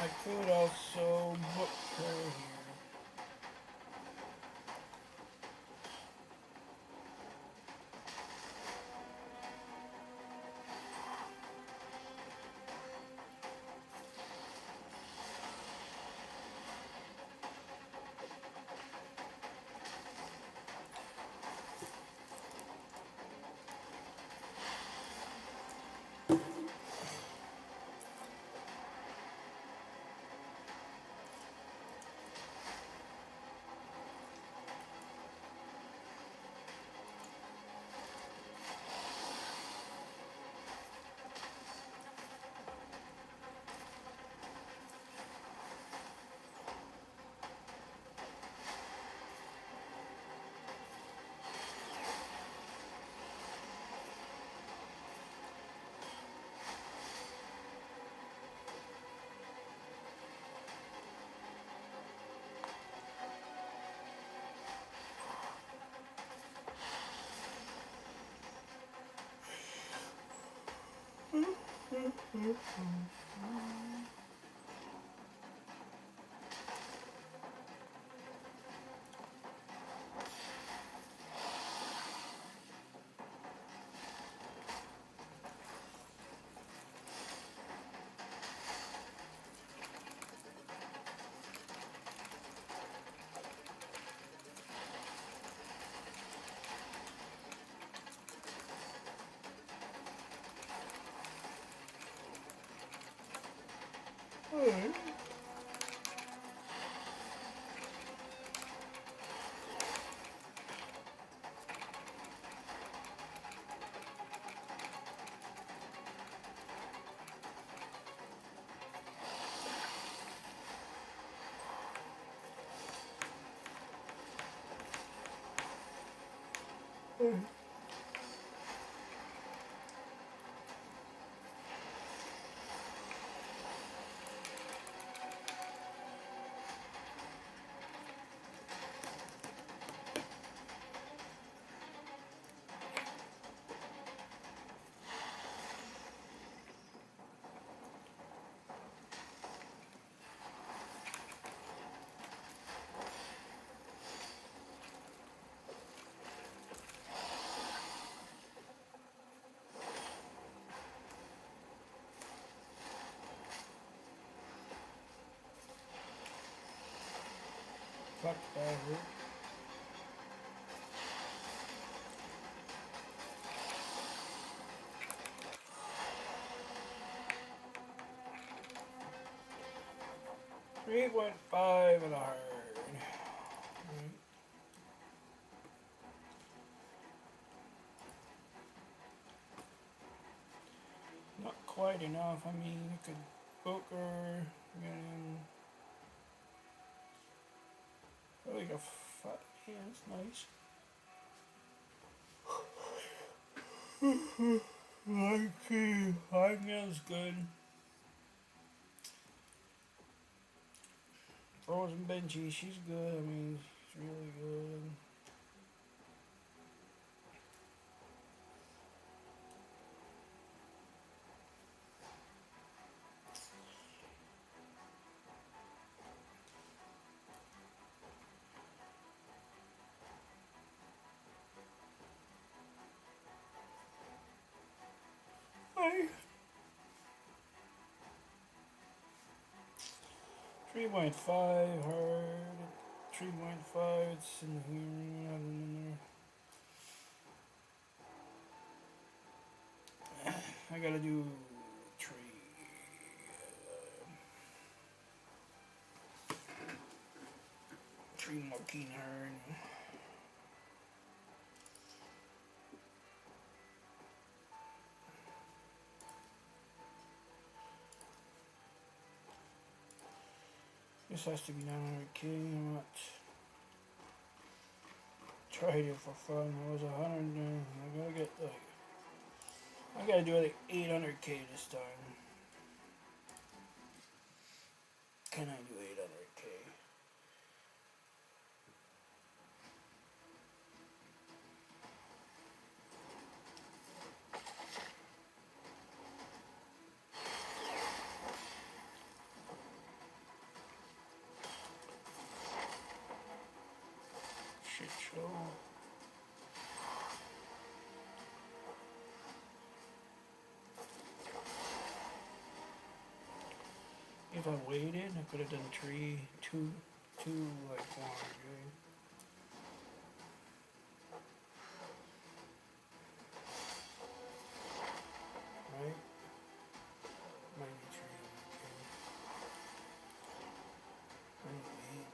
I could also book her here. Alright. Fuck that. 3.5 and a hard. Not quite enough. I mean, you could book her. Oh, like a fat. Yeah, that's nice. Okay, I feels good. Frozen Benji, she's good. I mean, she's really good. Hi. 3.5 hard. 3.5, it's in here, not in there. I gotta do tree. Tree marking hard. This has to be 900k. I'm not tried it for fun. It was 100. I gotta get like. I gotta do like 800k this time. Can I do 800k? Shit show. If I waited, I could have done two, like 400k. Right? Maybe 300k. Maybe 8.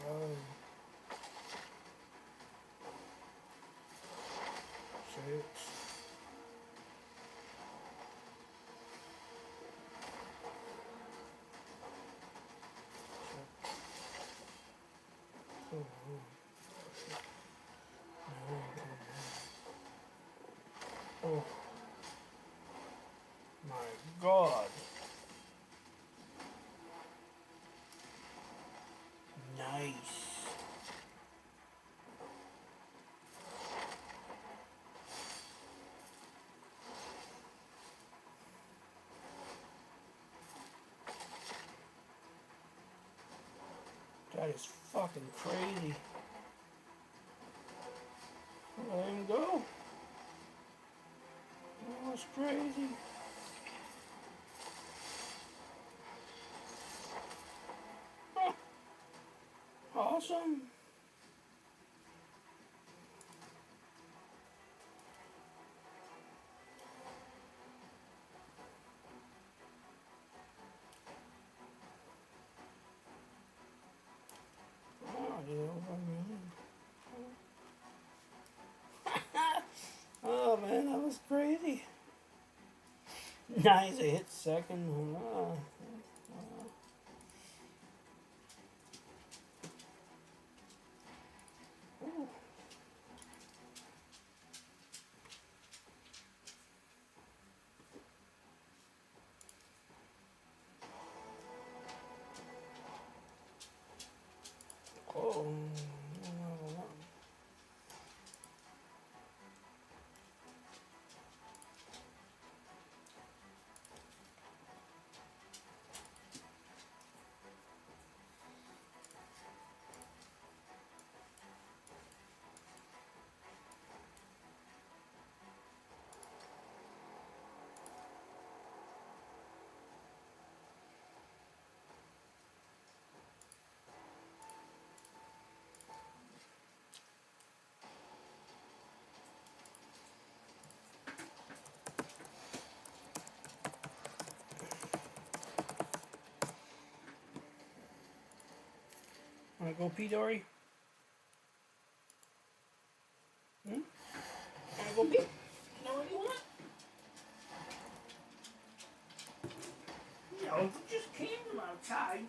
Five, 6. Oh, oh my God. Nice. That is fucking crazy. Let him go. That was crazy. Huh. Awesome. Oh, I did over a million. Oh man, that was crazy. Nice, I hit second. Ooh. Oh. Wanna go pee, Dory? Hmm? Wanna go pee? You know what you want? No, you just came from outside.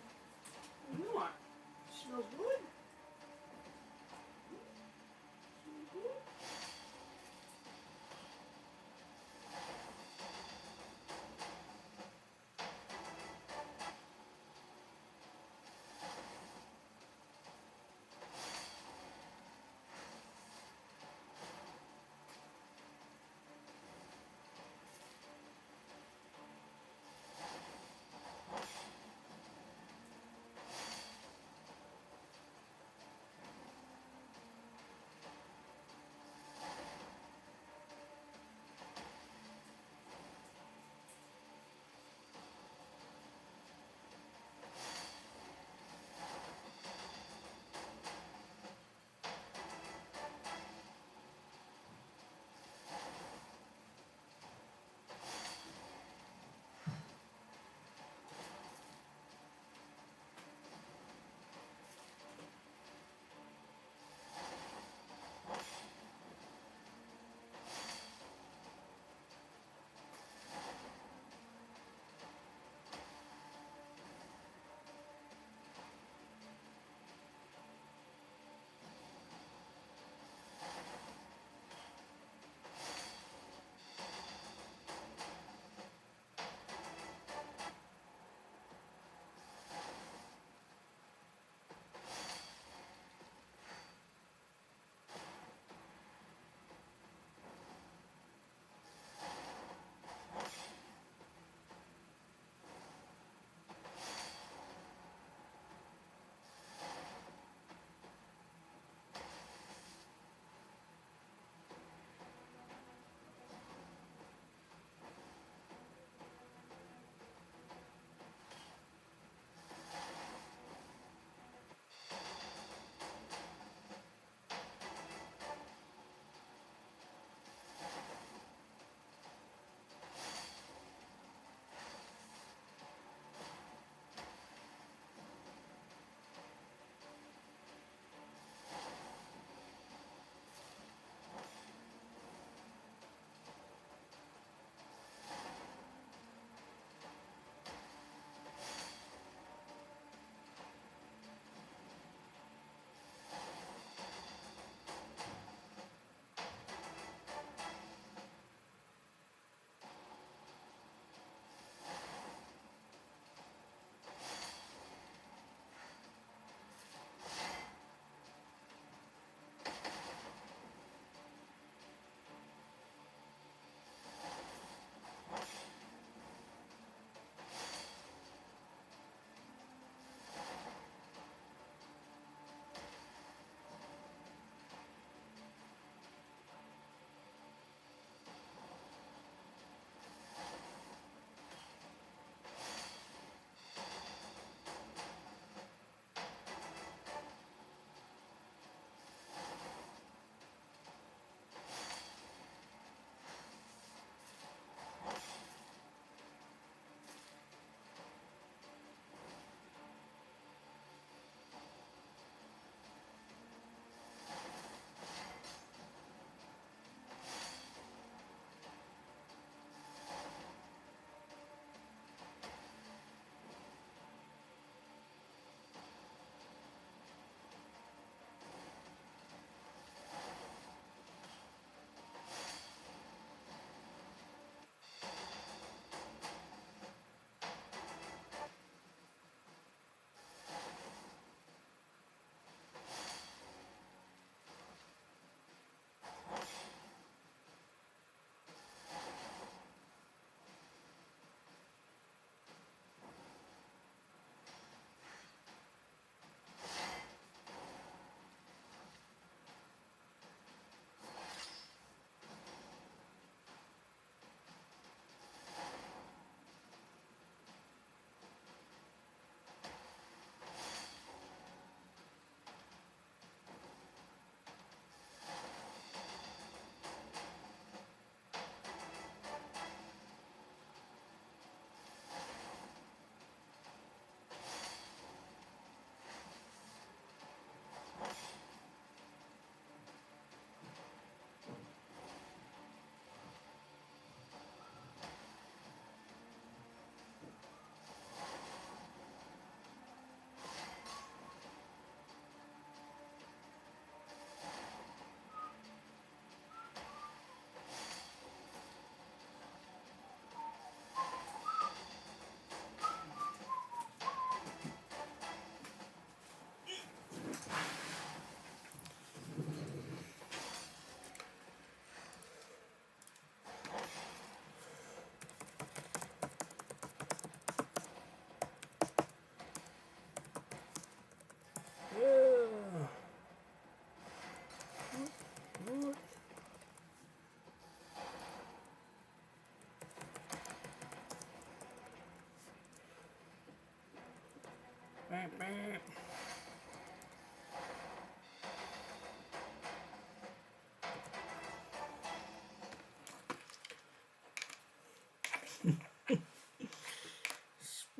What do you want? Smells good. Smells good.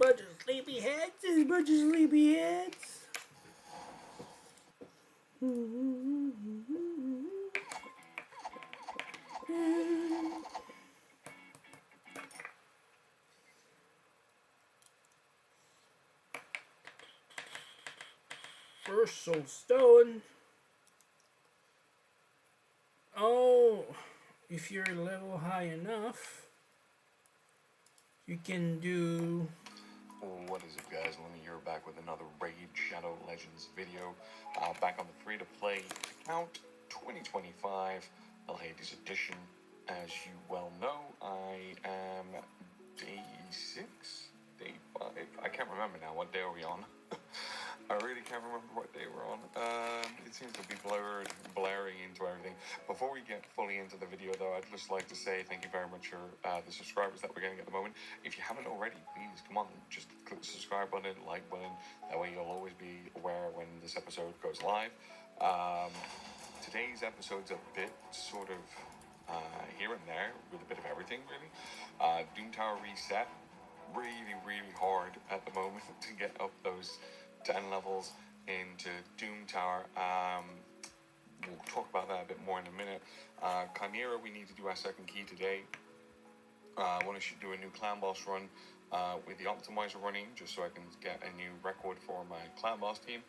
Bunch of sleepyheads. This bunch of sleepyheads. First soul stone. Oh, if you're level high enough, you can do. What is it, guys? Let me hear back with another Raid Shadow Legends video. Back on the free-to-play account, 2025 El Hades edition. As you well know, I am day 6, day 5. I can't remember now. What day are we on? I really can't remember what day we're on. It seems to be blaring into everything. Before we get fully into the video, though, I'd just like to say thank you very much for the subscribers that we're getting at the moment. If you haven't already, please, come on, just click the subscribe button, like button. That way you'll always be aware when this episode goes live. Today's episode's a bit sort of here and there, with a bit of everything, really. Doom Tower reset. Really hard at the moment to get up those 10 levels into Doom Tower. We'll talk about that a bit more in a minute. Chimera, we need to do our second key today. I want to do a new clan boss run with the optimizer running, just so I can get a new record for my clan boss team.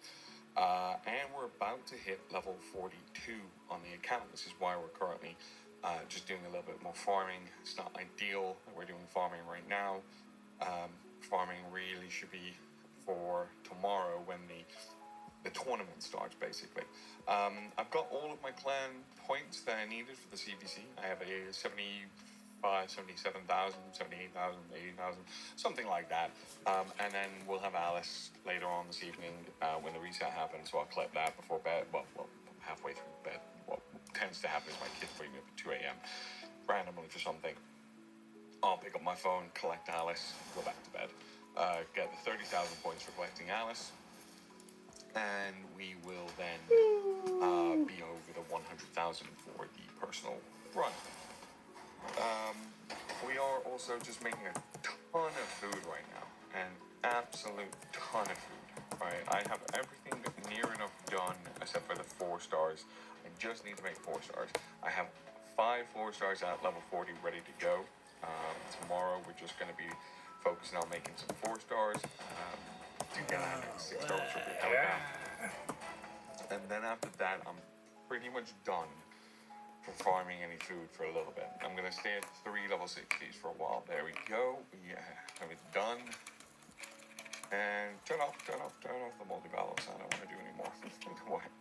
And we're about to hit level 42 on the account. This is why we're currently just doing a little bit more farming. It's not ideal that we're doing farming right now. Farming really should be for tomorrow when the tournament starts, basically. I've got all of my clan points that I needed for the CBC. I have a 77,000, 78,000, 80,000, something like that. And then we'll have Alice later on this evening when the reset happens, so I'll clip that before bed. Well, halfway through bed. What tends to happen is my kids wake me up at 2 a.m. randomly for something. I'll pick up my phone, collect Alice, go back to bed. Get the 30,000 points for collecting Alice, and we will then be over the 100,000 for the personal run. We are also just making a ton of food right now, an absolute ton of food. Right, I have everything near enough done except for the 4 stars. I just need to make 4 stars. I have 5 4 stars at level 40 ready to go. Tomorrow we're just going to be focusing on making some 4 stars. To get out 6 stars should be held down. And then after that, I'm pretty much done for farming any food for a little bit. I'm going to stay at 3 level 60s for a while. There we go. We have it done. And turn off the multi-balance. I don't want to do any more. Go ahead.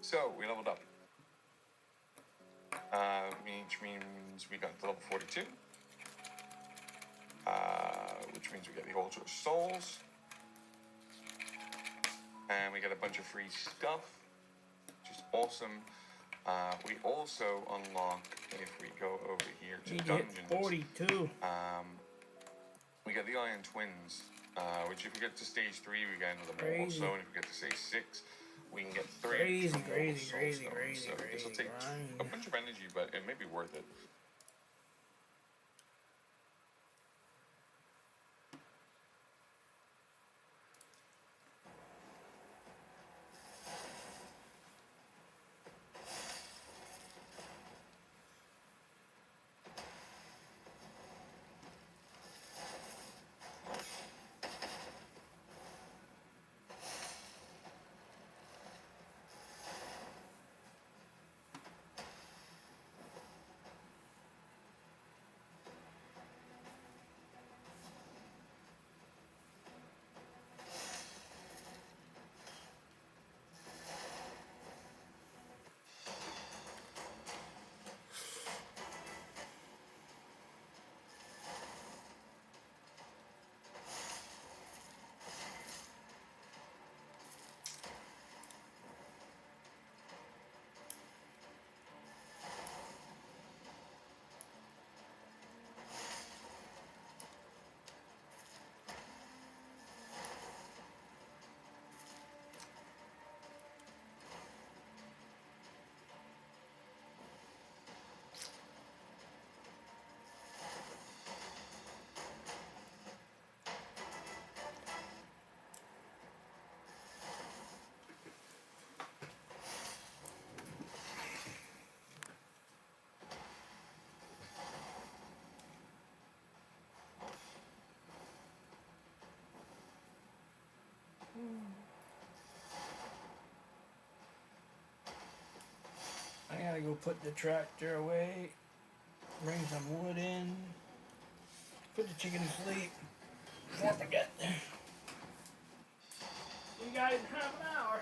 So, we leveled up. Which means we got to level 42. Which means we get the Ultra Souls. And we get a bunch of free stuff, which is awesome. We also unlock, if we go over here to dungeons. 42. We get the Iron Twins, which if we get to stage 3, we get another Crazy. Mortal Stone. If we get to stage 6, we can get 3. Crazy. So this will take a bunch of energy, but it may be worth it. go put the tractor away, bring some wood in, put the chicken to sleep before I forget. See you guys in half an hour.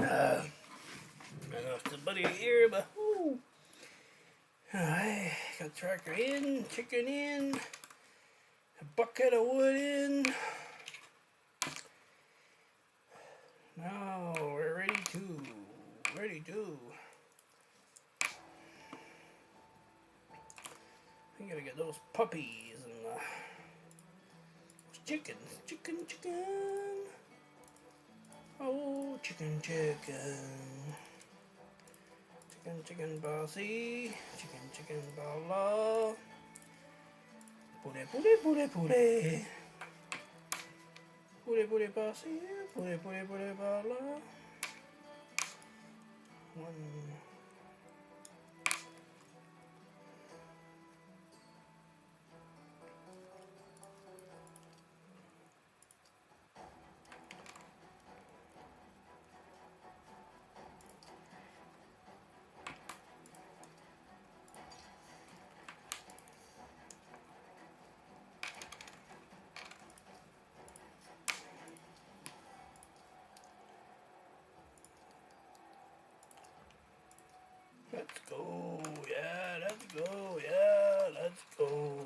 I lost a buddy here, but whoo. Alright, got tracker in, chicken in, a bucket of wood in. Now we're ready to. I gotta get those puppies and those chickens. Oh, chicken. Chicken bossy. Chicken bala. Pure. Pure bossy. Pure bala. One. Let's go, yeah, let's go.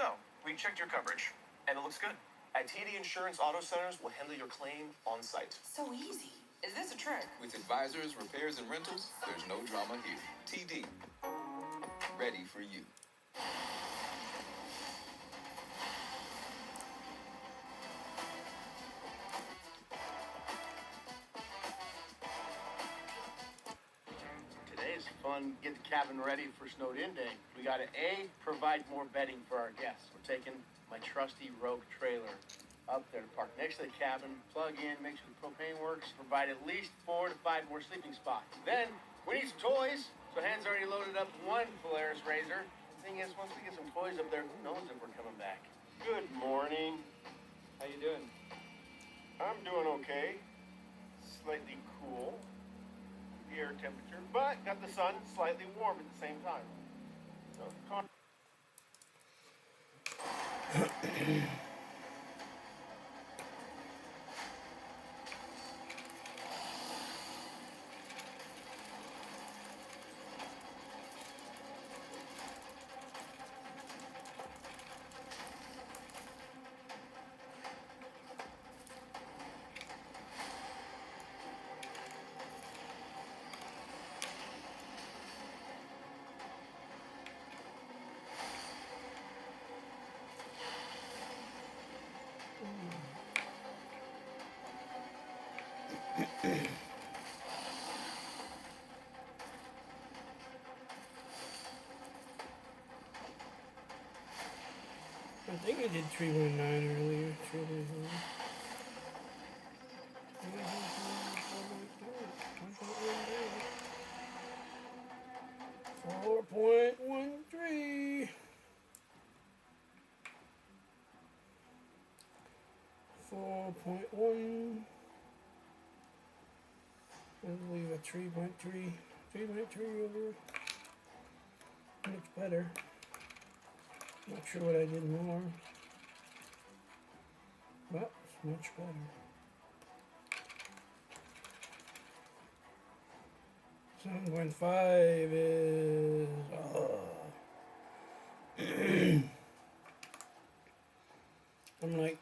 So, we checked your coverage, and it looks good. At TD Insurance Auto Centers, we'll handle your claim on site. So easy. Is this a trick? With advisors, repairs, and rentals, there's no drama here. TD, ready for you. Today's fun. Get the cabin ready for snowed in day. We got to A, provide more bedding for our guests. We're taking my trusty Rogue trailer up there to park next to the cabin, plug in, make sure the propane works, provide at least 4 to 5 more sleeping spots. Then we need some toys. So Han's already loaded up one Polaris Razor. Thing is, once we get some toys up there, who knows if we're coming back. Good morning. How you doing? I'm doing okay. Slightly cool, the air temperature, but got the sun slightly warm at the same time. So, I think I did 319 earlier. 319. 4.13. 4.1. I believe a 3.3. 3.3 over. Looks better. Not sure what I did more. But it's much better. 7.5 is I'm like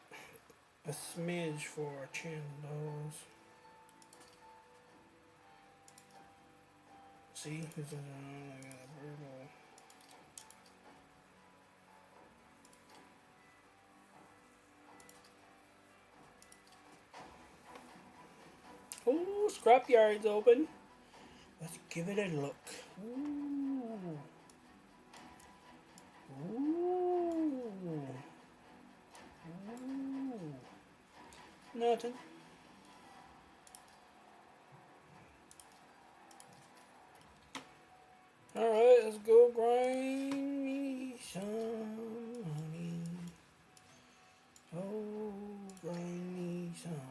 a smidge for candles. See, this is I got a brutal. Oh, scrapyard's open. Let's give it a look. Ooh. Ooh. Ooh. Nothing. Alright, let's go grind me some honey. Oh, grind me some honey.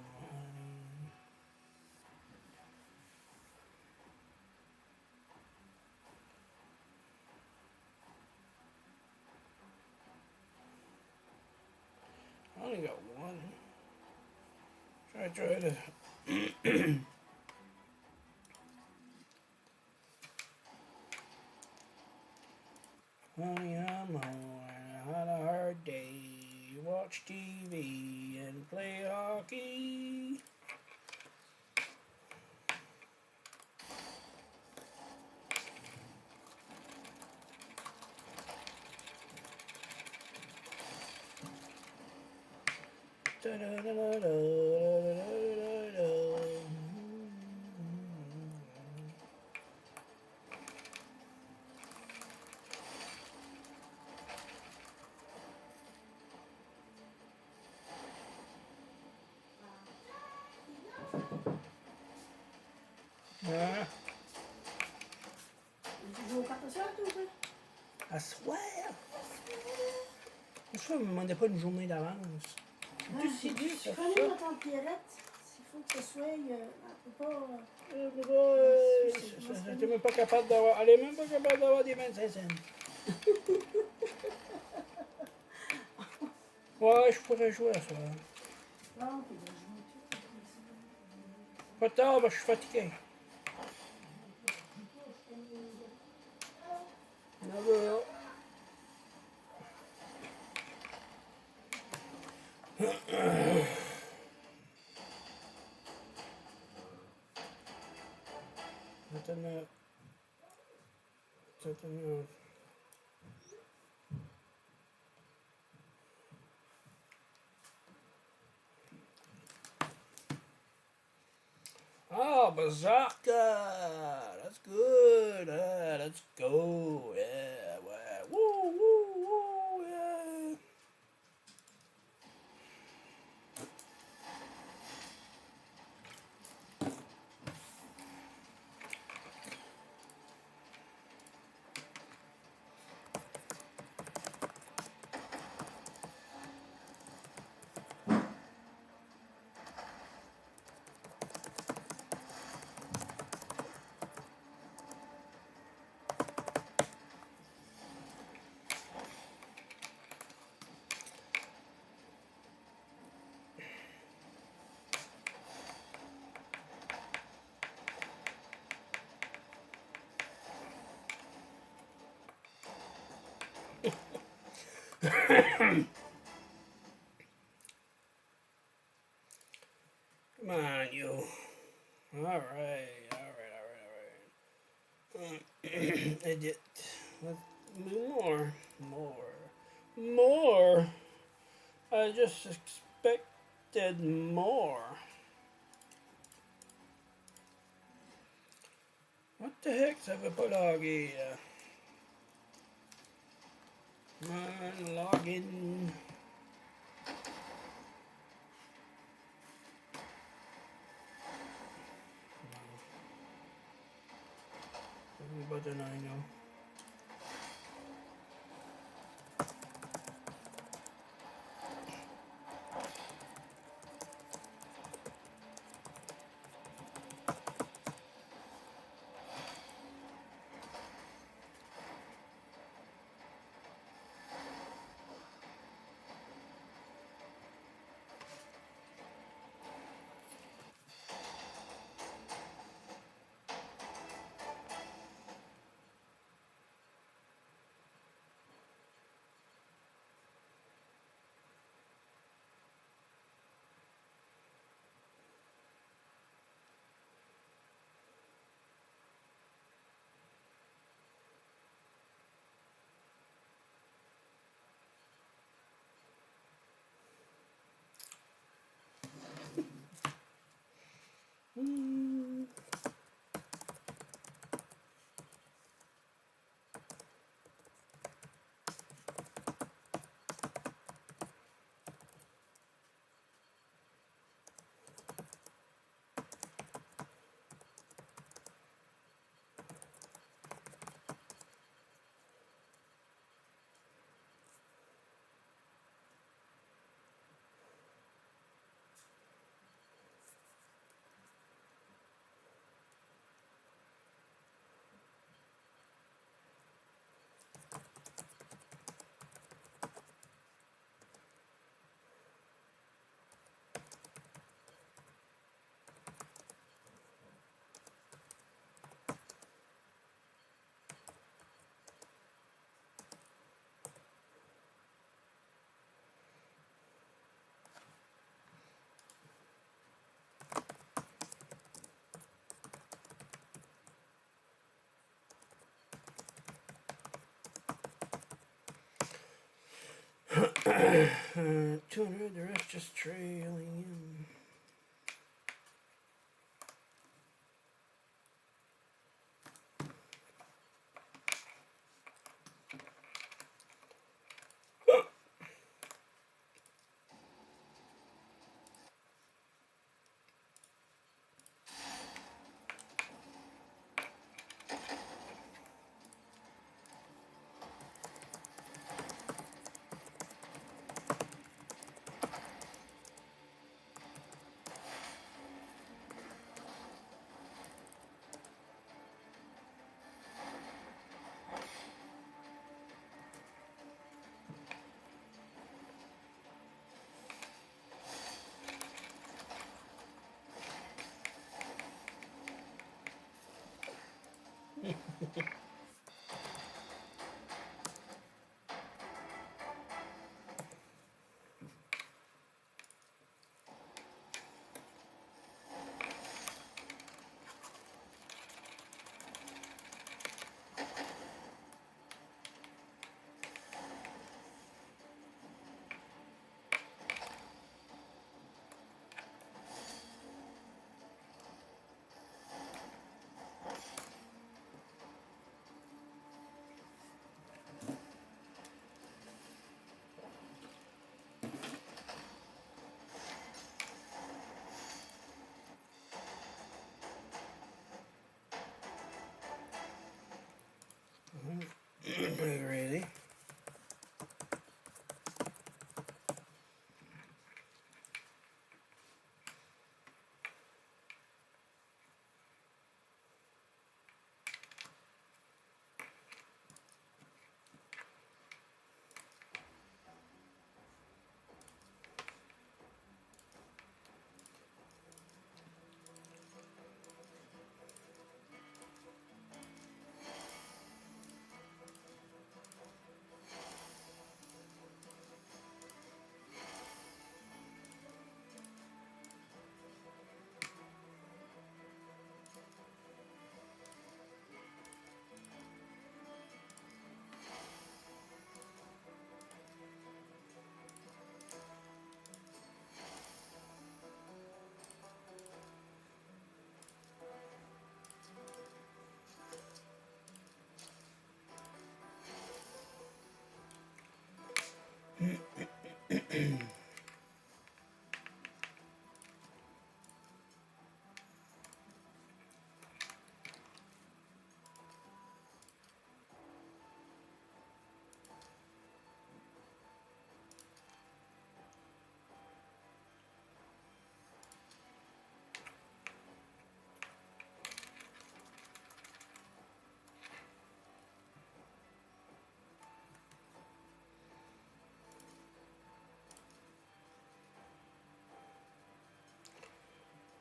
I only got one. Try to. Honey, I'm home. I had a hard day. Watch TV and play hockey. Da da da da da da da da. Ah, I swear. Pourquoi ne me demandez pas une journée d'avance? Si tu connais ma tante Pierrette, il faut que ce soit. Elle peut pas. J'étais même pas capable d'avoir. Elle est même pas capable d'avoir des 25 cents. Ouais, je pourrais jouer à ça. Pas tard, je suis fatigué. 9 heures. Nothing that. Something else. Oh, Berserker! That's good. Let's go. Yeah, woo, woo, woo, yeah. Come on, you. Alright. Idiot. Let's do more. I just expected more. What the heck's have I put log here? Come on, log in. Every button I know. uh, 200, the rest just trailing in.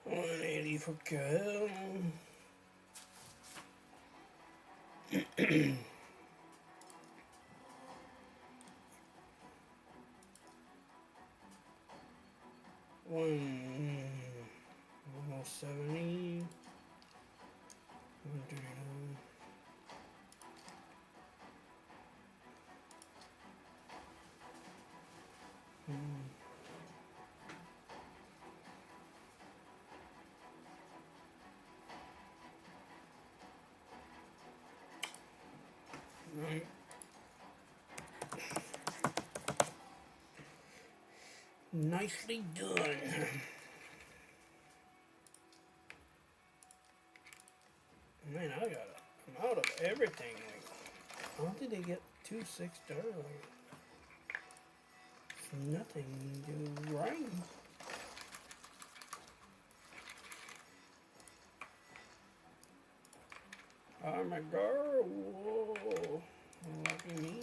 180 for Cal. Almost 70. 139. Right. Nicely done. Man, I'm out of everything. Like, how did they get 2 6-star? Like, nothing to right. Oh my god, whoa. Lucky me.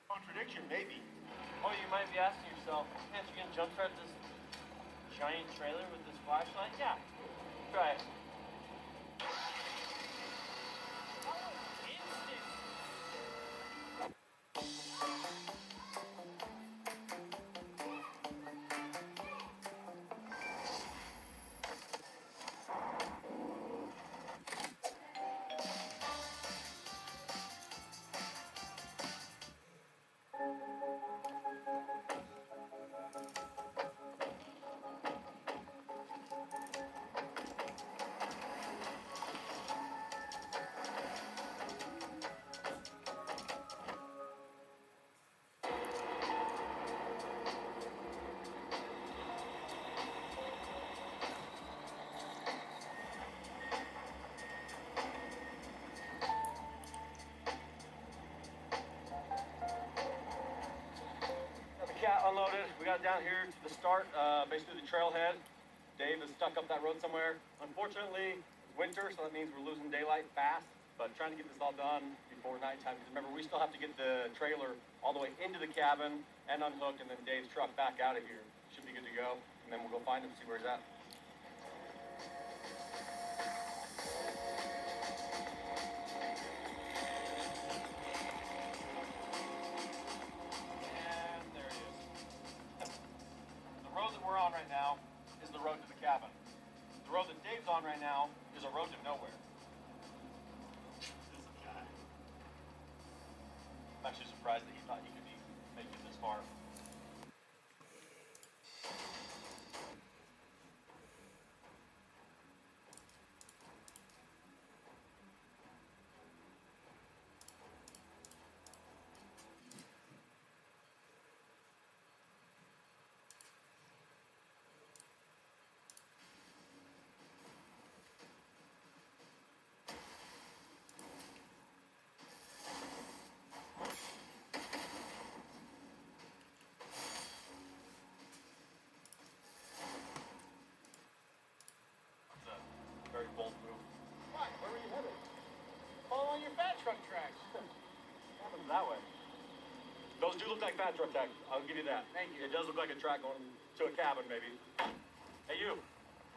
Contradiction, maybe. Oh, you might be asking yourself, can't you get jumpstart this giant trailer with this flashlight? Yeah, try it. down here to the start, basically the trailhead. Dave is stuck up that road somewhere. Unfortunately, it's winter, so that means we're losing daylight fast. But trying to get this all done before nighttime. Because remember, we still have to get the trailer all the way into the cabin and unhooked, and then Dave's truck back out of here. Should be good to go. And then we'll go find him, see where he's at. And there he is. The road that we're on right now is the road to the cabin. The road that Dave's on right now is a road to nowhere. This guy. I'm actually surprised that he thought he could be making it this far. Very bold move. What? Where were you headed? Follow your fat truck tracks. What happens that way? Those do look like fat truck tracks. I'll give you that. Thank you. It does look like a track going to a cabin, maybe. Hey, you.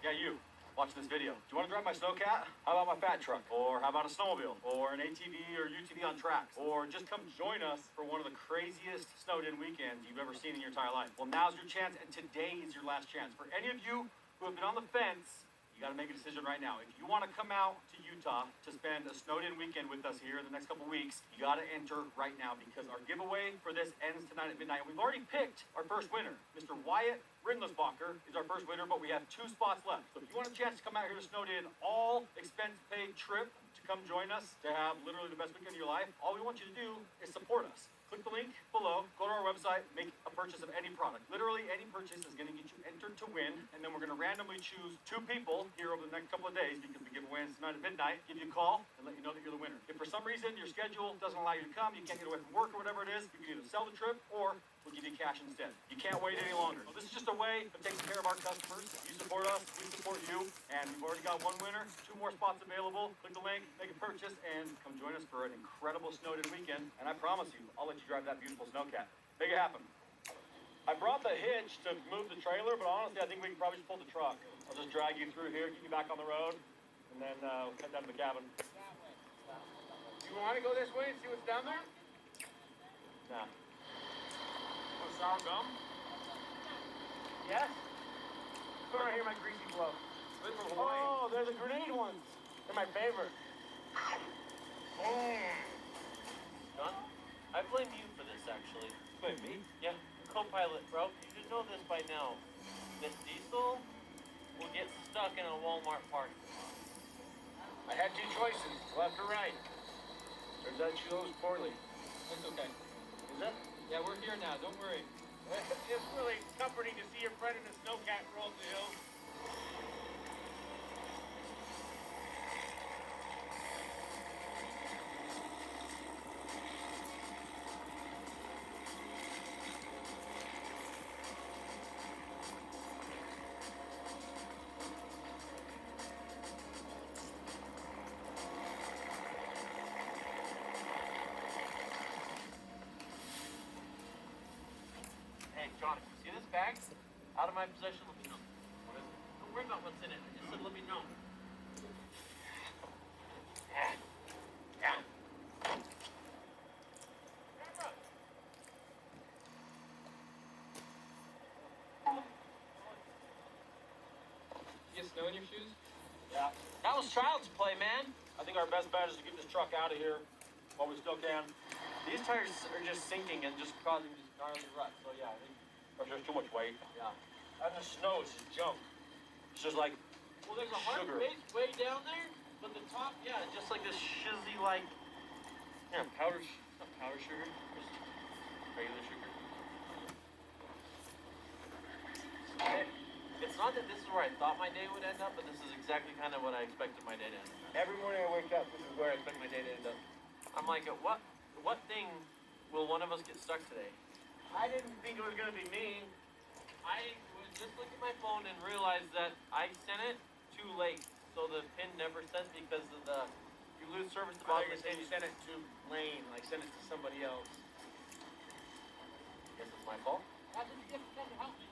Yeah, you. Watch this video. Do you want to drive my snowcat? How about my fat truck? Or how about a snowmobile? Or an ATV or UTV on tracks? Or just come join us for one of the craziest snowed-in weekends you've ever seen in your entire life. Well, now's your chance, and today is your last chance. For any of you who have been on the fence, you got to make a decision right now. If you want to come out to Utah to spend a snowed-in weekend with us here in the next couple weeks, you got to enter right now because our giveaway for this ends tonight at midnight. We've already picked our first winner. Mr. Wyatt Rindlisbacher is our first winner, but we have 2 spots left. So if you want a chance to come out here to Snowed-In, all expense-paid trip to come join us to have literally the best weekend of your life, all we want you to do is support us. Click the link below, go to our website, make a purchase of any product. Literally any purchase is going to get you entered to win, and then we're going to randomly choose 2 people here over the next couple of days because the giveaway is tonight at midnight. Give you a call and let you know that you're the winner. If for some reason your schedule doesn't allow you to come, you can't get away from work or whatever it is, you can either sell the trip or we'll give you cash instead. You can't wait any longer. So this is just a way of taking care of our customers. You support us, we support you, and we've already got 1 winner, 2 more spots available. Click the link, make a purchase, and come join us for an incredible snowed-in weekend. And I promise you, I'll let you drive that beautiful snowcat. Make it happen. I brought the hitch to move the trailer, but honestly, I think we can probably just pull the truck. I'll just drag you through here, get you back on the road, and then head down to the cabin. You want to go this way and see what's down there? Nah. Want sour gum? Yes? Put right here my greasy glove. Oh, they're the grenade ones. They're my favorite. John, I blame you for this, actually. Blame me? Yeah, co-pilot, bro. You should know this by now. This diesel will get stuck in a Walmart parking lot. I had 2 choices, left or right. Turns out you chose poorly. It's okay. Is it? Yeah, we're here now. Don't worry. It's really comforting to see your friend in a snowcat roll the hill. Hey, John, see this bag? Out of my possession, let me know. What is it? Don't worry about what's in it. I just said let me know. You get snow in your shoes? Yeah. That was child's play, man. I think our best bet is to get this truck out of here while we still can. These tires are just sinking and just causing these gnarly ruts. So yeah, I think there's too much weight. Yeah. And the snow is just junk. It's just like Well, there's a hard sugar. base way down there, but the top, yeah, it's just like this shizzy, like, Yeah, powder. Not powder sugar. Just regular sugar. it's not that this is where I thought my day would end up, but this is exactly kind of what I expected my day to end up. Every morning I wake up, this is where I expect my day to end up. I'm like, what thing will one of us get stuck today? I didn't think it was going to be me. I was just looking at my phone and realized that I sent it too late, so the pin never sent because of the you lose service to I bottom thought you send it to Lane, like send it to somebody else. Guess it's my fault. That's a gift to help me.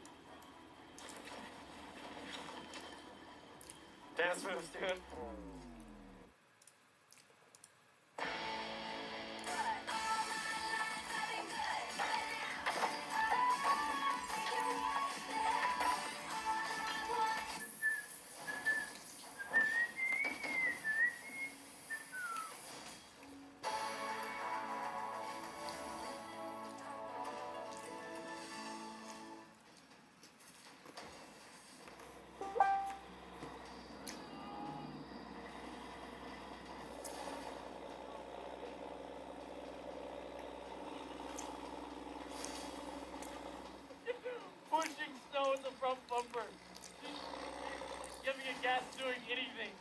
Dance moves, dude. Pushing snow in the front bumper. Giving a gas doing anything.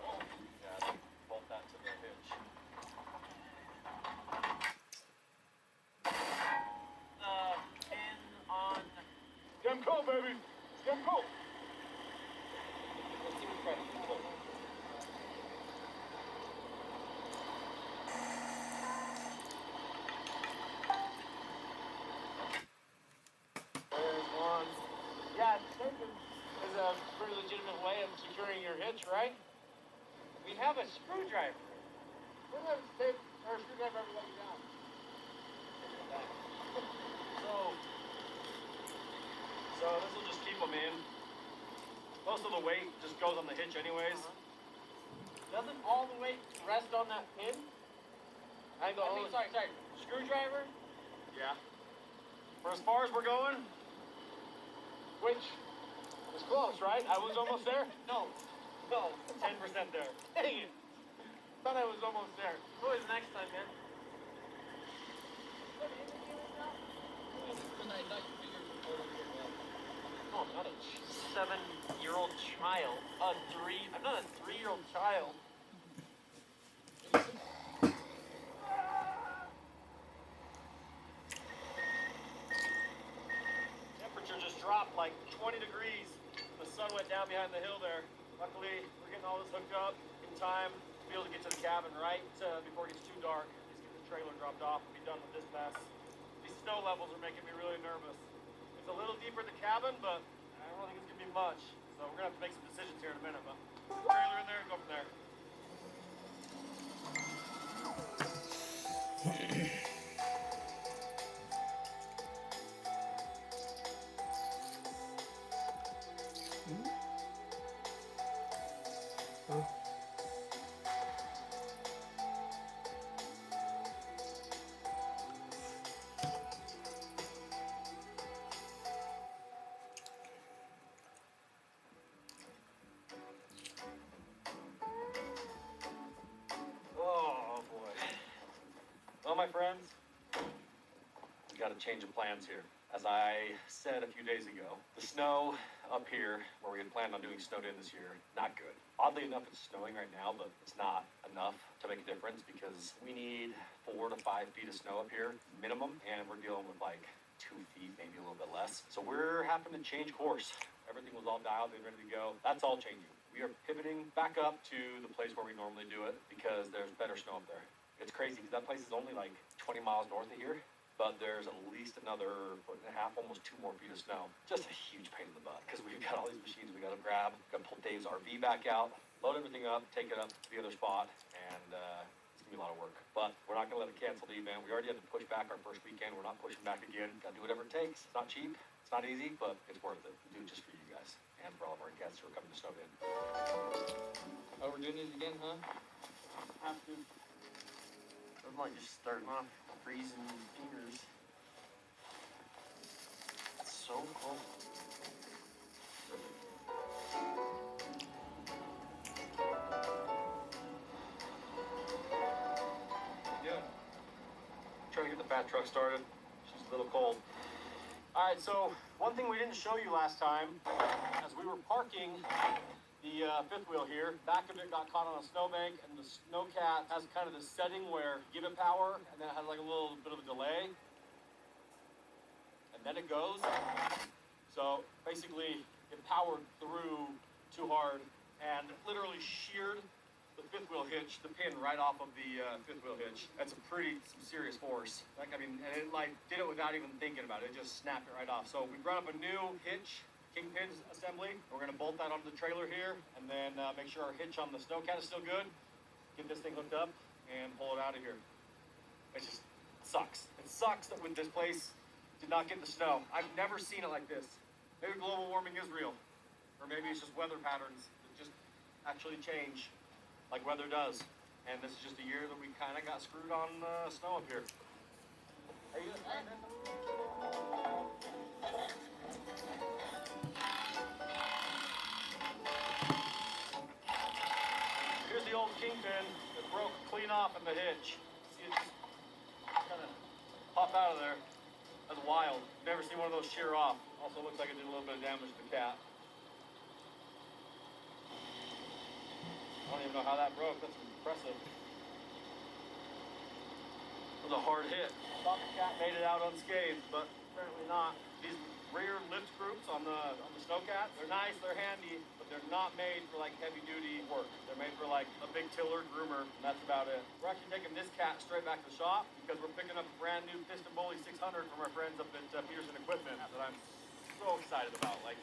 Oh, yeah, bolt that to the hitch. Pin on. Get him cold, baby. Get him cold. Let's see what's right. Cold. There's one. Yeah, taken is a pretty legitimate way of securing your hitch, right? We have a screwdriver. We're going to take our screwdriver every way down. So this will just keep them in. Most of the weight just goes on the hitch anyways. Doesn't all the weight rest on that pin? Sorry. Screwdriver? Yeah. For as far as we're going, Which is close, right? I was almost there. No. 10% there. Dang it. Thought I was almost there. Who is next time, man? No, I'm not a 7-year-old child. I'm not a 3-year-old child. Temperature just dropped like 20 degrees. The sun went down behind the hill there. Luckily, we're getting all this hooked up in time to be able to get to the cabin right before it gets too dark. Just get the trailer dropped off and be done with this mess. These snow levels are making me really nervous. It's a little deeper in the cabin, but I don't think it's going to be much. So we're going to have to make some decisions here in a minute. But trailer in there and go from there. Oh boy. Well, my friends, we got a change of plans here. As I said a few days ago, the snow up here, where we had planned on doing snowed in this year, not good. Oddly enough, it's snowing right now, but it's not enough to make a difference because we need 4 to 5 feet of snow up here, minimum, and we're dealing with like 2 feet, maybe a little bit less. So we're having to change course. Everything was all dialed in, ready to go. That's all changing. We are pivoting back up to the place where we normally do it because there's better snow up there. It's crazy because that place is only like 20 miles north of here, but there's at least another 1.5 feet, almost 2 more feet of snow. Just a huge pain in the butt because we've got all these machines we got to grab. Got to pull Dave's RV back out, load everything up, take it up to the other spot, and it's gonna be a lot of work. But we're not gonna let it cancel the event. We already had to push back our first weekend. We're not pushing back again. Got to do whatever it takes. It's not cheap. It's not easy, but it's worth it. We do it just for you guys and for all of our guests who are coming to Snowed In. Oh, we're doing it again, huh? Have to. Or might just starting off freezing fingers. It's so cold. Yeah. Trying to get the fat truck started. She's a little cold. All right, so one thing we didn't show you last time, as we were parking the fifth wheel here, back of it got caught on a snowbank, and the snowcat has kind of this setting where give it power, and then it has like a little bit of a delay. then it goes. So basically, it powered through too hard and literally sheared the fifth wheel hitch, the pin right off of the fifth wheel hitch. That's a pretty serious force. Like, I mean, and it like did it without even thinking about it. It just snapped it right off. So we brought up a new hitch, kingpin assembly. We're gonna bolt that onto the trailer here, and then make sure our hitch on the Snowcat is still good. Get this thing hooked up and pull it out of here. It just sucks. It sucks that with this place did not get the snow. I've never seen it like this. Maybe global warming is real, or maybe it's just weather patterns that just actually change, like weather does. And this is just a year that we kind of got screwed on snow up here. Are you guys ready? Here's the old kingpin that broke clean off in the hitch. See it just kind of pop out of there. That's wild. Never seen one of those shear off. Also looks like it did a little bit of damage to the cat. I don't even know how that broke. That's impressive. It was a hard hit. Thought the cat made it out unscathed, but apparently not. These rear lift groups on the Snowcat, they're nice, they're handy, but they're not made for like heavy duty work. They're made for like a big tiller groomer, and that's about it. We're actually taking this cat straight back to the shop because we're picking up a brand new Piston Bully 600 from our friends up at Peterson Equipment that I'm so excited about. Like,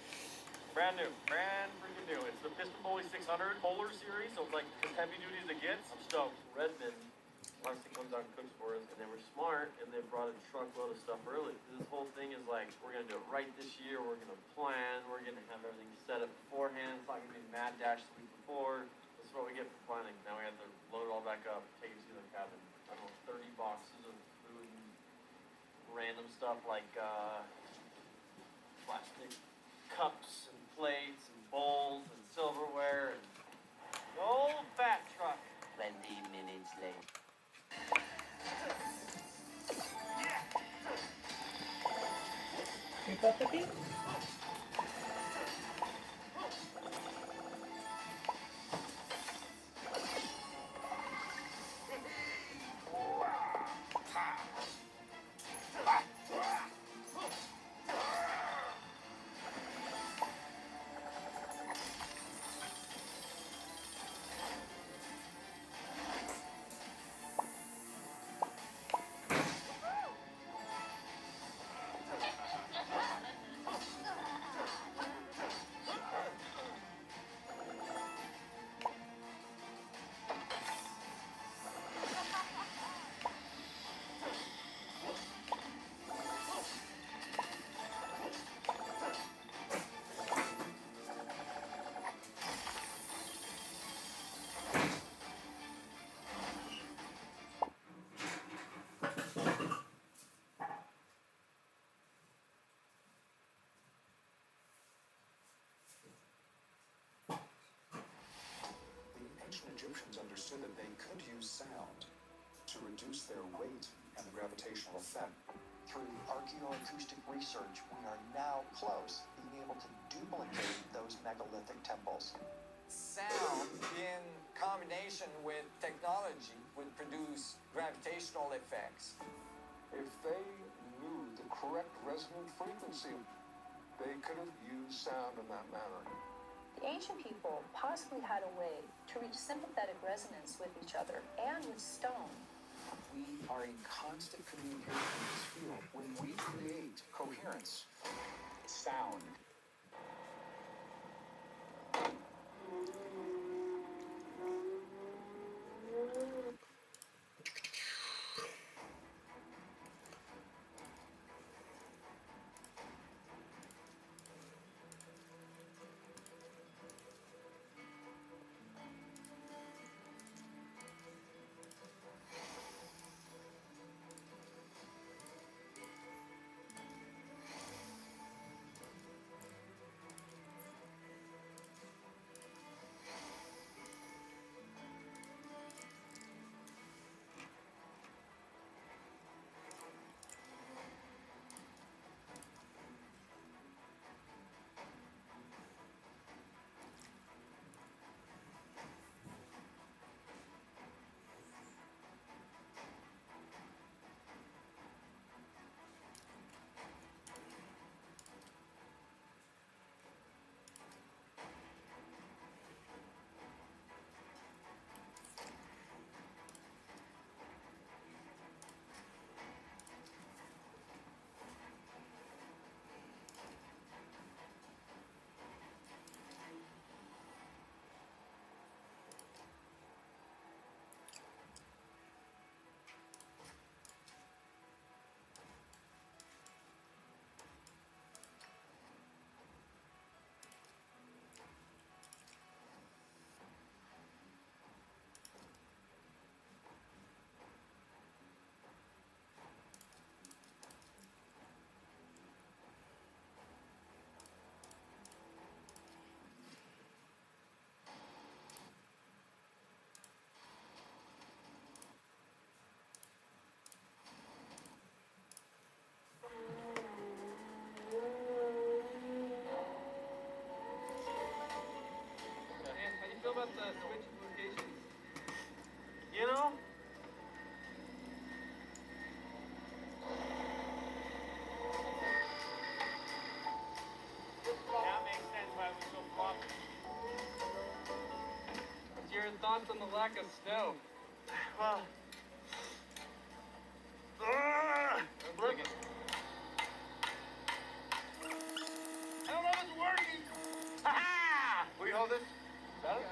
brand freaking new. It's the Piston Bully 600 Polar Series, so it's like as heavy duty as it gets. I'm stoked. Redmond obviously comes out and cooks for us, and they were smart, and they brought a truckload of stuff early. This whole thing is like, we're gonna do it right this year, we're gonna plan, we're gonna have everything set up beforehand. It's not gonna be mad dash the week before. This is what we get for planning. Now we have to load it all back up, take it to the cabin. I don't know, 30 boxes of food and random stuff like plastic cups and plates and bowls and silverware and the old fat truck. 20 minutes later. You got the beat? Egyptians understood that they could use sound to reduce their weight and the gravitational effect. Through archaeoacoustic research, we are now close being able to duplicate those megalithic temples. Sound in combination with technology would produce gravitational effects. If they knew the correct resonant frequency, they could have used sound in that manner. The ancient people possibly had a way to reach sympathetic resonance with each other and with stone. We are in constant communication in this field. When we create coherence, sound. switch locations. You know? That makes sense why it was so floppy. What's your thoughts on the lack of snow? Well, Look at I don't know if it's working. Ha! Will you hold this? Got it?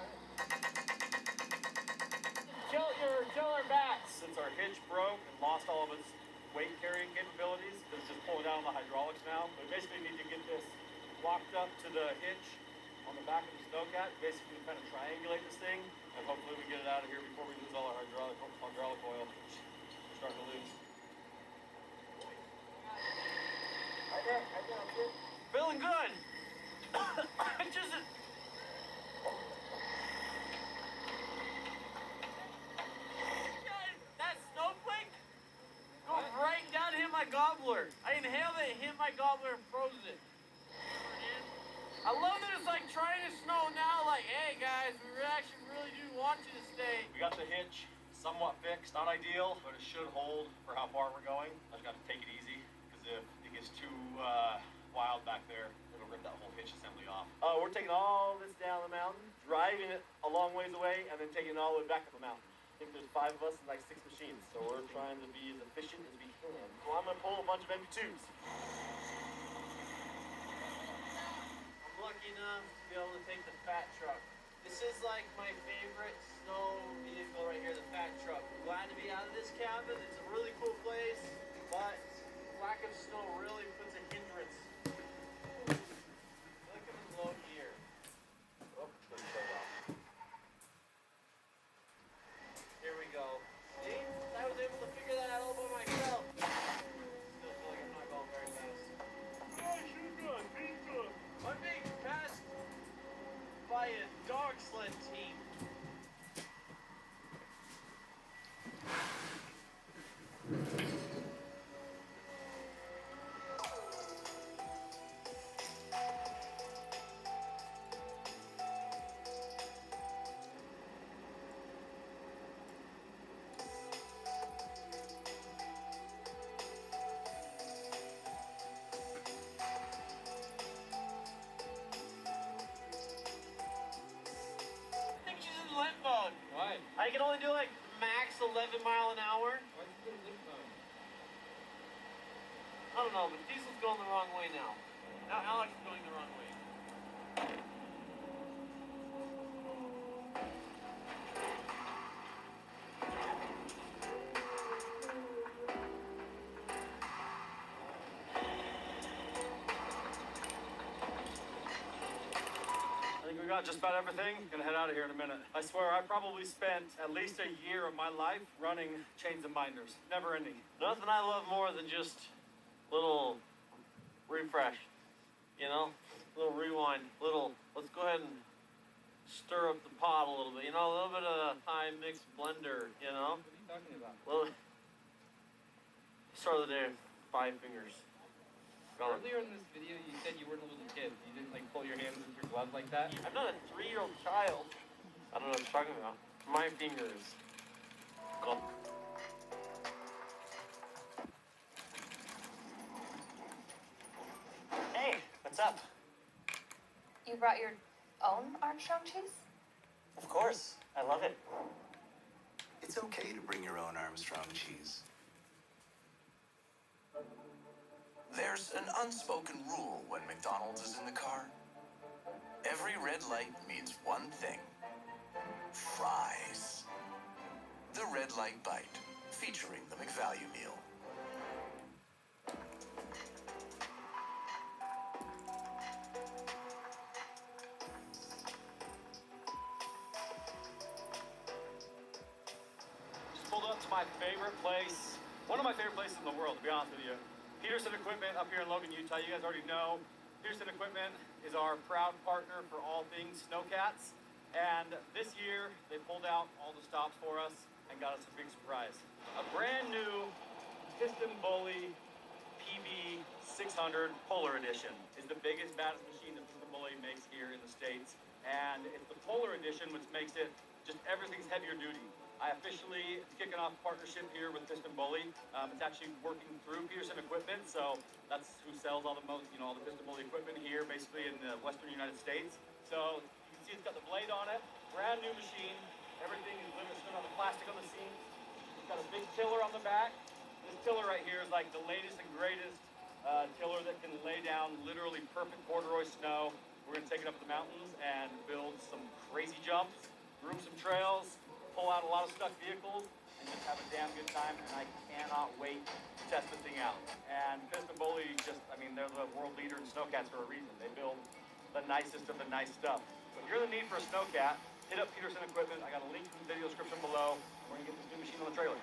Chill our bats. Since our hitch broke and lost all of its weight carrying capabilities, it's just pulling down the hydraulics now. We basically need to get this locked up to the hitch on the back of the snowcat. Basically kind of triangulate this thing, and hopefully we get it out of here before we lose all our hydraulic oil, which we're starting to lose. Feeling good. It's just that snowflake goes right down and hit my gobbler. I inhaled it, hit my gobbler, and froze it. I love that it's like trying to snow now. Like, hey guys, we actually really do want you to stay. We got the hitch somewhat fixed, not ideal, but it should hold for how far we're going. I just got to take it easy, because if it gets too wild back there, it'll rip that whole hitch assembly off. We're taking all this down the mountain, driving it a long ways away, and then taking it all the way back up the mountain. I think there's 5 of us and like 6 machines, so we're trying to be as efficient as we can. So I'm gonna pull a bunch of MP2s. I'm lucky enough to be able to take the fat truck. This is like my favorite snow vehicle right here, the fat truck. I'm glad to be out of this cabin. It's a really cool place, but lack of snow really puts a hindrance. Look at the low gear. Oh, didn't show well. Here we go. See? I was able to figure that out all by myself. Still feel like I'm not going very fast. I'm being passed by a dog sled team. I think she's in limp mode. Why? I can only do like max 11 mile an hour. Why is it in limp mode? I don't know, but Diesel's going the wrong way now. Now Alex is going the wrong way. I think we got just about everything. Gonna head out of here in a minute. I swear, I probably spent at least a year of my life running chains and binders. Never ending. Nothing I love more than just little refresh, you know? Little rewind, let's go ahead and stir up the pot a little bit, you know? A little bit of high mix blender, you know? What are you talking about? Start of the day, 5 fingers. Gone. Earlier in this video, you said you weren't a little kid. You didn't like pull your hands into your glove like that. I'm not a 3-year-old child. I don't know what you're talking about. My fingers. Gone. Hey, what's up? You brought your own Armstrong cheese? Of course, I love it. It's okay to bring your own Armstrong cheese. There's an unspoken rule when McDonald's is in the car. Every red light means one thing: fries. The Red Light Bite, featuring the McValue meal. Just pulled up to my favorite place. One of my favorite places in the world, to be honest with you. Peterson Equipment up here in Logan, Utah. You guys already know. Peterson Equipment is our proud partner for all things snowcats. And this year, they pulled out all the stops for us and got us a big surprise. A brand new Piston Bully PB 600 Polar Edition is the biggest, baddest machine that Piston Bully makes here in the States. and it's the Polar Edition, which makes it just everything's heavier duty. I officially kicking off a partnership here with Piston Bully. It's actually working through Peterson Equipment, so that's who sells all the all the Piston Bully equipment here, basically in the Western United States. So you can see it's got the blade on it, brand new machine. Everything is limited on the plastic on the seams. It's got a big tiller on the back. This tiller right here is like the latest and greatest tiller that can lay down literally perfect corduroy snow. We're gonna take it up the mountains and build some crazy jumps, groom some trails, pull out a lot of stuck vehicles, and just have a damn good time. And I cannot wait to test the thing out. And Piston Bully they're the world leader in snowcats for a reason. They build the nicest of the nice stuff. So if you're in the need for a snowcat, hit up Peterson Equipment. I got a link in the video description below. We're gonna get this new machine on the trailer.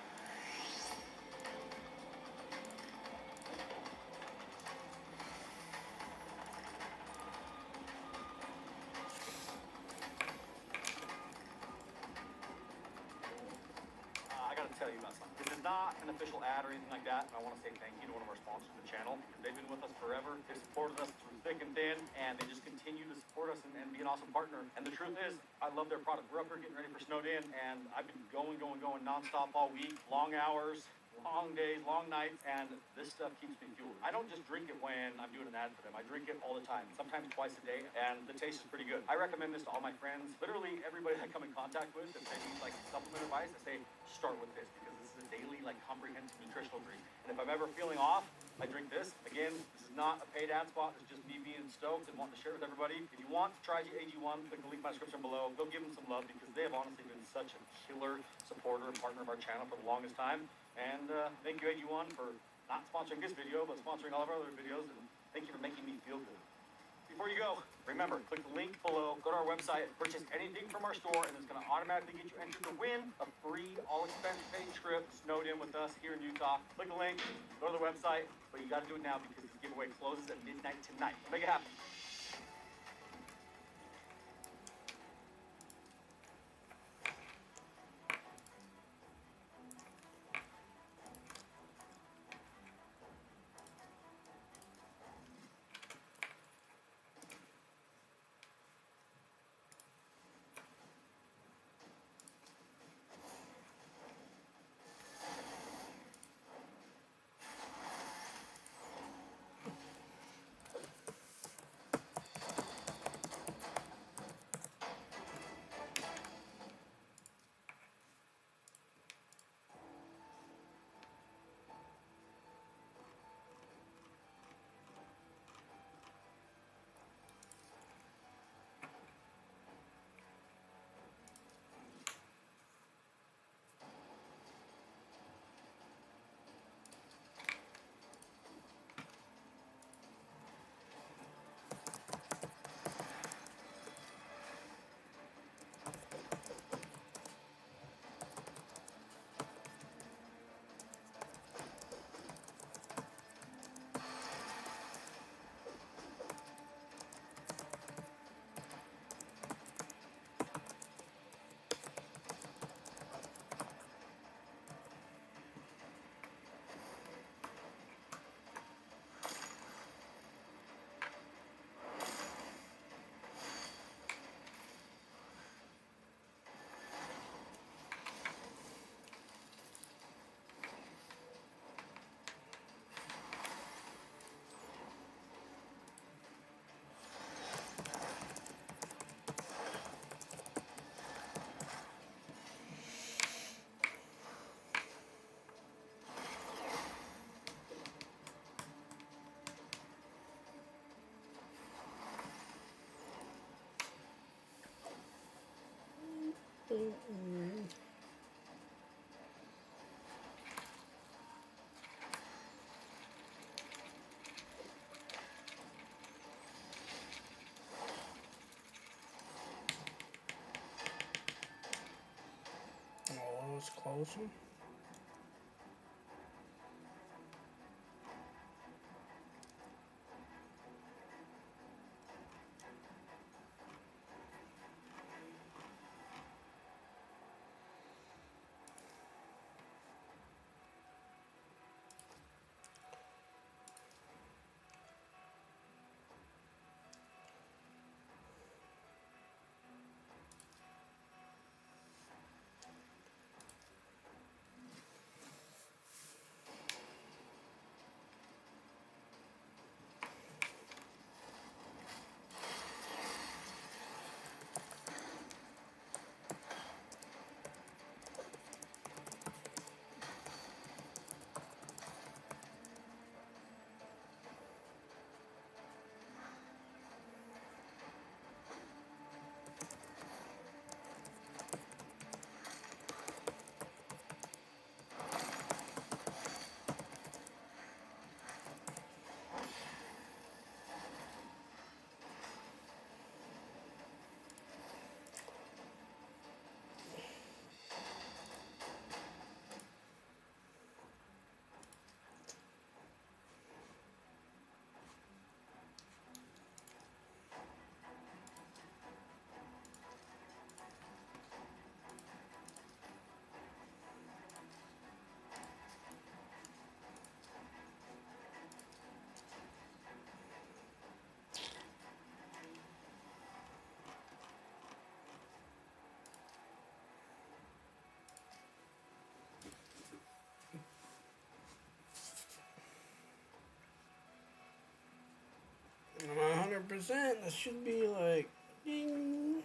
I gotta tell you about something. This is not an official ad or anything like that. I want to say thank you to one of our sponsors of the channel, because they've been with us forever. They've supported us through thick and thin, and they just continue to support us and be an awesome partner. And the truth is, I love their product. We're up here getting ready for Snowed In, and I've been going nonstop all week, long hours, long days, long nights, and this stuff keeps me fueled. I don't just drink it when I'm doing an ad for them. I drink it all the time, sometimes twice a day, and the taste is pretty good. I recommend this to all my friends, literally everybody I come in contact with. If they need like supplement advice, I say start with this, because this is a daily comprehensive nutritional drink. And if I'm ever feeling off, I drink this. Again, this is not a paid ad spot. It's just me being stoked and wanting to share it with everybody. If you want to try AG1, click the link in my description below. Go give them some love, because they have honestly been such a killer supporter and partner of our channel for the longest time. And thank you, AG1, for not sponsoring this video, but sponsoring all of our other videos. And thank you for making me feel good. Before you go, remember, click the link below, go to our website, purchase anything from our store, and it's going to automatically get you entered to win a free, all-expense-paid trip snowed in with us here in Utah. Click the link, go to the website, but you got to do it now, because this giveaway closes at midnight tonight. Make it happen. Oh, it's closer. 100%. That should be like, ding.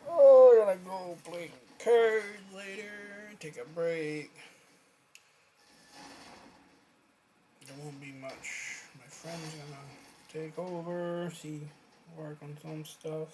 Oh, I gotta go play cards later. Take a break. There won't be much. My friend's gonna take over, work on some stuff.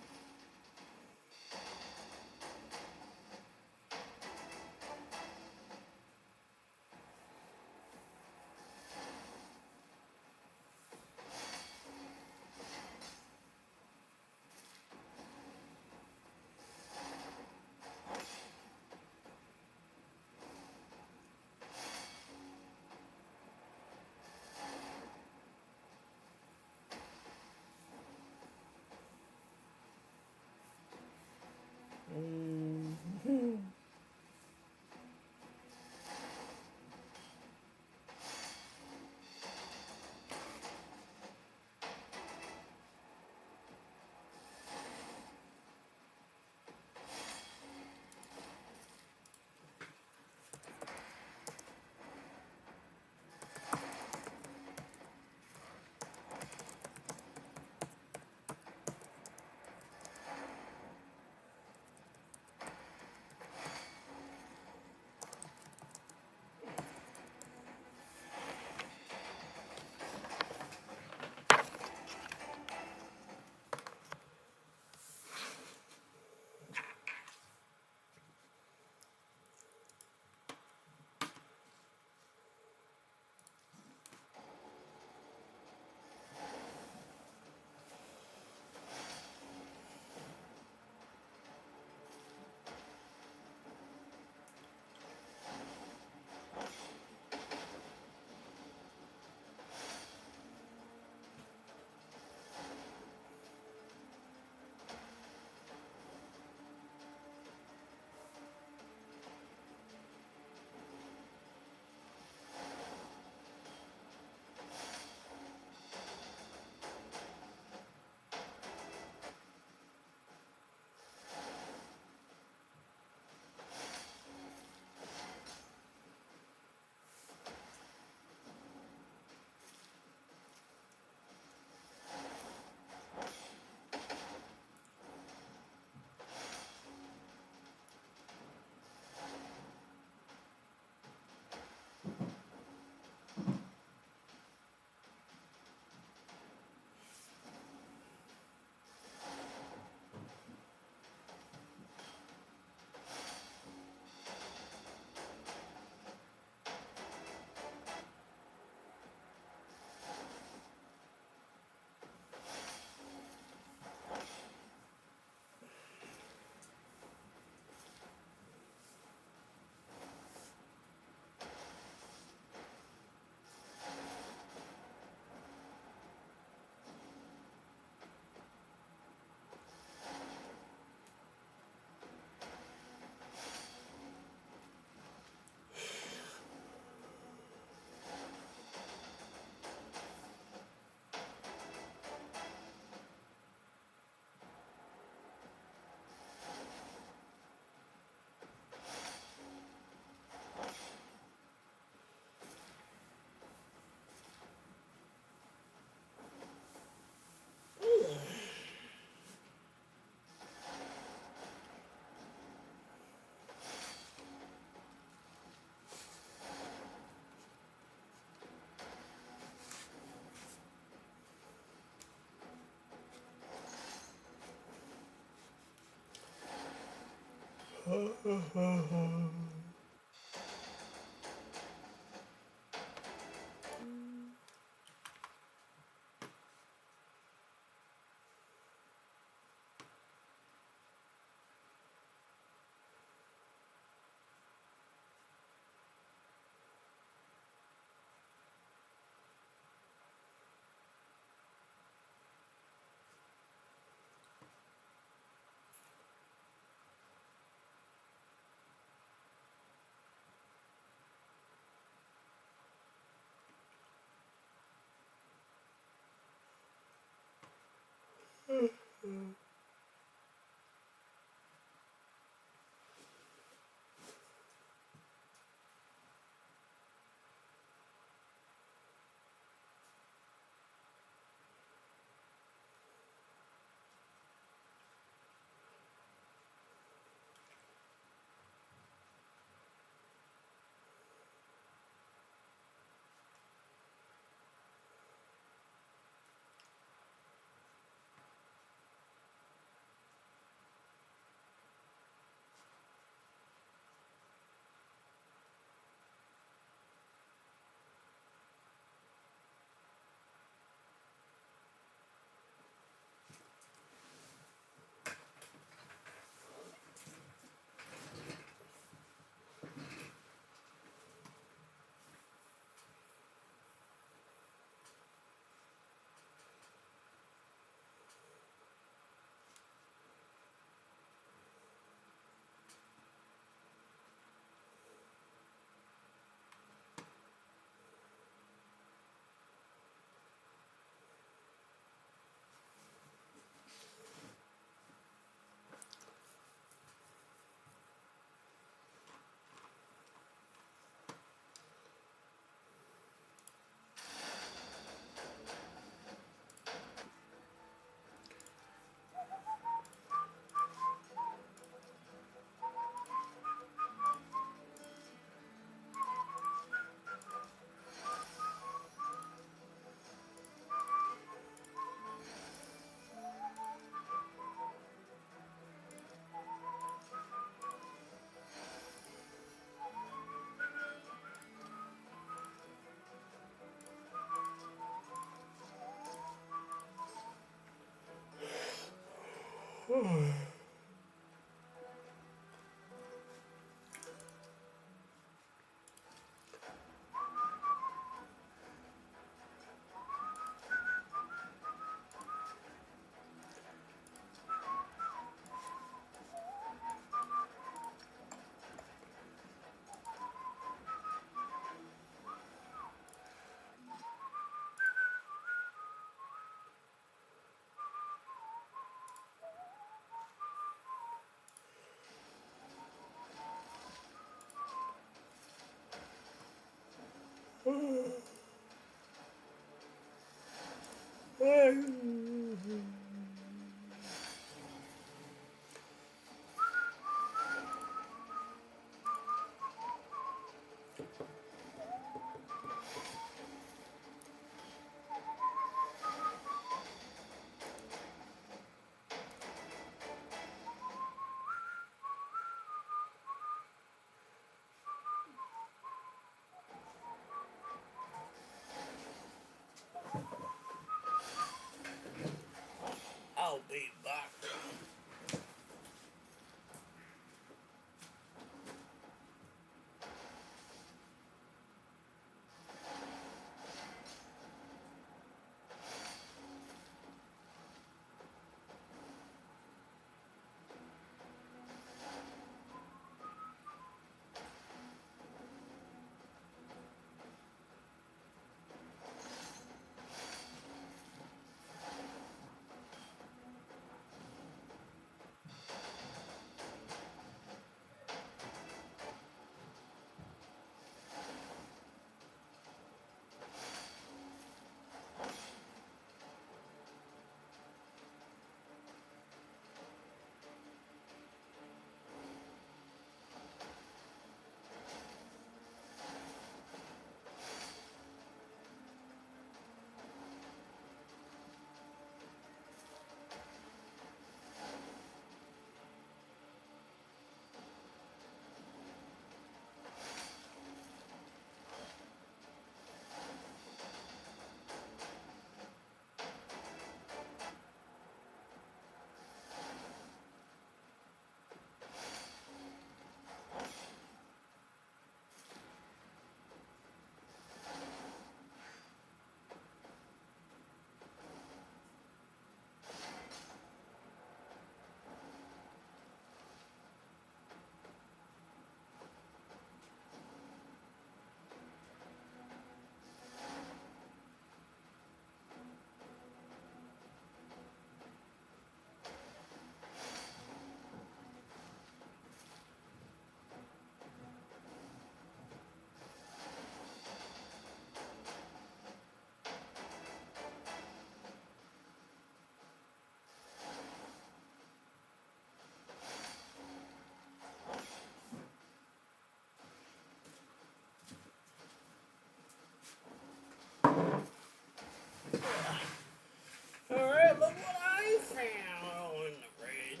Alright, look what I found in the raid.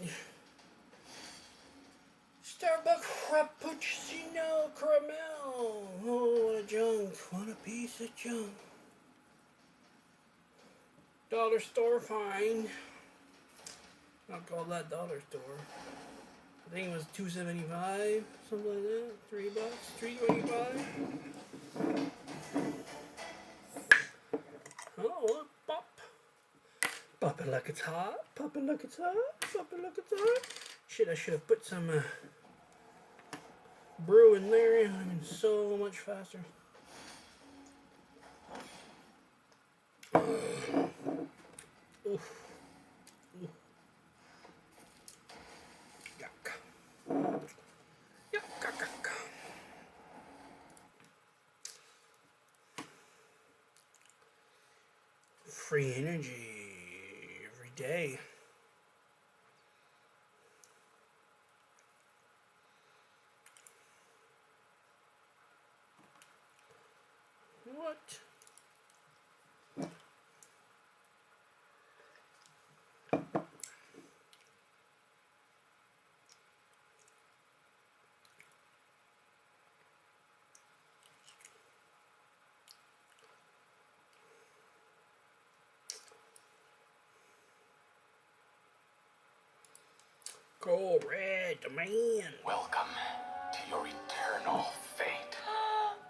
Starbucks Frappuccino Caramel. Oh, what a junk. What a piece of junk. Dollar store find. I'll call that dollar store. I think it was $2.75, something like that. $3, $3.25. Oh, look, pop. Pop it like it's hot. Pop it like it's hot. Pop it like it's hot. Shit, I should have put some brew in there. It would have been so much faster. Oof. Oof. Yuck. Yuck. Free energy every day. What? Go red, man. Welcome to your eternal fate.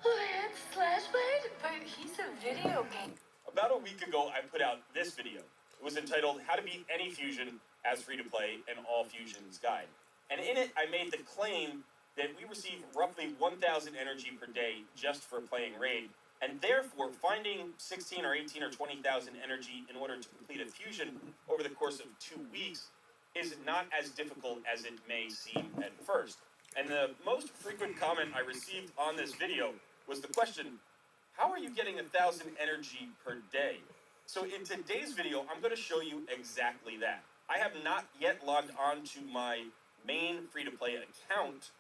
It's Slashblade, but he's a video game. About a week ago, I put out this video. It was entitled How to Beat Any Fusion as Free-to-Play and All Fusions Guide. And in it, I made the claim that we receive roughly 1,000 energy per day just for playing Raid, and therefore finding 16 or 18 or 20,000 energy in order to complete a fusion over the course of 2 weeks is not as difficult as it may seem at first. And the most frequent comment I received on this video was the question, how are you getting 1,000 energy per day? So in today's video, I'm going to show you exactly that. I have not yet logged on to my main free-to-play account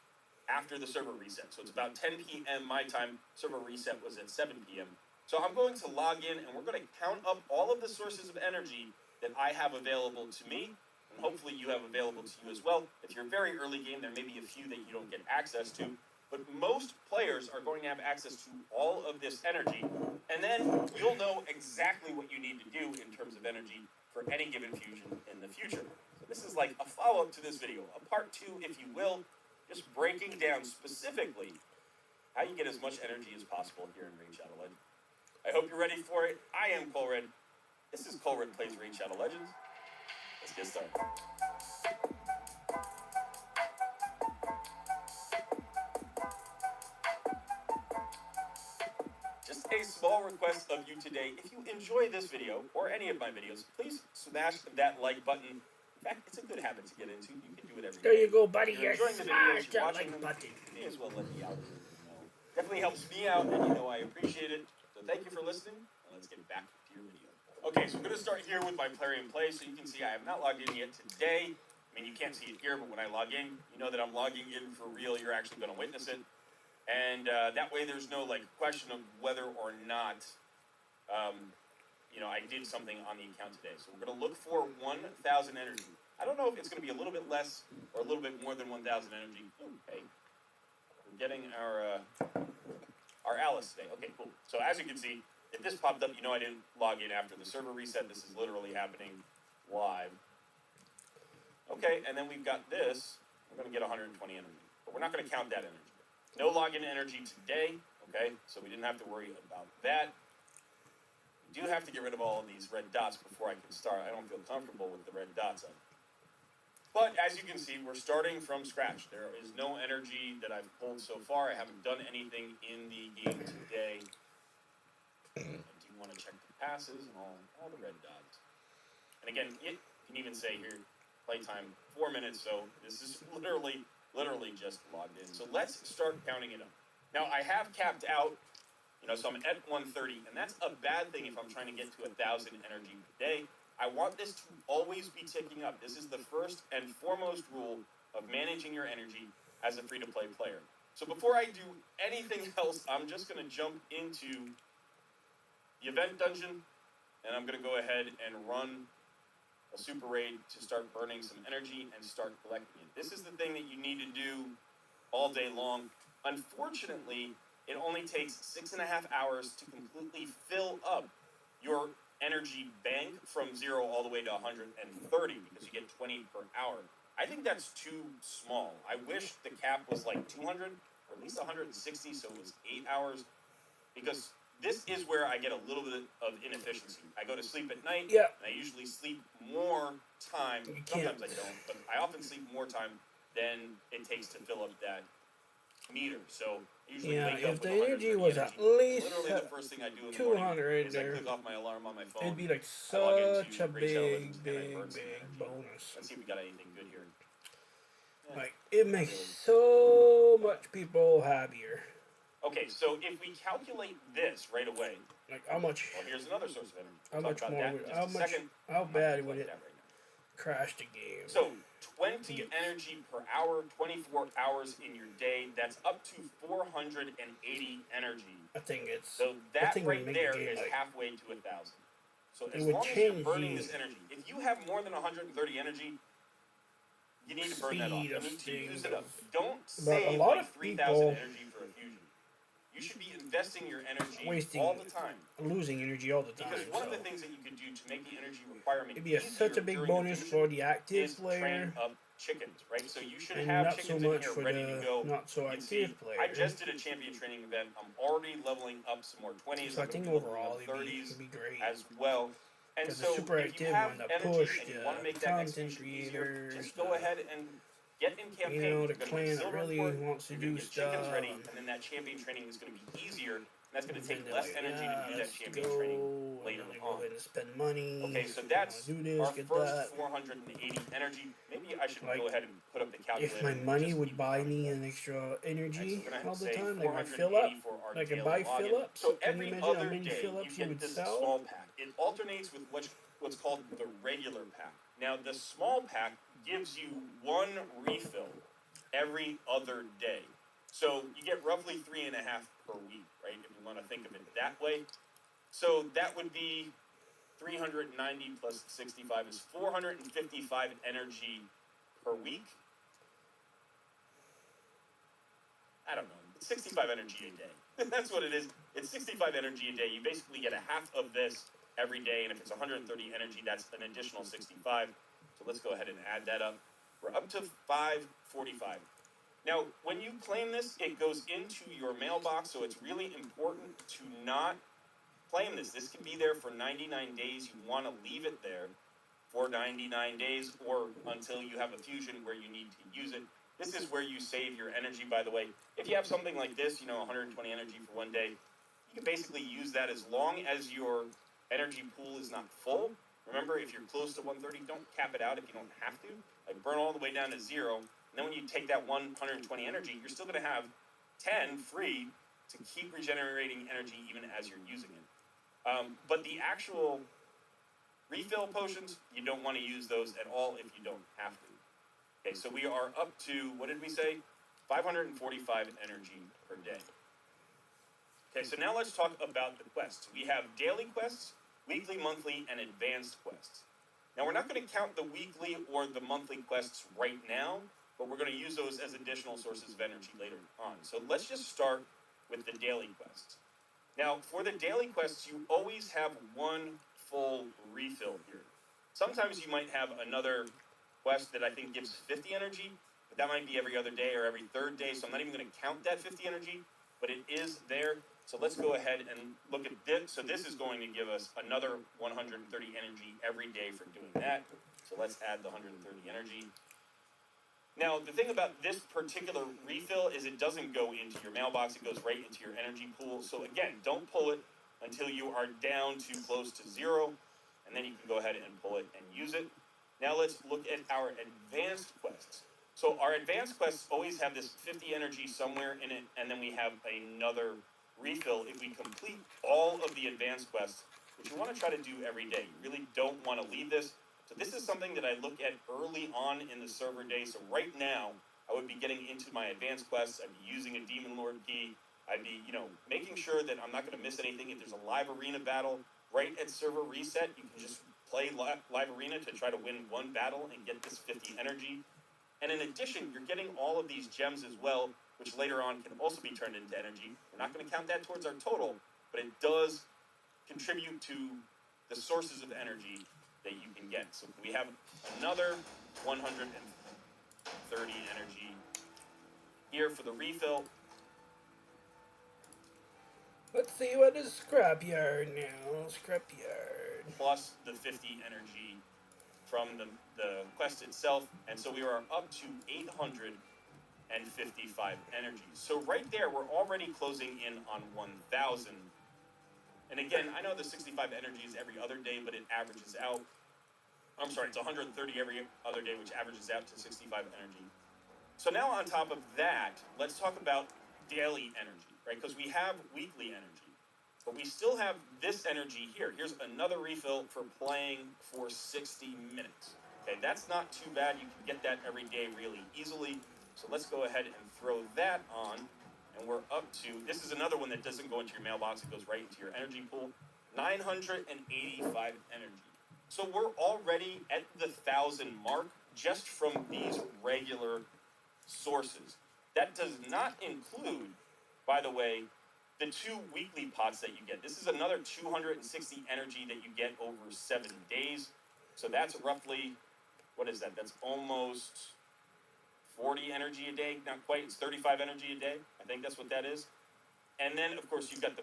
after the server reset. So it's about 10 p.m. my time. Server reset was at 7 p.m. So I'm going to log in and we're going to count up all of the sources of energy that I have available to me. And hopefully you have available to you as well. If you're very early game, there may be a few that you don't get access to. But most players are going to have access to all of this energy. And then you'll know exactly what you need to do in terms of energy for any given fusion in the future. So this is like a follow-up to this video, a part 2, if you will, just breaking down specifically how you get as much energy as possible here in Raid Shadow Legends. I hope you're ready for it. I am Colred. This is Colred Plays Raid Shadow Legends. Let's get started. Just a small request of you today. If you enjoy this video, or any of my videos, please smash that like button. In fact, it's a good habit to get into. You can do it every day. There you go, buddy. If you're enjoying the Smash videos, you're that watching them, like button. you may as well let the algorithm know. Definitely helps me out, and you know I appreciate it. So thank you for listening, and let's get back to your video. Okay, so I'm going to start here with my Plarium Play. So you can see I have not logged in yet today. I mean, you can't see it here, but when I log in, you know that I'm logging in for real. You're actually going to witness it. And that way there's no, like, question of whether or not, you know, I did something on the account today. So we're going to look for 1,000 energy. I don't know if it's going to be a little bit less or a little bit more than 1,000 energy. Okay. We're getting our Alice today. Okay, cool. So as you can see, if this popped up, you know I didn't log in after the server reset. This is literally happening live. Okay, and then we've got this. We're going to get 120 energy. But we're not going to count that energy. No login energy today, okay? So we didn't have to worry about that. We do have to get rid of all of these red dots before I can start. I don't feel comfortable with the red dots on. But as you can see, we're starting from scratch. There is no energy that I've pulled so far. I haven't done anything in the game today. I do want to check the passes and all the red dots. And again, it can even say here, playtime 4 minutes, so this is literally just logged in. So let's start counting it up. Now, I have capped out, you know, so I'm at 130, and that's a bad thing if I'm trying to get to 1,000 energy per day. I want this to always be ticking up. This is the first and foremost rule of managing your energy as a free-to-play player. So before I do anything else, I'm just going to jump into the event dungeon and I'm going to go ahead and run a super raid to start burning some energy and start collecting it. This is the thing that you need to do all day long. Unfortunately, it only takes 6.5 hours to completely fill up your energy bank from 0 all the way to 130 because you get 20 per hour. I think that's too small. I wish the cap was like 200 or at least 160, so it was 8 hours, because this is where I get a little bit of inefficiency. I go to sleep at night, Yeah. and I usually sleep more time. Sometimes I don't, but I often sleep more time than it takes to fill up that meter. So usually Yeah, wake up if the with energy 130 was energy. at least Literally the first thing I do in the morning 200 is I there, click off my alarm on my phone. it'd be like I log such into a Great Shadow big, Legends and I big, burn some big energy. bonus. Let's see if we got anything good here. Like, it makes so much people happier. Okay, so if we calculate this right away, like how much? Well, here's another source of energy. How We'll much talk about more? that in just a second. How I'm not bad gonna would it collect that right now. crash the game? So 20 energy per hour, 24 hours in your day. That's up to 480 energy. I think it's. So that right there is halfway to 1,000. So as long as you're burning this energy, if you have more than 130 energy, you need to burn that off. You need to use it up. Don't save like 3,000 energy for a fusion. You should be investing your energy all the time. Losing energy all the time. Because one of the things that you can do to make the energy requirement it'd be such a big bonus for the active player. Up chickens, right? So you should and have not chickens so in much here for ready the to go. not so active player. I just did a champion training event. I'm already leveling up some more 20s. So I think overall it'd be great as well. And so the super if you active have one, the energy push, and you want to make that next content fusion easier, creators, just go ahead and get in campaign. you know, the You're gonna clan get that silver really report, wants to you're do gonna get chickens stuff. ready, and then that champion training is going to be easier. And that's going to take And less like, energy to do that let's champion go, training later and then on. go ahead and spend money. Okay, so that's do this, our get first that. 480 energy. Maybe I should Like, go ahead and put up the calculator. If my money would buy me an extra energy all the time, like my fill up, like I buy fill ups. So Can you every imagine how other many day fill you ups you get would this sell? small pack. It alternates with what's called the regular pack. Now the small pack gives you one refill every other day. So you get roughly 3.5 per week, right? If you want to think of it that way. So that would be 390 plus 65 is 455 energy per week. I don't know, 65 energy a day. That's what it is. It's 65 energy a day. You basically get a half of this every day, and if it's 130 energy, that's an additional 65. So let's go ahead and add that up. We're up to 545. Now, when you claim this, it goes into your mailbox, so it's really important to not claim this. This can be there for 99 days. You want to leave it there for 99 days or until you have a fusion where you need to use it. This is where you save your energy, by the way. If you have something like this, 120 energy for one day, you can basically use that as long as your energy pool is not full. Remember, if you're close to 130, don't cap it out if you don't have to. Like, burn all the way down to 0. And then when you take that 120 energy, you're still going to have 10 free to keep regenerating energy even as you're using it. But the actual refill potions, you don't want to use those at all if you don't have to. Okay, so we are up to, what did we say? 545 energy per day. Okay, so now let's talk about the quests. We have daily quests, weekly, monthly, and advanced quests. Now we're not going to count the weekly or the monthly quests right now, but we're going to use those as additional sources of energy later on. So let's just start with the daily quests. Now, for the daily quests, you always have one full refill here. Sometimes you might have another quest that I think gives 50 energy, but that might be every other day or every third day, so I'm not even going to count that 50 energy, but it is there. So let's go ahead and look at this. So this is going to give us another 130 energy every day for doing that. So let's add the 130 energy. Now, the thing about this particular refill is it doesn't go into your mailbox. It goes right into your energy pool. So again, don't pull it until you are down to close to 0, and then you can go ahead and pull it and use it. Now let's look at our advanced quests. So our advanced quests always have this 50 energy somewhere in it, and then we have another refill if we complete all of the advanced quests, which you want to try to do every day. You really don't want to leave this. So this is something that I look at early on in the server day. So right now, I would be getting into my advanced quests. I'd be using a Demon Lord key. I'd be, making sure that I'm not going to miss anything. If there's a live arena battle, right at server reset, you can just play live arena to try to win one battle and get this 50 energy. And in addition, you're getting all of these gems as well, which later on can also be turned into energy. We're not going to count that towards our total, but it does contribute to the sources of energy that you can get. So we have another 130 energy here for the refill. Let's see what is scrapyard now. Scrapyard. Plus the 50 energy from the quest itself. And so we are up to 855 energy. So right there, we're already closing in on 1,000. And again, I know the 65 energy is every other day, but it averages out. I'm sorry, it's 130 every other day, which averages out to 65 energy. So now on top of that, let's talk about daily energy, right? Because we have weekly energy, but we still have this energy here. Here's another refill for playing for 60 minutes. Okay, that's not too bad. You can get that every day really easily. So let's go ahead and throw that on. And we're up to, this is another one that doesn't go into your mailbox. It goes right into your energy pool. 985 energy. So we're already at the 1,000 mark just from these regular sources. That does not include, by the way, the 2 weekly pots that you get. This is another 260 energy that you get over 7 days. So that's roughly, what is that? That's almost 40 energy a day. Not quite, it's 35 energy a day. I think that's what that is. And then, of course, you've got the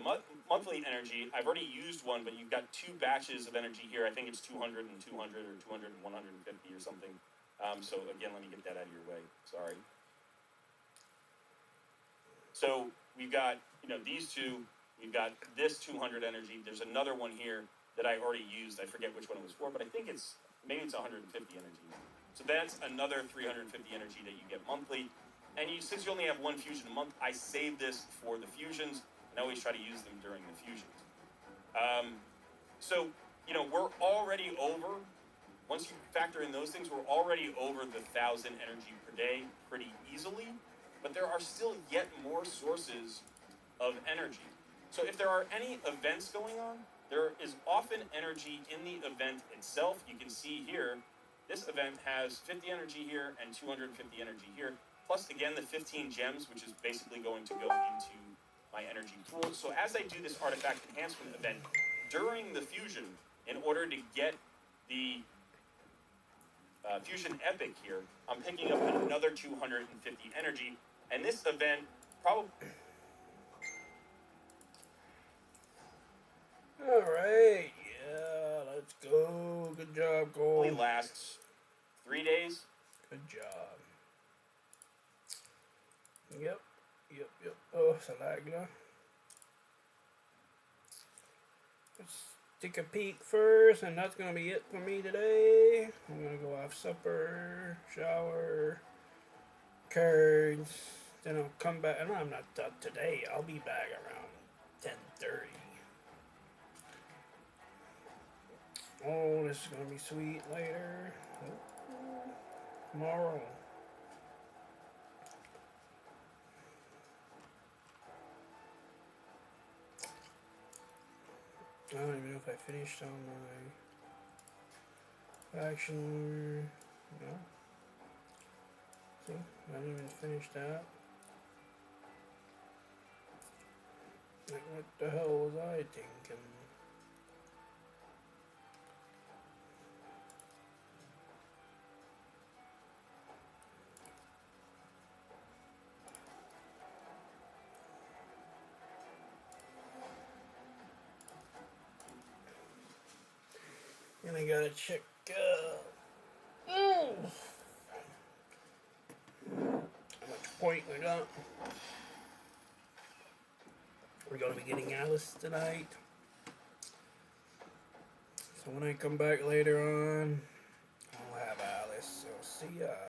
monthly energy. I've already used one, but you've got 2 batches of energy here. I think it's 200 and 200 or 200 and 150 or something. So again, let me get that out of your way. Sorry. So we've got, these 2. We've got this 200 energy. There's another one here that I already used. I forget which one it was for, but I think maybe it's 150 energy. So that's another 350 energy that you get monthly. And since you only have 1 fusion a month, I save this for the fusions, and I always try to use them during the fusions. So, we're already over, once you factor in those things, we're already over the 1,000 energy per day pretty easily, but there are still yet more sources of energy. So if there are any events going on, there is often energy in the event itself. You can see here, this event has 50 energy here and 250 energy here. Plus, again, the 15 gems, which is basically going to go into my energy pool. So as I do this artifact enhancement event during the fusion, in order to get the fusion epic here, I'm picking up another 250 energy. And this event probably... Alright, yeah, let's go. Good job, Cole. Only lasts 3 days. Good job. Yep. Oh, Salagla. Let's take a peek first, and that's gonna be it for me today. I'm gonna go have supper, shower, cards, then I'll come back. And I'm not done today. I'll be back around 10:30. Oh, this is gonna be sweet later. Tomorrow. I don't even know if I finished on my action. No. See, I didn't even finish that. Like, what the hell was I thinking? And I gotta check how much point we got. We're gonna be getting Alice tonight. So when I come back later on, I'll have Alice. So see ya.